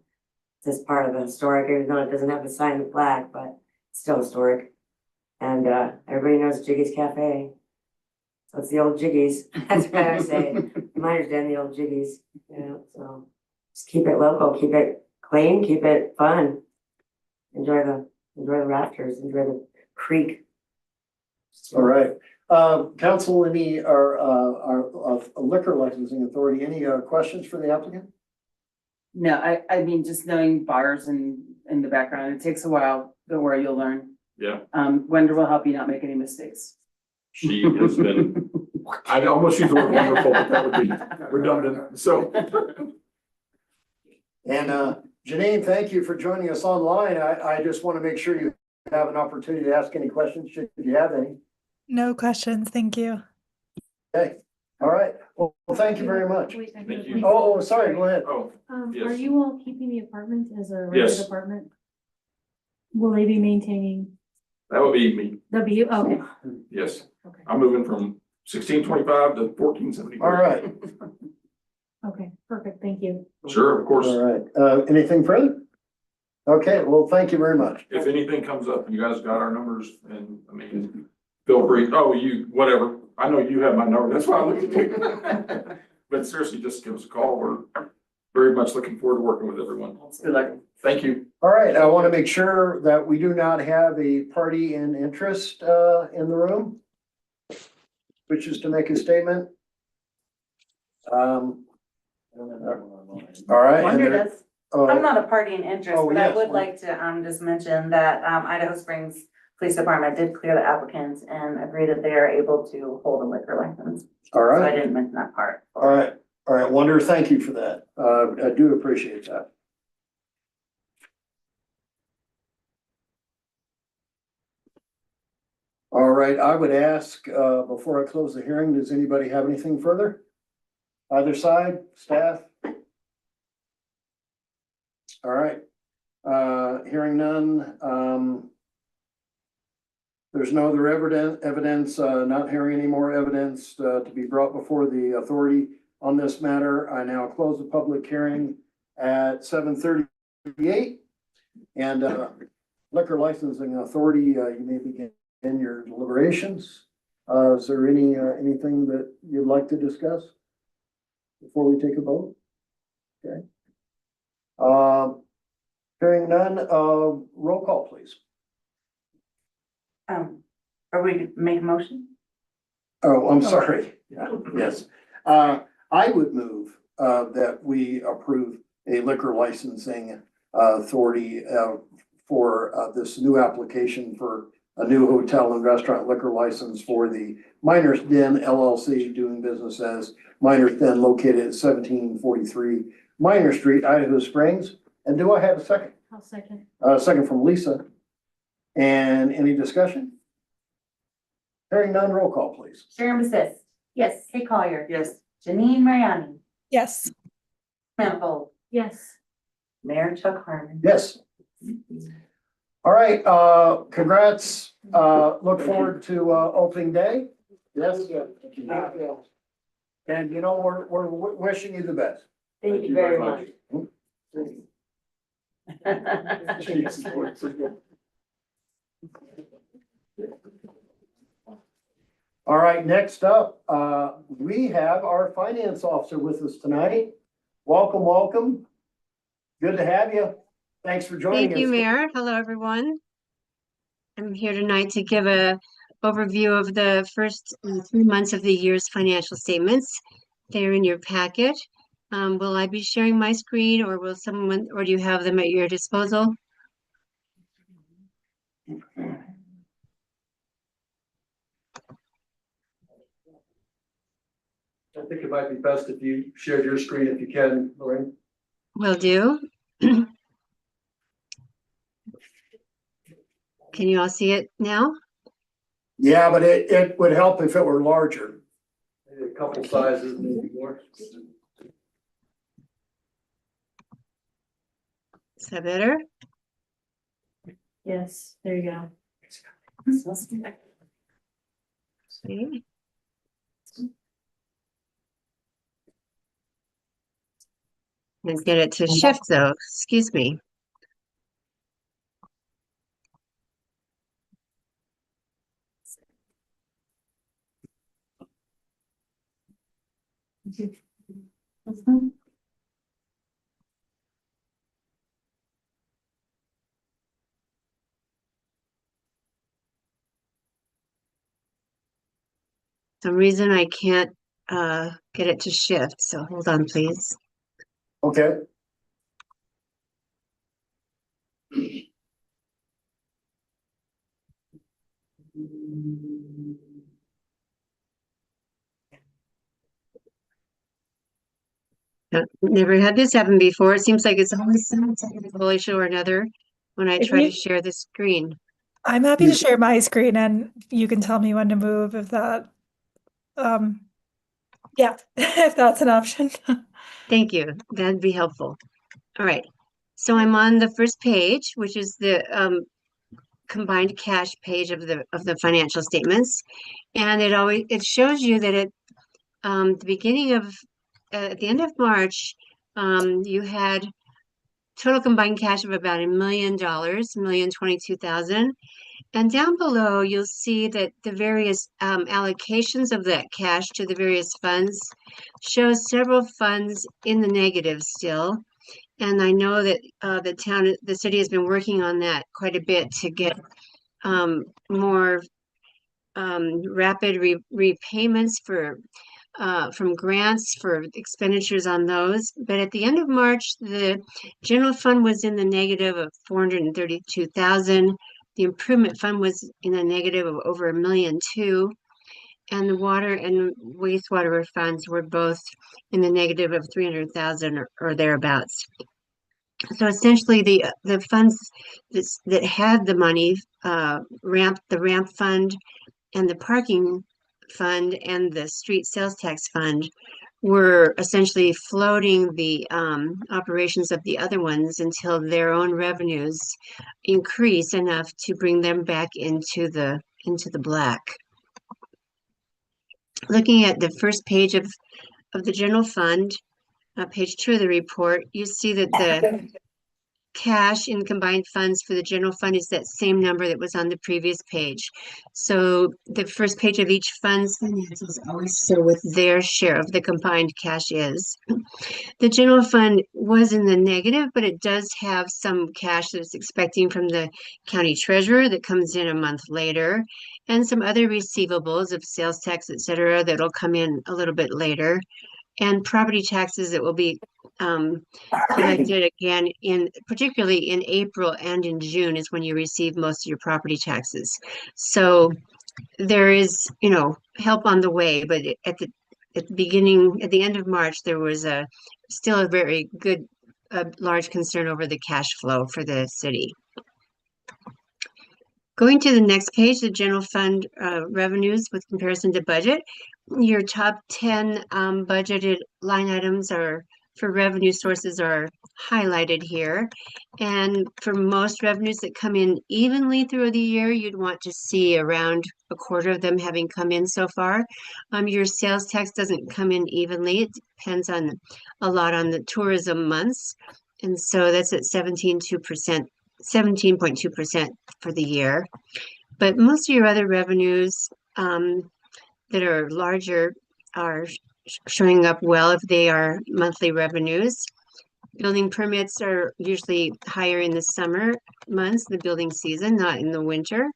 [SPEAKER 14] This part of the historic, even though it doesn't have the sign and flag, but it's still historic. And everybody knows Jiggy's Cafe. So it's the old Jiggy's. That's what I say. Miners Den, the old Jiggy's. Yeah, so just keep it local, keep it clean, keep it fun. Enjoy the rafters, enjoy the creek.
[SPEAKER 1] All right. Council, any our liquor licensing authority, any questions for the applicant?
[SPEAKER 3] No, I mean, just knowing bars and in the background, it takes a while, don't worry, you'll learn.
[SPEAKER 13] Yeah.
[SPEAKER 3] Wender will help you not make any mistakes.
[SPEAKER 13] She has been, I almost use the word wonderful, but that would be redundant. So.
[SPEAKER 1] And Janine, thank you for joining us online. I just want to make sure you have an opportunity to ask any questions, should you have any.
[SPEAKER 4] No questions, thank you.
[SPEAKER 1] Okay, all right. Well, thank you very much.
[SPEAKER 7] Wait, I
[SPEAKER 13] Thank
[SPEAKER 7] have a
[SPEAKER 13] you.
[SPEAKER 7] quick-
[SPEAKER 1] Oh, sorry, go ahead.
[SPEAKER 13] Oh, yes.
[SPEAKER 7] Are you all keeping the apartment as a
[SPEAKER 13] Yes.
[SPEAKER 7] rented apartment? Will they be maintaining,
[SPEAKER 13] That would be me.
[SPEAKER 7] that'll be you, okay,
[SPEAKER 13] Yes.
[SPEAKER 7] okay,
[SPEAKER 13] I'm moving from 1625 to 1473.
[SPEAKER 1] All right,
[SPEAKER 7] okay, perfect, thank you.
[SPEAKER 13] Sure, of course.
[SPEAKER 1] all right. Anything further? Okay, well, thank you very much.
[SPEAKER 13] If anything comes up, you guys got our numbers and I mean, feel free. Oh, whatever. I know you have my number. That's why I looked at you. But seriously, just give us a call. We're very much looking forward to working with everyone.
[SPEAKER 3] Good luck.
[SPEAKER 13] Thank you.
[SPEAKER 1] All right, I want to make sure that we do not have a party in interest in the room. Which is to make a statement. All right. and
[SPEAKER 9] Wonder
[SPEAKER 1] there-
[SPEAKER 9] does.
[SPEAKER 1] oh,
[SPEAKER 9] I'm not a party in interest,
[SPEAKER 1] Oh,
[SPEAKER 9] but I
[SPEAKER 1] yes,
[SPEAKER 9] would
[SPEAKER 1] well-
[SPEAKER 9] like to, just mention that, Idaho Springs Police Department did clear the applicants and agree that they are able to hold a liquor license.
[SPEAKER 1] All
[SPEAKER 9] So I
[SPEAKER 1] right,
[SPEAKER 9] didn't mention that part.
[SPEAKER 1] all right, Wonder, thank you for that. I do appreciate that. All right, I would ask, before I close the hearing, does anybody have anything further? Either side, staff? All right, hearing none, there's no other evidence, not hearing any more evidence, to be brought before the authority on this matter. I now close the public hearing at 7:38. And, liquor licensing authority, you may begin your deliberations. Is there anything that you'd like to discuss? before we take a vote? Okay. Hearing none, roll call, please.
[SPEAKER 9] Are we make a motion?
[SPEAKER 1] Oh, I'm sorry. Yeah, yes. I would move, that we approve a liquor licensing, authority, for, this new application for a new hotel and restaurant liquor license for the Miners Den LLC, doing business as Miners Den, located at 1743 Miner Street, Idaho Springs. And do I have a second?
[SPEAKER 7] I'll second.
[SPEAKER 1] Second from Lisa. And any discussion? Hearing none, roll call, please.
[SPEAKER 9] Sharon Bassist.
[SPEAKER 7] Yes.
[SPEAKER 9] Kate Collier.
[SPEAKER 3] Yes.
[SPEAKER 9] Janine Mariani.
[SPEAKER 4] Yes.
[SPEAKER 9] Sample.
[SPEAKER 7] Yes.
[SPEAKER 9] Mayor Chuck Harmon.
[SPEAKER 1] Yes. All right, congrats. Look forward to, opening day. Yes. And you know, we're wishing you the best.
[SPEAKER 14] Thank you very much.
[SPEAKER 1] All right, next up, we have our finance officer with us tonight. Welcome, welcome. Good to have you. Thanks for joining us.
[SPEAKER 15] Thank you, Mayor. Hello, everyone. I'm here tonight to give a overview of the first 3 months of the year's financial statements. They're in your packet. Will I be sharing my screen, or will someone, or do you have them at your disposal?
[SPEAKER 6] I think it might be best if you shared your screen if you can, Lorraine.
[SPEAKER 15] Will do. Can you all see it now?
[SPEAKER 1] Yeah, but it would help if it were larger.
[SPEAKER 6] Maybe a couple sizes, maybe more.
[SPEAKER 15] Is that better?
[SPEAKER 7] Yes, there you go.
[SPEAKER 15] See? Let's get it to shift though, excuse me. Some reason I can't get it to shift, so hold on, please.
[SPEAKER 1] Okay.
[SPEAKER 15] Never had this happen before. It seems like it's always some technical issue or another when I
[SPEAKER 4] If
[SPEAKER 15] try to
[SPEAKER 4] you-
[SPEAKER 15] share the screen.
[SPEAKER 4] I'm happy to share my screen and you can tell me when to move if that, yeah, if that's an option.
[SPEAKER 15] Thank you. That'd be helpful. All right. So I'm on the first page, which is the combined cash page of the financial statements, and it shows you that at the end of March, you had total combined cash of about $1 million, $1,022,000. And down below, you'll see that the various allocations of that cash to the various funds shows several funds in the negative still. And I know that the city has been working on that quite a bit to get more rapid repayments from grants for expenditures on those. But at the end of March, the general fund was in the negative of 432,000. The improvement fund was in a negative of over $1.2 million. And the water and wastewater funds were both in the negative of 300,000 or thereabouts. So essentially, the funds that had the money, the ramp fund and the parking fund and the street sales tax fund, were essentially floating the operations of the other ones until their own revenues increase enough to bring them back into the black. Looking at the first page of the general fund, page 2 of the report, you see that cash in combined funds for the general fund is that same number that was on the previous page. So the first page of each fund's finances always show what their share of the combined cash is. The general fund was in the negative, but it does have some cash that it's expecting from the county treasurer that comes in a month later, and some other receivables of sales tax, et cetera, that'll come in a little bit later, and property taxes that will be collected again particularly in April and in June is when you receive most of your property taxes. So there is, help on the way, but at the end of March, there was still a very good, large concern over the cash flow for the city. Going to the next page, the general fund revenues with comparison to budget. Your top 10 budgeted line items for revenue sources are highlighted here. And for most revenues that come in evenly through the year, you'd want to see around a quarter of them having come in so far. Your sales tax doesn't come in evenly. It depends a lot on the tourism months. And so that's at 17.2% for the year. But most of your other revenues that are larger are showing up well if they are monthly revenues. Building permits are usually higher in the summer months, the building season, not in the winter.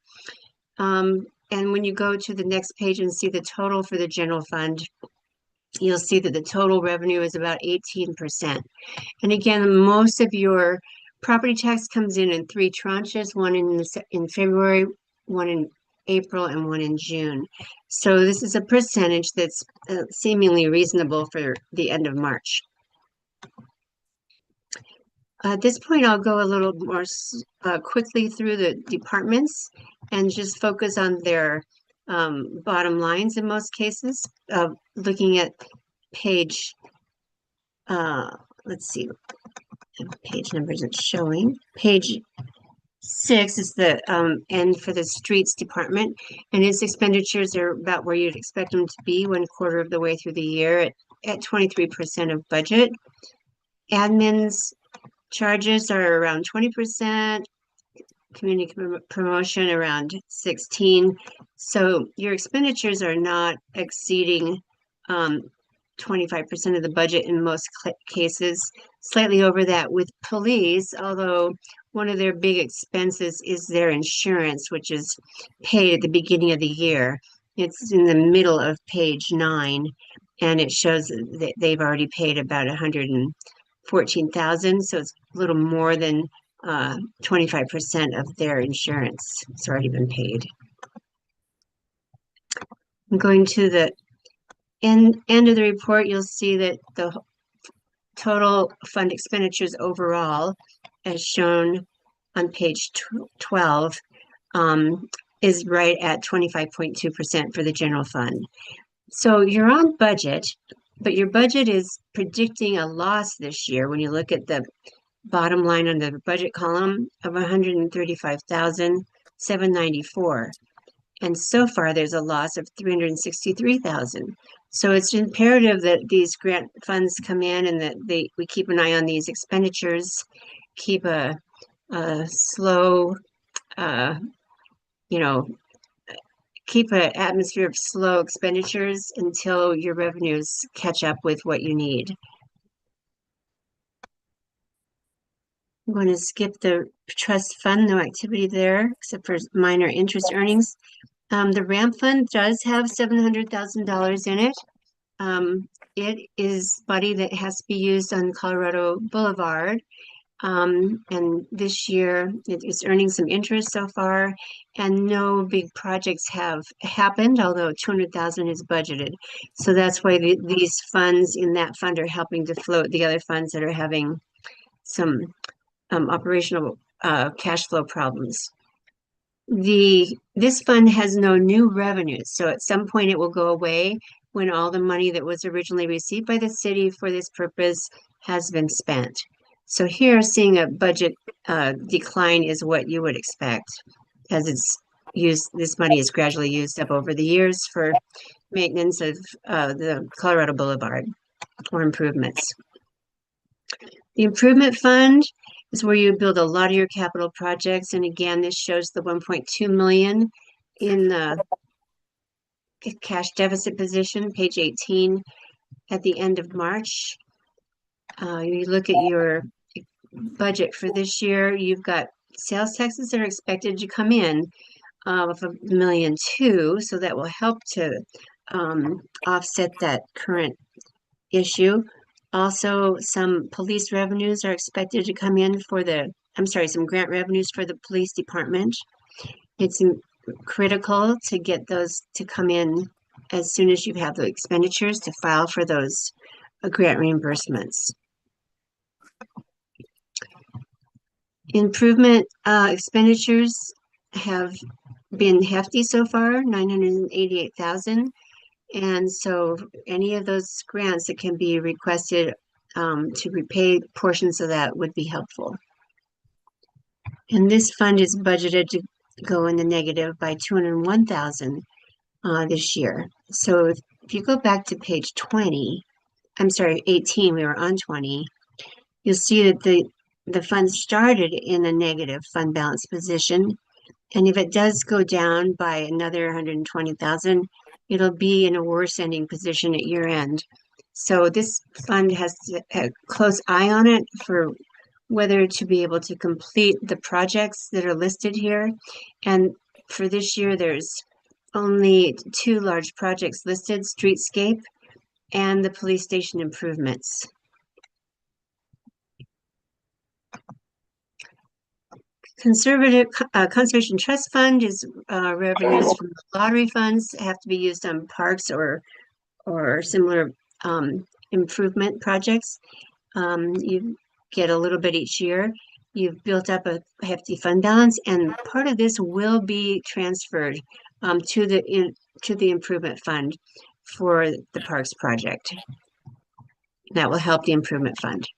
[SPEAKER 15] And when you go to the next page and see the total for the general fund, you'll see that the total revenue is about 18%. And again, most of your property tax comes in 3 tranches, one in February, one in April, and one in June. So this is a percentage that's seemingly reasonable for the end of March. At this point, I'll go a little more quickly through the departments and just focus on their bottom lines in most cases. Looking at page, let's see, page number isn't showing. Page 6 is the end for the streets department, and its expenditures are about where you'd expect them to be 1/4 of the way through the year at 23% of budget. Admin's charges are around 20%, community promotion around 16%. So your expenditures are not exceeding 25% of the budget in most cases, slightly over that with police, although one of their big expenses is their insurance, which is paid at the beginning of the year. It's in the middle of page 9, and it shows that they've already paid about $114,000, so it's a little more than 25% of their insurance. It's already been paid. I'm going to the end of the report. You'll see that the total fund expenditures overall, as shown on page 12, is right at 25.2% for the general fund. So you're on budget, but your budget is predicting a loss this year when you look at the bottom line on the budget column of $135,794. And so far there's a loss of $363,000. So it's imperative that these grant funds come in and that we keep an eye on these expenditures, keep a slow, keep an atmosphere of slow expenditures until your revenues catch up with what you need. I'm going to skip the trust fund, no activity there except for minor interest earnings. The ramp fund does have $700,000 in it. It is money that has to be used on Colorado Boulevard. And this year it's earning some interest so far, and no big projects have happened, although $200,000 is budgeted. So that's why these funds in that fund are helping to float the other funds that are having some operational cash flow problems. This fund has no new revenues, so at some point it will go away when all the money that was originally received by the city for this purpose has been spent. So here, seeing a budget decline is what you would expect, as this money is gradually used up over the years for maintenance of the Colorado Boulevard or improvements. The improvement fund is where you build a lot of your capital projects. And again, this shows the 1.2 million in the cash deficit position, page 18, at the end of March. You look at your budget for this year, you've got sales taxes that are expected to come in of $1.2 million, so that will help to offset that current issue. Also, some police revenues are expected to come in for some grant revenues for the police department. It's critical to get those to come in as soon as you have the expenditures to file for those grant reimbursements. Improvement expenditures have been hefty so far, 988,000. And so any of those grants that can be requested to repay portions of that would be helpful. And this fund is budgeted to go in the negative by 201,000 this year. So if you go back to page 18, we were on 20, you'll see that the fund started in a negative fund balance position. And if it does go down by another 120,000, it'll be in a worse ending position at year end. So this fund has a close eye on it for whether to be able to complete the projects that are listed here. And for this year, there's only 2 large projects listed, streetscape and the police station improvements. Conservation Trust Fund is revenues from lottery funds have to be used on parks or similar improvement projects. You get a little bit each year. You've built up a hefty fund balance, and part of this will be transferred to the improvement fund for the parks project. That will help the improvement fund.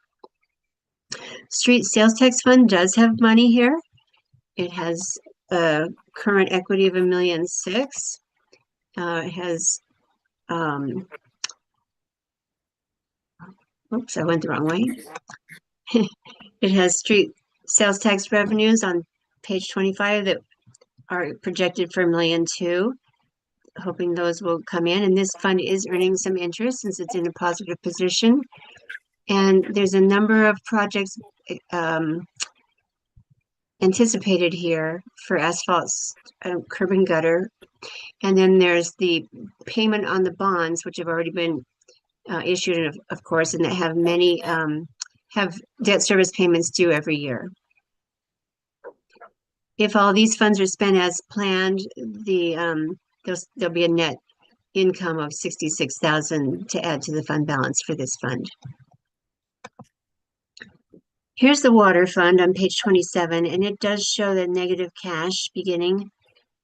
[SPEAKER 15] Street Sales Tax Fund does have money here. It has a current equity of $1.6 million. It has, oops, I went the wrong way. It has street sales tax revenues on page 25 that are projected for $1.2 million, hoping those will come in. And this fund is earning some interest since it's in a positive position. And there's a number of projects anticipated here for asphalt, curb and gutter. And then there's the payment on the bonds, which have already been issued, of course, and that have many have debt service payments due every year. If all these funds are spent as planned, there'll be a net income of 66,000 to add to the fund balance for this fund. Here's the water fund on page 27, and it does show the negative cash beginning.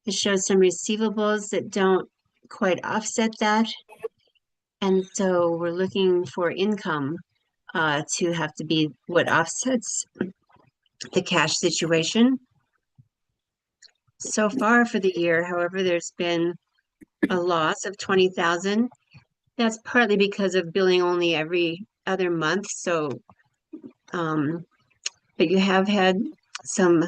[SPEAKER 15] It shows some receivables that don't quite offset that. And so we're looking for income to have to be what offsets the cash situation. So far for the year, however, there's been a loss of 20,000. That's partly because of billing only every other month. So, but you have had some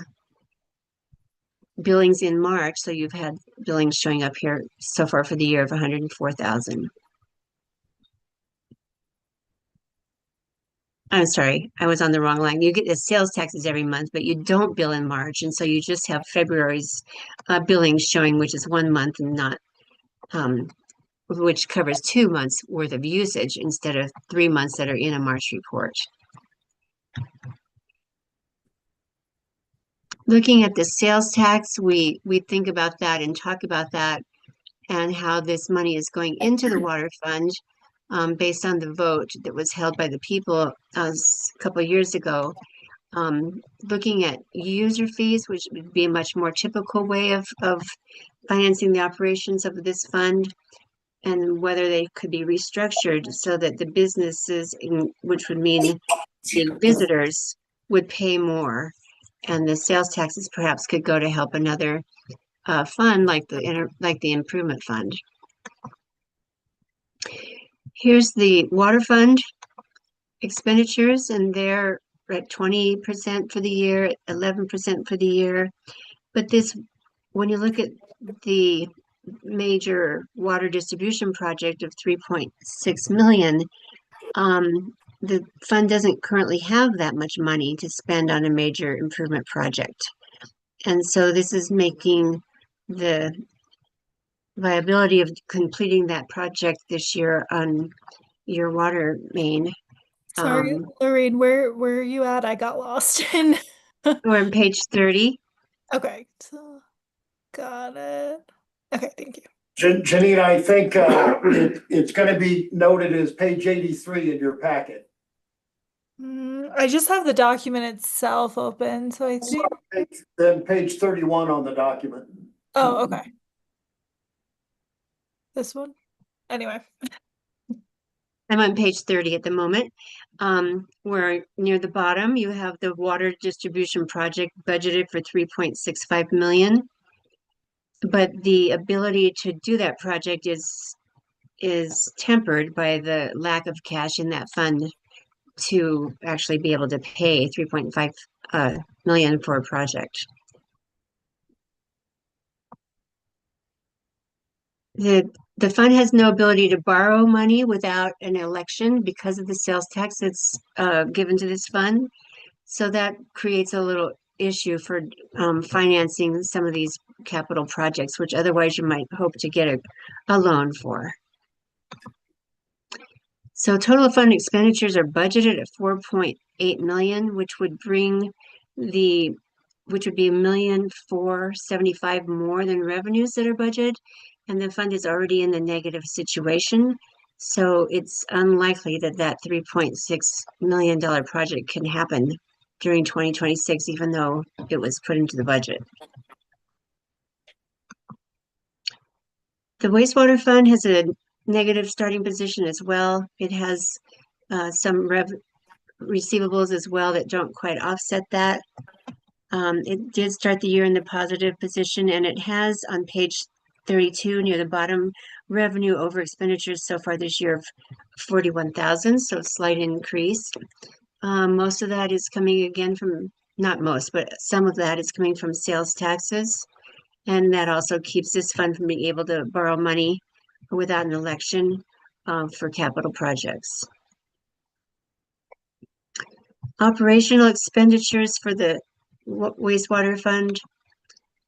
[SPEAKER 15] billings in March, so you've had billings showing up here so far for the year of 104,000. I'm sorry, I was on the wrong line. You get the sales taxes every month, but you don't bill in March, and so you just have February's billings showing, which is 1 month and not, which covers 2 months worth of usage instead of 3 months that are in a March report. Looking at the sales tax, we think about that and talk about that and how this money is going into the water fund based on the vote that was held by the people a couple of years ago. Looking at user fees, which would be a much more typical way of financing the operations of this fund, and whether they could be restructured so that the businesses, which would mean the visitors, would pay more. And the sales taxes perhaps could go to help another fund like the improvement fund. Here's the water fund expenditures, and they're at 20% for the year, 11% for the year. But this, when you look at the major water distribution project of 3.6 million, the fund doesn't currently have that much money to spend on a major improvement project. And so this is making the viability of completing that project this year on your water main.
[SPEAKER 4] Sorry, Lorraine, where are you at? I got lost in.
[SPEAKER 15] We're on page 30.
[SPEAKER 4] Okay, so got it. Okay, thank you.
[SPEAKER 1] Janine, I think it's gonna be noted as page 83 in your packet.
[SPEAKER 4] I just have the document itself open, so I think.
[SPEAKER 1] Then page 31 on the document.
[SPEAKER 4] Oh, okay. This one? Anyway.
[SPEAKER 15] I'm on page 30 at the moment. Where near the bottom, you have the water distribution project budgeted for 3.65 million. But the ability to do that project is tempered by the lack of cash in that fund to actually be able to pay 3.5 million for a project. The fund has no ability to borrow money without an election because of the sales tax that's given to this fund. So that creates a little issue for financing some of these capital projects, which otherwise you might hope to get a loan for. So total fund expenditures are budgeted at 4.8 million, which would be $1,475,000 more than revenues that are budgeted. And the fund is already in the negative situation. So it's unlikely that that $3.6 million project can happen during 2026, even though it was put into the budget. The wastewater fund has a negative starting position as well. It has some receivables as well that don't quite offset that. It did start the year in the positive position, and it has on page 32 near the bottom revenue over expenditures so far this year of 41,000, so a slight increase. Most of that is coming again from, not most, but some of that is coming from sales taxes. And that also keeps this fund from being able to borrow money without an election for capital projects. Operational expenditures for the wastewater fund,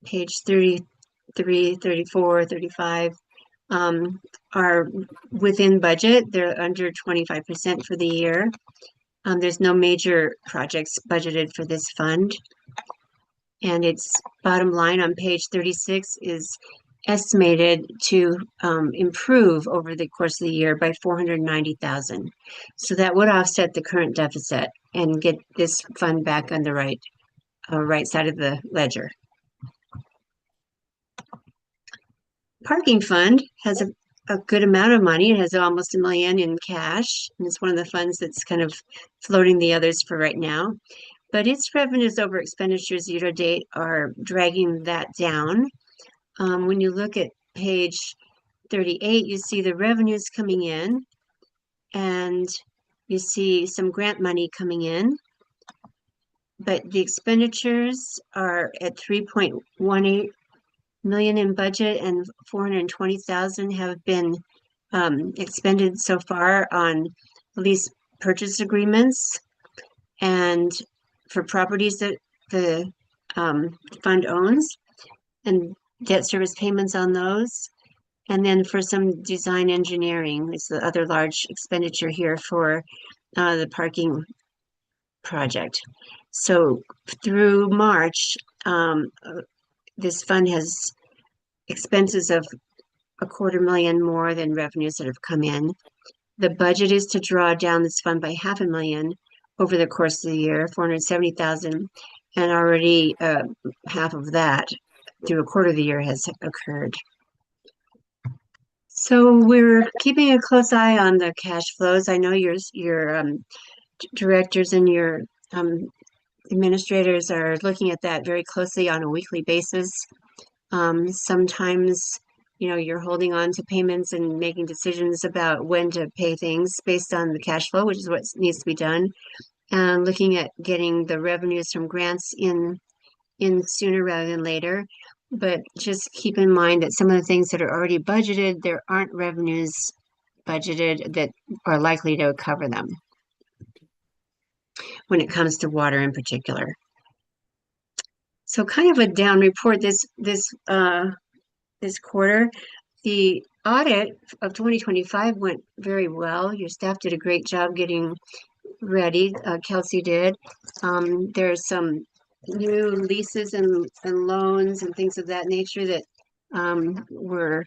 [SPEAKER 15] page 33, 34, 35, are within budget. They're under 25% for the year. There's no major projects budgeted for this fund. And its bottom line on page 36 is estimated to improve over the course of the year by 490,000. So that would offset the current deficit and get this fund back on the right side of the ledger. Parking fund has a good amount of money. It has almost $1 million in cash, and it's one of the funds that's kind of floating the others for right now. But its revenues over expenditures year to date are dragging that down. When you look at page 38, you see the revenues coming in, and you see some grant money coming in. But the expenditures are at 3.18 million in budget, and 420,000 have been expended so far on lease purchase agreements and for properties that the fund owns, and debt service payments on those. And then for some design engineering is the other large expenditure here for the parking project. So through March, this fund has expenses of $250,000 more than revenues that have come in. The budget is to draw down this fund by $500,000 over the course of the year, 470,000, and already half of that through a quarter of the year has occurred. So we're keeping a close eye on the cash flows. I know your directors and your administrators are looking at that very closely on a weekly basis. Sometimes, you're holding on to payments and making decisions about when to pay things based on the cash flow, which is what needs to be done. and looking at getting the revenues from grants in sooner rather than later. But just keep in mind that some of the things that are already budgeted, there aren't revenues budgeted that are likely to cover them when it comes to water in particular. So kind of a down report this quarter. The audit of 2025 went very well. Your staff did a great job getting ready. Kelsey did. There's some new leases and loans and things of that nature that were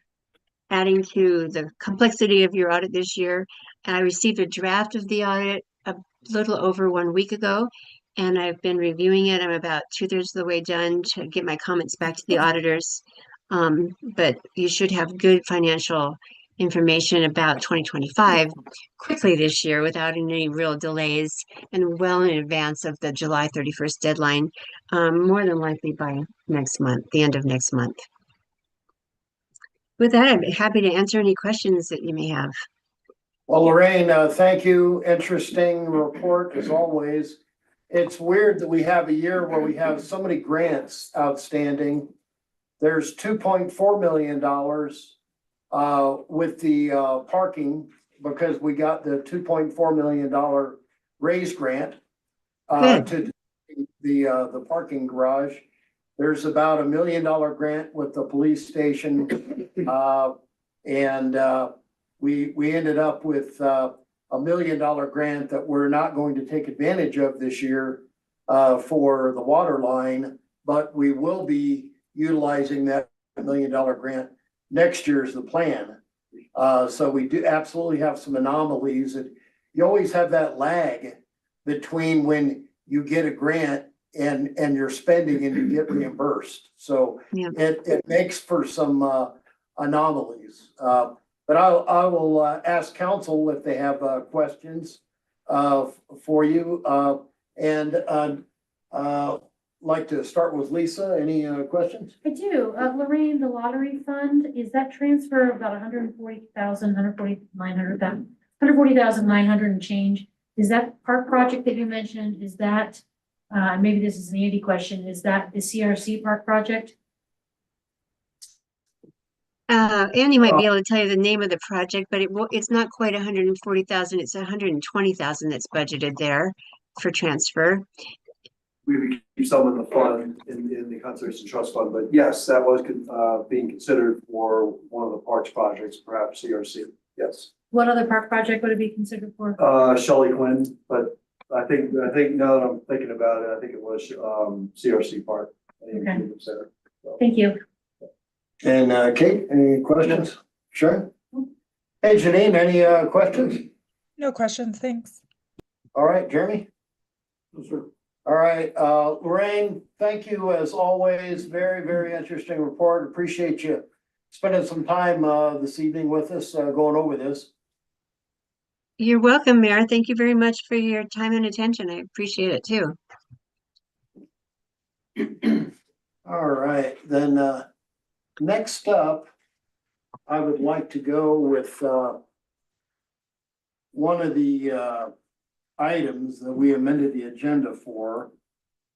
[SPEAKER 15] adding to the complexity of your audit this year. I received a draft of the audit a little over 1 week ago, and I've been reviewing it. I'm about 2/3 of the way done to get my comments back to the auditors. But you should have good financial information about 2025 quickly this year without any real delays and well in advance of the July 31st deadline, more than likely by next month, the end of next month. With that, I'd be happy to answer any questions that you may have.
[SPEAKER 1] Well, Lorraine, thank you. Interesting report as always. It's weird that we have a year where we have so many grants outstanding. There's $2.4 million with the parking because we got the $2.4 million raise grant to the parking garage. There's about $1 million grant with the police station. We ended up with $1 million grant that we're not going to take advantage of this year for the water line, but we will be utilizing that $1 million grant next year is the plan. So we do absolutely have some anomalies that you always have that lag between when you get a grant and you're spending and you get reimbursed. So it makes for some anomalies. But I will ask council if they have questions for you. Like to start with Lisa. Any questions?
[SPEAKER 7] I do. Lorraine, the lottery fund, is that transfer of about 140,900 and change? Is that park project that you mentioned? Is that, maybe this is an Andy question, is that the CRC park project?
[SPEAKER 15] Andy might be able to tell you the name of the project, but it's not quite 140,000. It's 120,000 that's budgeted there for transfer.
[SPEAKER 6] We would keep some in the fund, in the conservation trust fund, but yes, that was being considered for one of the parks projects, perhaps CRC, yes.
[SPEAKER 7] What other park project would it be considered for?
[SPEAKER 6] Shelley Quinn, but I think now that I'm thinking about it, I think it was CRC Park.
[SPEAKER 7] Okay. Thank you.
[SPEAKER 1] And Kate, any questions? Sure. Hey, Janine, any questions?
[SPEAKER 4] No questions, thanks.
[SPEAKER 1] All right, Jeremy?
[SPEAKER 2] No, sir.
[SPEAKER 1] All right, Lorraine, thank you as always. Very, very interesting report. Appreciate you spending some time this evening with us, going over this.
[SPEAKER 15] You're welcome, Mayor. Thank you very much for your time and attention. I appreciate it too.
[SPEAKER 1] All right, then next up, I would like to go with one of the items that we amended the agenda for,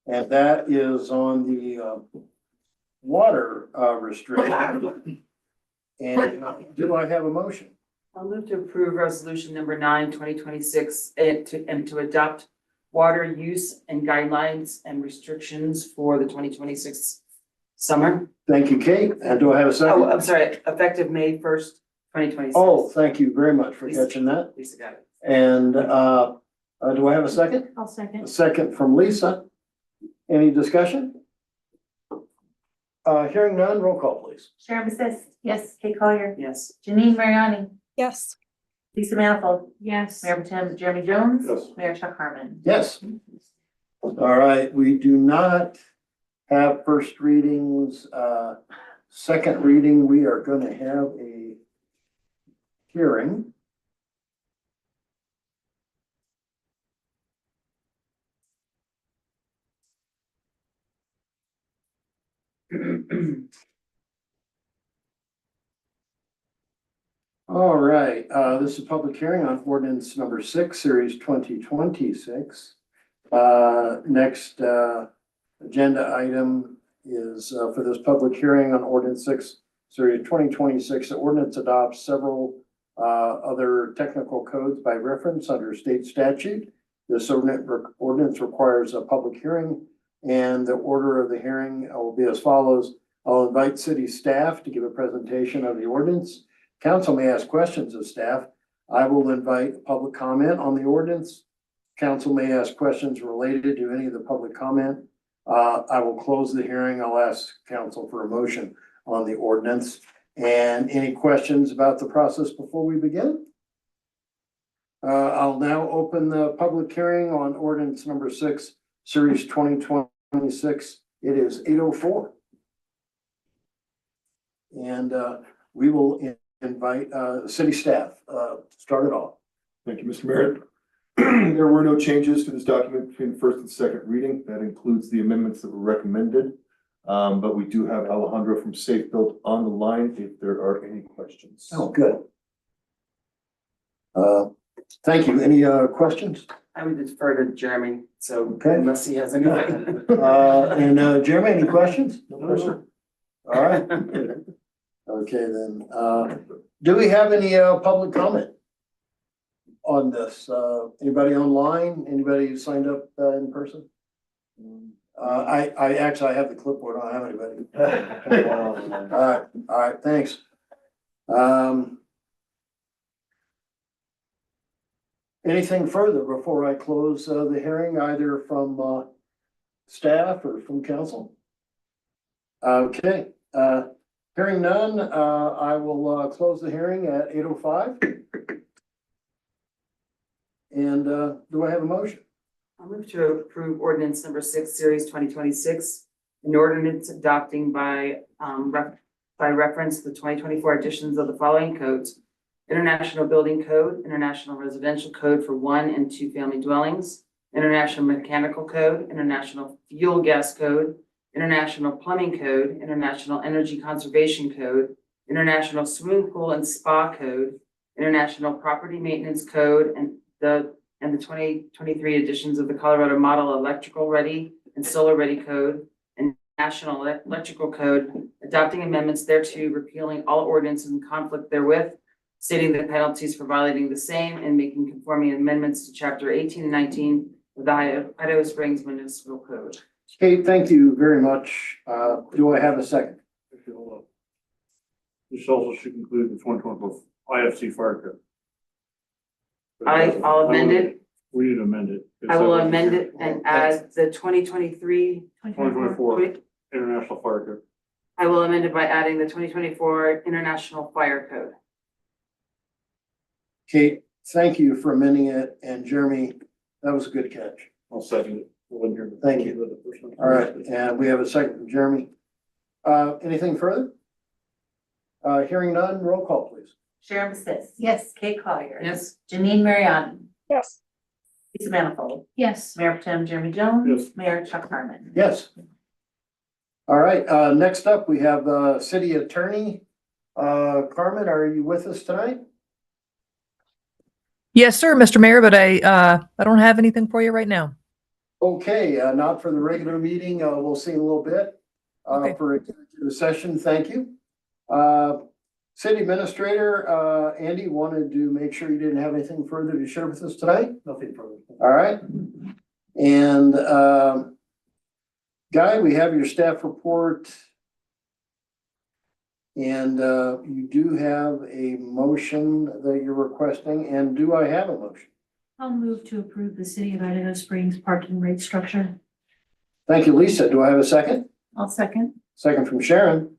[SPEAKER 1] and that is on the water restriction. And do I have a motion?
[SPEAKER 3] I'll move to approve resolution number 9, 2026, and to adopt water use and guidelines and restrictions for the 2026 summer.
[SPEAKER 1] Thank you, Kate. And do I have a second?
[SPEAKER 3] Oh, I'm sorry, effective May 1st, 2026.
[SPEAKER 1] Oh, thank you very much for catching that.
[SPEAKER 3] Lisa got it.
[SPEAKER 1] And do I have a second?
[SPEAKER 7] I'll second.
[SPEAKER 1] A second from Lisa. Any discussion? Hearing none, roll call, please.
[SPEAKER 9] Sharon Bassist. Yes. Kate Collier.
[SPEAKER 3] Yes.
[SPEAKER 9] Janine Mariani.
[SPEAKER 4] Yes.
[SPEAKER 9] Lisa Manifold.
[SPEAKER 7] Yes.
[SPEAKER 9] Mayor Potem Jeremy Jones.
[SPEAKER 2] Yes.
[SPEAKER 9] Mayor Chuck Harmon.
[SPEAKER 1] Yes. All right, we do not have first readings. Second reading, we are going to have a hearing. All right, this is a public hearing on ordinance number 6, series 2026. Next, agenda item is, for this public hearing on ordinance 6/2026. The ordinance adopts several, other technical codes by reference under state statute. This ordinance requires a public hearing, and the order of the hearing will be as follows. I'll invite city staff to give a presentation of the ordinance. Council may ask questions of staff. I will invite public comment on the ordinance. Council may ask questions related to any of the public comment. I will close the hearing. I'll ask council for a motion on the ordinance. And any questions about the process before we begin? I'll now open the public hearing on ordinance number 6, series 2026. It is 8:04. And we will invite city staff, start it off.
[SPEAKER 5] Thank you, Mr. Merritt. There were no changes to this document between the first and second reading. That includes the amendments that were recommended. But we do have Alejandro from Safe Built on the line if there are any questions.
[SPEAKER 1] Oh, good. Thank you. Any questions?
[SPEAKER 3] I would defer to Jeremy, so
[SPEAKER 1] Okay.
[SPEAKER 3] unless he has anything.
[SPEAKER 1] And Jeremy, any questions?
[SPEAKER 5] No, sir.
[SPEAKER 1] All right. Okay, then, do we have any public comment on this? Anybody online? Anybody who signed up in person? I actually have the clipboard. I don't have anybody. All right, thanks. Anything further before I close the hearing, either from staff or from council? Okay, hearing none, I will close the hearing at 8:05. And do I have a motion?
[SPEAKER 3] I'll move to approve ordinance number 6, series 2026, an ordinance adopting by reference the 2024 editions of the following codes: International Building Code, International Residential Code for 1 and 2 family dwellings, International Mechanical Code, International Fuel Gas Code, International Plumbing Code, International Energy Conservation Code, International Swimming Pool and Spa Code, International Property Maintenance Code, and the 2023 editions of the Colorado Model Electrical Ready and Solar Ready Code, and National Electrical Code, adopting amendments thereto, repealing all ordinances in conflict therewith, stating the penalties for violating the same, and making conforming amendments to chapter 18 and 19 of the Idaho Springs Municipal Code.
[SPEAKER 1] Kate, thank you very much. Do I have a second?
[SPEAKER 2] This also should include the 2024 IFC fire code.
[SPEAKER 3] I'll amend it.
[SPEAKER 2] We need to amend it.
[SPEAKER 3] I will amend it and add the 2023.
[SPEAKER 2] 2024 International Fire Code.
[SPEAKER 3] I will amend it by adding the 2024 International Fire Code.
[SPEAKER 1] Kate, thank you for amending it, and Jeremy, that was a good catch.
[SPEAKER 2] I'll second it.
[SPEAKER 1] Thank you. All right, and we have a second from Jeremy. Anything further? Hearing none, roll call, please.
[SPEAKER 9] Sharon Bassist.
[SPEAKER 7] Yes.
[SPEAKER 9] Kate Collier.
[SPEAKER 3] Yes.
[SPEAKER 9] Janine Mariani.
[SPEAKER 4] Yes.
[SPEAKER 9] Lisa Manifold.
[SPEAKER 7] Yes.
[SPEAKER 9] Mayor Tim Jeremy Jones.
[SPEAKER 2] Yes.
[SPEAKER 9] Mayor Chuck Harmon.
[SPEAKER 1] Yes. All right, next up, we have City Attorney. Carmen, are you with us tonight?
[SPEAKER 16] Yes, sir, Mr. Mayor, but I don't have anything for you right now.
[SPEAKER 1] Okay, not for the regular meeting. We'll see in a little bit.
[SPEAKER 16] Okay.
[SPEAKER 1] For executive session, thank you. City Administrator, Andy, wanted to make sure you didn't have anything further to share with us tonight?
[SPEAKER 6] Nothing further.
[SPEAKER 1] All right. And Guy, we have your staff report. And you do have a motion that you're requesting, and do I have a motion?
[SPEAKER 7] I'll move to approve the City of Idaho Springs parking rate structure.
[SPEAKER 1] Thank you, Lisa. Do I have a second?
[SPEAKER 9] I'll second.
[SPEAKER 1] Second from Sharon.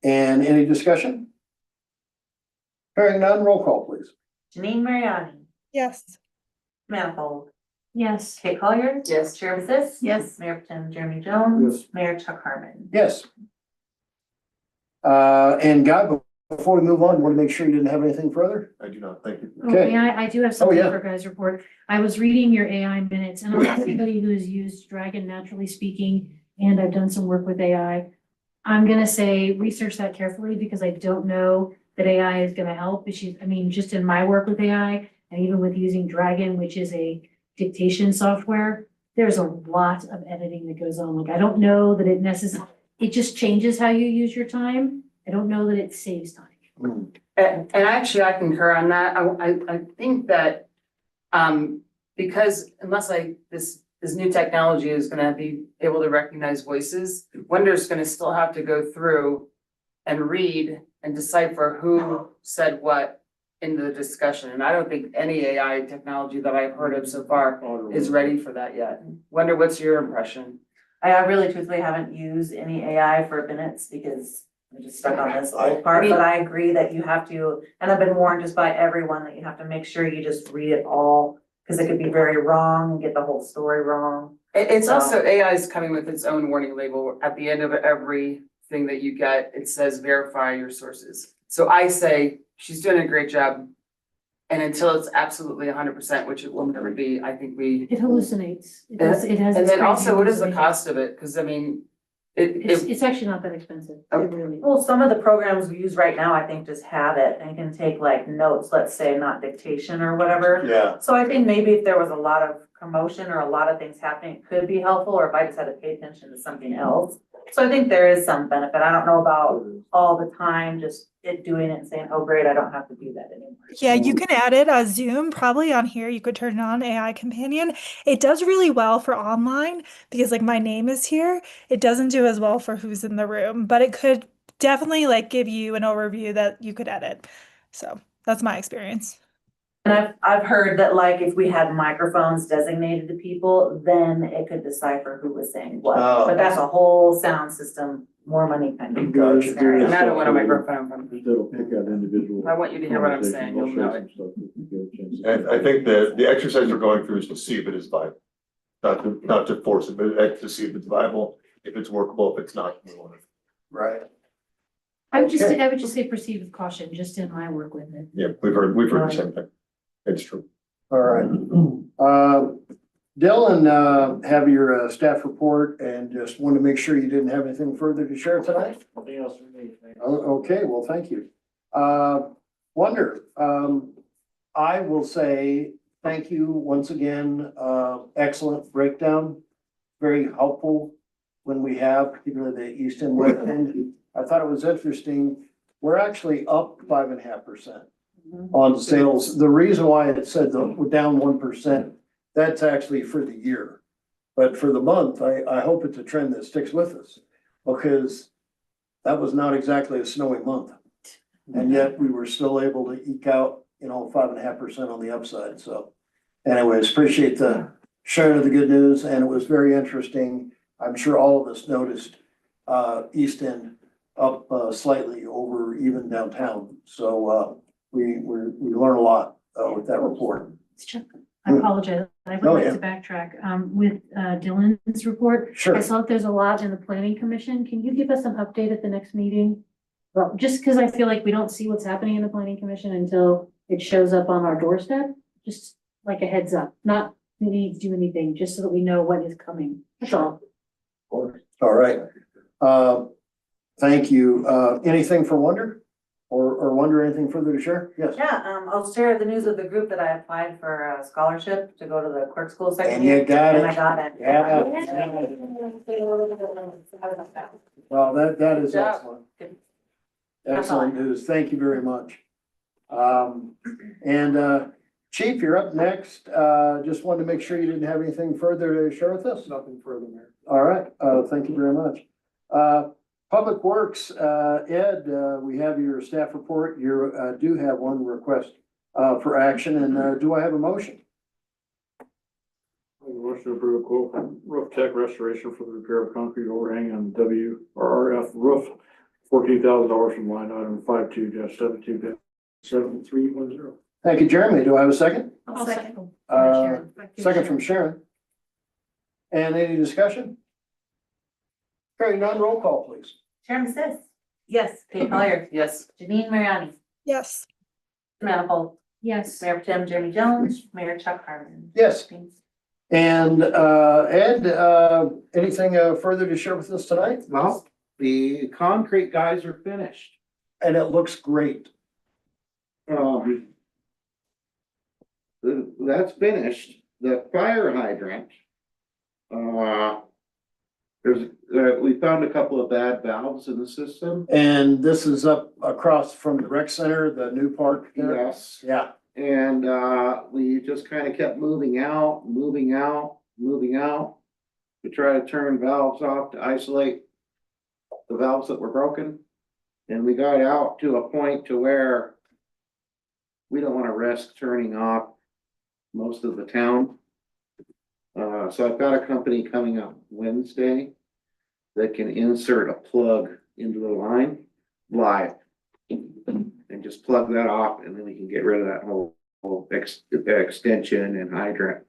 [SPEAKER 1] And any discussion? Hearing none, roll call, please.
[SPEAKER 9] Janine Mariani.
[SPEAKER 4] Yes.
[SPEAKER 9] Manifold.
[SPEAKER 7] Yes.
[SPEAKER 9] Kate Collier.
[SPEAKER 3] Yes.
[SPEAKER 9] Sharon Bassist.
[SPEAKER 7] Yes.
[SPEAKER 9] Mayor Tim Jeremy Jones.
[SPEAKER 2] Yes.
[SPEAKER 9] Mayor Chuck Harmon.
[SPEAKER 1] Yes. And Guy, before we move on, you want to make sure you didn't have anything further?
[SPEAKER 5] I do not, thank you.
[SPEAKER 1] Okay.
[SPEAKER 7] Okay, I do have something
[SPEAKER 1] yeah.
[SPEAKER 7] for guys' report. I was reading your AI minutes, and I'm somebody who's used Dragon Naturally Speaking, and I've done some work with AI. I'm gonna say research that carefully because I don't know that AI is gonna help. But just in my work with AI, And even with using Dragon, which is a dictation software, there's a lot of editing that goes on. Like, I don't know that it it just changes how you use your time. I don't know that it saves time.
[SPEAKER 3] And actually, I concur on that. I think that, because unless this new technology is gonna be able to recognize voices, Wender's gonna still have to go through and read and decipher who said what in the discussion. And I don't think any AI technology that I've heard of so far is ready for that yet. Wonder, what's your impression?
[SPEAKER 9] I really truthfully haven't used any AI for minutes because I'm just stuck on this old part, but I agree that you have to, and I've been warned just by everyone that you have to make sure you just read it all, because it could be very wrong and get the whole story wrong.
[SPEAKER 3] It's also, AI is coming with its own warning label. At the end of everything that you get, it says verify your sources. So I say, she's doing a great job. And until it's absolutely 100%, which it will never be, I think we.
[SPEAKER 7] It hallucinates. It has.
[SPEAKER 3] And then also, what is the
[SPEAKER 7] hallucination.
[SPEAKER 3] cost of it? Cause I mean,
[SPEAKER 7] It's actually not that expensive. It really is.
[SPEAKER 9] Well, some of the programs we use right now, I think just have it and can take like notes, let's say, not dictation or whatever.
[SPEAKER 1] Yeah.
[SPEAKER 9] So I think maybe if there was a lot of commotion or a lot of things happening, it could be helpful, or if I just had to pay attention to something else. So I think there is some benefit. I don't know about all the time, just it doing it and saying, oh, great, I don't have to do that anymore.
[SPEAKER 4] Yeah, you can add it as Zoom, probably on here. You could turn it on AI companion. It does really well for online because like my name is here. It doesn't do as well for who's in the room, but it could definitely like give you an overview that you could edit. So that's my experience.
[SPEAKER 9] And I've heard that like if we had microphones designated to people, then it could decipher who was saying what.
[SPEAKER 1] Oh.
[SPEAKER 9] But that's a whole sound system, more money kind of.
[SPEAKER 1] Gotcha.
[SPEAKER 9] scenario.
[SPEAKER 3] and I don't want a microphone from me.
[SPEAKER 2] That'll pick out individual.
[SPEAKER 3] I want you to hear what I'm saying, you'll know it.
[SPEAKER 5] And I think the exercise we're going through is to see if it is viable. Not to force it, but to see if it's viable, if it's workable, if it's not, we want it.
[SPEAKER 1] Right.
[SPEAKER 7] I would
[SPEAKER 1] Okay.
[SPEAKER 7] I would just say proceed with caution, just in my work with it.
[SPEAKER 5] Yeah, we've heard the same thing. It's true.
[SPEAKER 1] All right. Dylan, have your staff report and just wanted to make sure you didn't have anything further to share tonight.
[SPEAKER 10] Nothing else for me, thanks.
[SPEAKER 1] Okay, well, thank you. Wonder, I will say thank you once again. Excellent breakdown. Very helpful when we have, particularly the East and West End. I thought it was interesting. We're actually up 5.5% on sales. The reason why it said that we're down 1%, that's actually for the year. But for the month, I hope it's a trend that sticks with us because that was not exactly a snowy month. And yet we were still able to eke out, 5.5% on the upside. So anyways, appreciate the sharing of the good news, and it was very interesting. I'm sure all of us noticed East End up slightly over even downtown. So we learn a lot with that report.
[SPEAKER 7] Chuck, I apologize. I would
[SPEAKER 1] Oh,
[SPEAKER 7] like
[SPEAKER 1] yeah.
[SPEAKER 7] to backtrack with Dylan's report.
[SPEAKER 1] Sure.
[SPEAKER 7] I saw that there's a lot in the planning commission. Can you give us an update at the next meeting? Well, just because I feel like we don't see what's happening in the planning commission until it shows up on our doorstep, just like a heads up, not we need to do anything, just so that we know what is coming. That's all.
[SPEAKER 1] All right. Thank you. Anything for Wonder? Or Wonder, anything further to share? Yes.
[SPEAKER 9] Yeah, I'll share the news of the group that I applied for a scholarship to go to the clerk school second
[SPEAKER 1] And
[SPEAKER 9] year.
[SPEAKER 1] you got
[SPEAKER 9] And
[SPEAKER 1] it.
[SPEAKER 9] I got it.
[SPEAKER 1] Yeah. Well, that is
[SPEAKER 3] Good job.
[SPEAKER 1] excellent. Excellent news. Thank you very much. And Chief, you're up next. Just wanted to make sure you didn't have anything further to share with us.
[SPEAKER 2] Nothing further, Mayor.
[SPEAKER 1] All right, thank you very much. Public Works, Ed, we have your staff report. You do have one request for action, and do I have a motion?
[SPEAKER 2] I motion to approve a quote from Roof Tech Restoration for the repair of concrete overhang on WRRF roof, $14,000 from line item 52-72-7310.
[SPEAKER 1] Thank you, Jeremy. Do I have a second?
[SPEAKER 7] I'll second.
[SPEAKER 1] Second from Sharon. And any discussion? Hearing none, roll call, please.
[SPEAKER 9] Chairman Sis. Yes. Kate Collier.
[SPEAKER 3] Yes.
[SPEAKER 9] Janine Mariani.
[SPEAKER 4] Yes.
[SPEAKER 9] Manifold.
[SPEAKER 7] Yes.
[SPEAKER 9] Mayor Tim Jimmy Jones. Mayor Chuck Harmon.
[SPEAKER 1] Yes. And Ed, anything further to share with us tonight?
[SPEAKER 11] Well, the concrete guys are finished.
[SPEAKER 1] And it looks great.
[SPEAKER 11] that's finished. The fire hydrant. We found a couple of bad valves in the system.
[SPEAKER 1] And this is up across from the rec center, the new park there?
[SPEAKER 11] Yes.
[SPEAKER 1] Yeah,
[SPEAKER 11] And, we just kind of kept moving out to try to turn valves off to isolate the valves that were broken. And we got out to a point to where we don't want to risk turning off most of the town. So I've got a company coming up Wednesday that can insert a plug into the line live and just plug that off, and then we can get rid of that whole extension and hydrant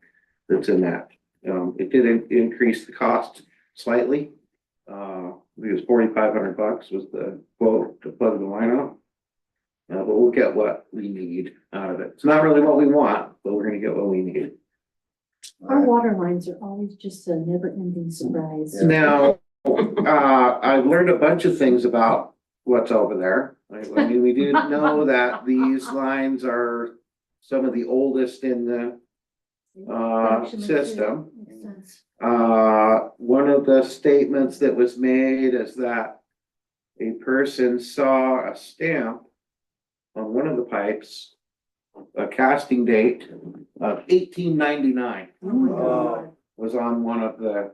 [SPEAKER 11] that's in that. It did increase the cost slightly. It was $4,500 was the quote to plug the line off. But we'll get what we need out of it. It's not really what we want, but we're gonna get what we need.
[SPEAKER 7] Our water lines are always just a never ending surprise.
[SPEAKER 11] Now, I've learned a bunch of things about what's over there. I mean, we didn't know that these lines are some of the oldest in the system.
[SPEAKER 7] Makes sense.
[SPEAKER 11] One of the statements that was made is that a person saw a stamp on one of the pipes, a casting date of 1899.
[SPEAKER 3] Oh my God.
[SPEAKER 11] Was on one of the,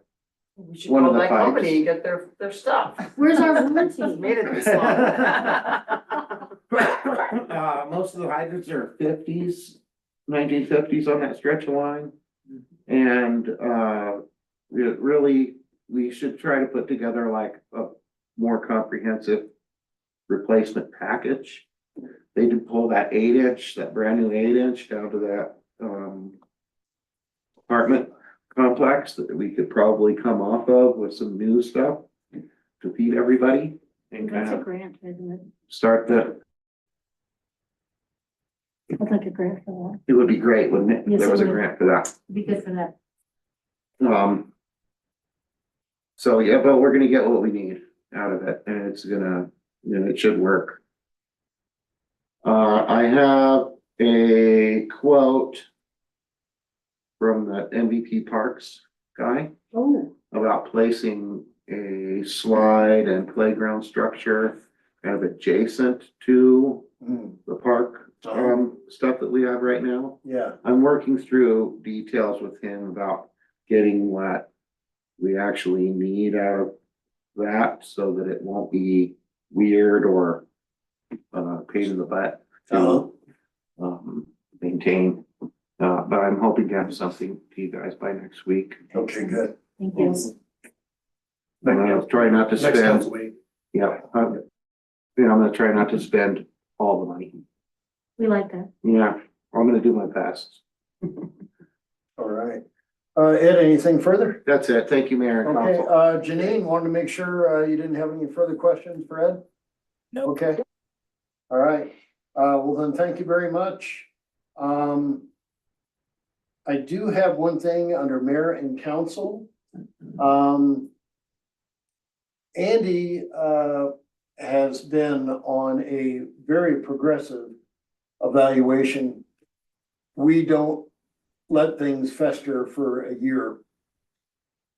[SPEAKER 3] We should
[SPEAKER 11] one of
[SPEAKER 3] call
[SPEAKER 11] the
[SPEAKER 3] that
[SPEAKER 11] pipes.
[SPEAKER 3] company and get their stuff.
[SPEAKER 7] Where's our warranty?
[SPEAKER 3] Made it this long.
[SPEAKER 11] Most of the hydrants are 1950s on that stretch of line. And, we should try to put together like a more comprehensive replacement package. They did pull that 8-inch, that brand new 8-inch down to that, apartment complex that we could probably come off of with some new stuff to feed everybody and
[SPEAKER 7] That's
[SPEAKER 11] kind
[SPEAKER 7] a
[SPEAKER 11] of
[SPEAKER 7] grant, isn't it?
[SPEAKER 11] start the,
[SPEAKER 7] I'd like a grant for
[SPEAKER 11] it would be great, wouldn't it?
[SPEAKER 7] Yes,
[SPEAKER 11] There
[SPEAKER 7] it
[SPEAKER 11] was a
[SPEAKER 7] would.
[SPEAKER 11] grant for that.
[SPEAKER 7] that. Be good for that.
[SPEAKER 11] So yeah, but we're gonna get what we need out of it, and it's gonna, it should work. I have a quote from the MVP Parks guy
[SPEAKER 7] Oh,
[SPEAKER 11] about placing a slide and playground structure kind of adjacent to the park, stuff that we have right now.
[SPEAKER 1] yeah.
[SPEAKER 11] I'm working through details with him about getting what we actually need out of that so that it won't be weird or pain in the butt to maintain. But I'm hoping to have something to you guys by next week.
[SPEAKER 1] Okay, good.
[SPEAKER 7] thank you.
[SPEAKER 11] I'm gonna try not to
[SPEAKER 1] Next
[SPEAKER 11] spend,
[SPEAKER 1] council week.
[SPEAKER 11] yeah, I'm gonna try not to spend all the money.
[SPEAKER 7] We like that.
[SPEAKER 11] Yeah, I'm gonna do my best.
[SPEAKER 1] All right. Ed, anything further?
[SPEAKER 11] That's it. Thank you, Mayor and
[SPEAKER 1] Okay,
[SPEAKER 11] Council.
[SPEAKER 1] Janine, wanted to make sure, you didn't have any further questions for Ed?
[SPEAKER 16] Nope.
[SPEAKER 1] Okay. All right. Well then, thank you very much. I do have one thing under mayor and council. Andy, has been on a very progressive evaluation. We don't let things fester for a year.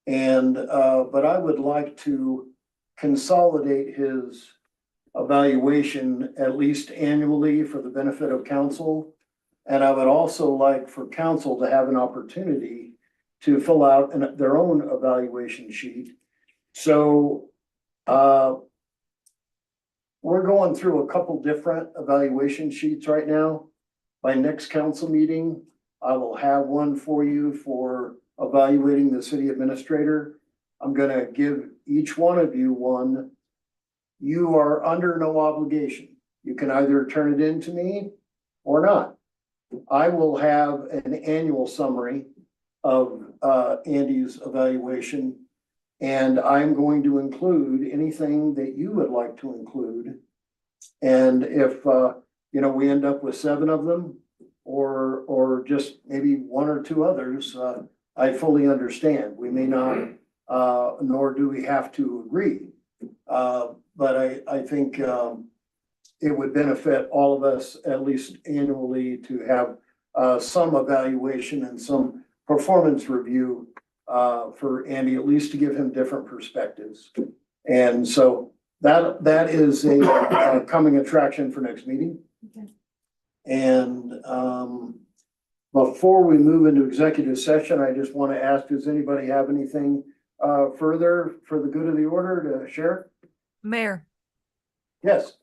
[SPEAKER 1] And, but I would like to consolidate his evaluation at least annually for the benefit of council. And I would also like for council to have an opportunity to fill out their own evaluation sheet. So, we're going through a couple different evaluation sheets right now. By next council meeting, I will have one for you for evaluating the city administrator. I'm gonna give each one of you one. You are under no obligation. You can either turn it in to me or not. I will have an annual summary of Andy's evaluation. And I'm going to include anything that you would like to include. And if, we end up with 7 of them or just maybe 1 or 2 others, I fully understand. We may not, nor do we have to agree. But I think it would benefit all of us, at least annually, to have some evaluation and some performance review for Andy, at least to give him different perspectives. And so that is a coming attraction for next meeting.
[SPEAKER 7] Okay.
[SPEAKER 1] And before we move into executive session, I just want to ask, does anybody have anything further for the good of the order to share?
[SPEAKER 16] Mayor,
[SPEAKER 1] Yes.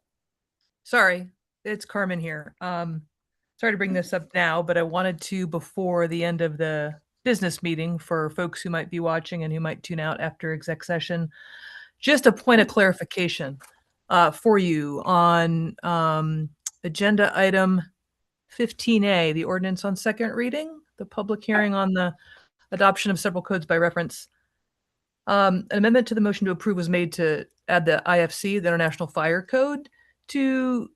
[SPEAKER 16] sorry, it's Carmen here. Sorry to bring this up now, but I wanted to, before the end of the business meeting, for folks who might be watching and who might tune out after exec session, just a point of clarification for you on agenda item 15A, the ordinance on second reading, the public hearing on the adoption of several codes by reference. An amendment to the motion to approve was made to add the IFC, the International Fire Code, to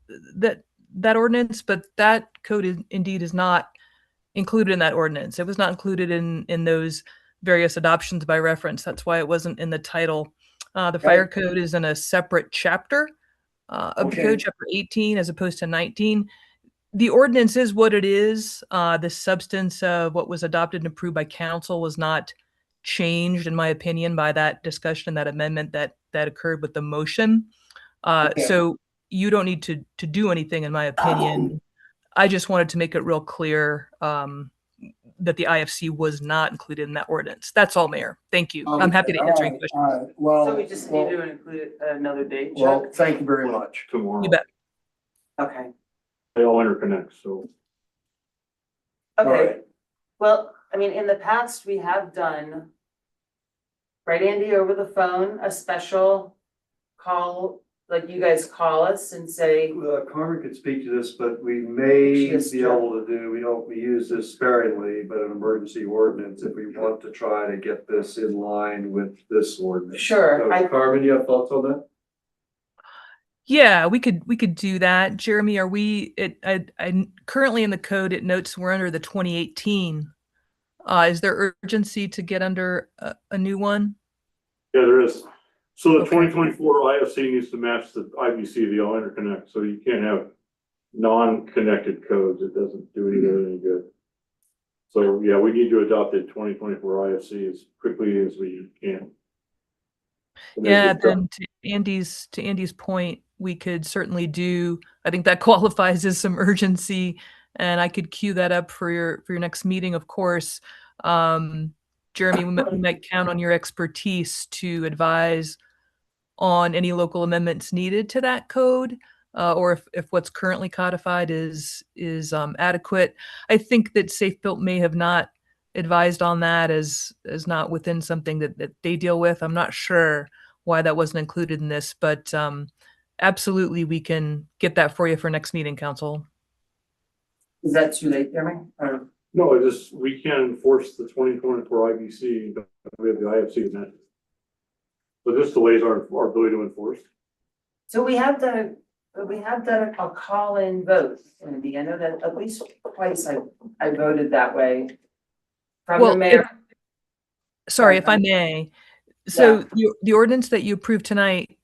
[SPEAKER 16] that ordinance, but that code indeed is not included in that ordinance. It was not included in those various adoptions by reference. That's why it wasn't in the title. The fire code is in a separate chapter of the code, chapter 18, as opposed to 19. The ordinance is what it is. The substance of what was adopted and approved by council was not changed, in my opinion, by that discussion, that amendment that occurred with the motion. So you don't need to do anything, in my opinion. I just wanted to make it real clear that the IFC was not included in that ordinance. That's all, Mayor. Thank you. I'm happy to answer any questions.
[SPEAKER 1] Well,
[SPEAKER 3] So we just need to include another date, Chuck?
[SPEAKER 1] well, thank you very much.
[SPEAKER 2] Tomorrow.
[SPEAKER 16] You bet.
[SPEAKER 3] Okay,
[SPEAKER 2] They all interconnect, so.
[SPEAKER 1] All
[SPEAKER 3] okay.
[SPEAKER 1] right.
[SPEAKER 3] Well, I mean, in the past, we have done, right, Andy, over the phone, a special call, like you guys call us and say,
[SPEAKER 6] Carmen could speak to this, but we may
[SPEAKER 3] She is
[SPEAKER 6] be able to do, we use this sparingly, but an emergency ordinance if we want to try to get this in line with this ordinance.
[SPEAKER 3] sure,
[SPEAKER 6] So, Carmen, you have thoughts on that?
[SPEAKER 16] Yeah, we could do that. Jeremy, are we, I currently in the code, it notes we're under the 2018. Is there urgency to get under a new one?
[SPEAKER 2] Yeah, there is. So the
[SPEAKER 16] Okay.
[SPEAKER 2] 2024 IFC needs to match the IBC, the all interconnect, so you can't have non-connected codes. It doesn't do either any good. So yeah, we need to adopt the 2024 IFC as quickly as we can.
[SPEAKER 16] Yeah, then to Andy's point, we could certainly do, I think that qualifies as some urgency, and I could queue that up for your next meeting, of course. Jeremy, we might count on your expertise to advise on any local amendments needed to that code, or if what's currently codified is adequate. I think that Safe Built may have not advised on that as not within something that they deal with. I'm not sure why that wasn't included in this, but absolutely we can get that for you for next meeting, Council.
[SPEAKER 3] is that too late, Jeremy? Or-
[SPEAKER 2] No, we can't enforce the 2024 IBC, but we have the IFC in that. So this delays our ability to enforce.
[SPEAKER 3] So we have done a call-in vote, Andy. I know that at least twice I voted that way. From
[SPEAKER 16] Well,
[SPEAKER 3] the mayor.
[SPEAKER 16] Sorry, if I may. So the ordinance that you approved tonight,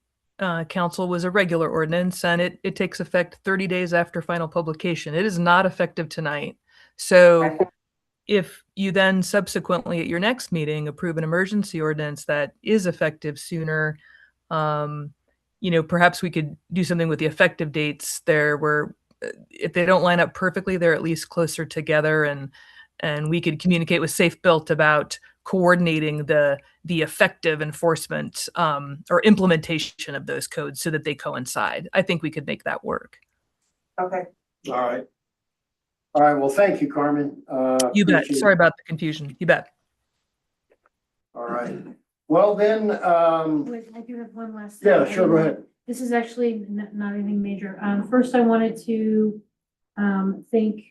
[SPEAKER 16] Council, was a regular ordinance, and it takes effect 30 days after final publication. It is not effective tonight. So if you then subsequently at your next meeting approve an emergency ordinance that is effective sooner, perhaps we could do something with the effective dates there where if they don't line up perfectly, they're at least closer together, and we could communicate with Safe Built about coordinating the effective enforcement or implementation of those codes so that they coincide. I think we could make that work.
[SPEAKER 3] Okay.
[SPEAKER 1] All right. All right, well, thank you, Carmen.
[SPEAKER 16] You bet.
[SPEAKER 1] Appreciate
[SPEAKER 16] Sorry
[SPEAKER 1] it.
[SPEAKER 16] about the confusion. You bet.
[SPEAKER 1] All right. Well, then,
[SPEAKER 7] Wait, I do have one last thing.
[SPEAKER 1] yeah, sure, go ahead.
[SPEAKER 7] This is actually not anything major. First, I wanted to thank,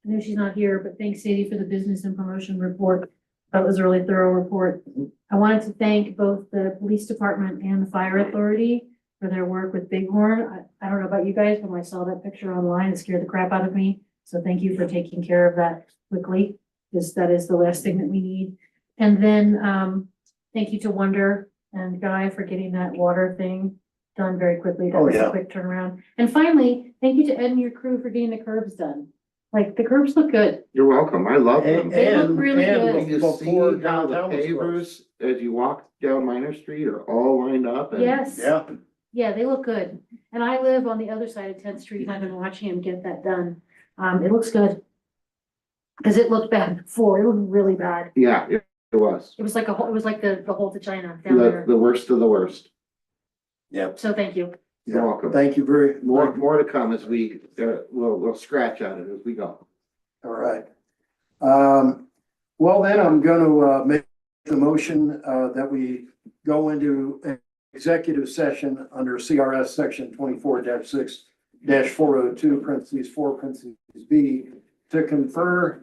[SPEAKER 7] I know she's not here, but thank Sadie for the business and promotion report. That was a really thorough report. I wanted to thank both the police department and the fire authority for their work with Bighorn. I don't know about you guys, but when I saw that picture online, it scared the crap out of me. So thank you for taking care of that quickly, because that is the last thing that we need. And then thank you to Wonder and Guy for getting that water thing done very quickly. That was a quick turnaround. And finally, thank you to Ed and your crew for getting the curbs done. Like, the curbs look good.
[SPEAKER 11] You're welcome. I love them.
[SPEAKER 7] They look really good.
[SPEAKER 11] You
[SPEAKER 1] Before
[SPEAKER 11] see how the
[SPEAKER 1] downtown was
[SPEAKER 11] pavers, as you walk down Minor Street, are all lined up and.
[SPEAKER 7] Yes.
[SPEAKER 1] Yeah,
[SPEAKER 7] Yeah, they look good. And I live on the other side of 10th Street, and I've been watching him get that done. It looks good. Cause it looked bad before. It looked really bad.
[SPEAKER 11] Yeah, it was.
[SPEAKER 7] It was like it was like the whole to China down there.
[SPEAKER 11] The worst of the worst.
[SPEAKER 7] So thank you.
[SPEAKER 11] You're welcome.
[SPEAKER 1] thank you very
[SPEAKER 11] More to come as we, we'll scratch at it as we go.
[SPEAKER 1] All right. Well, then I'm gonna make the motion that we go into executive session under CRS section 24-6-402 (4) B to confer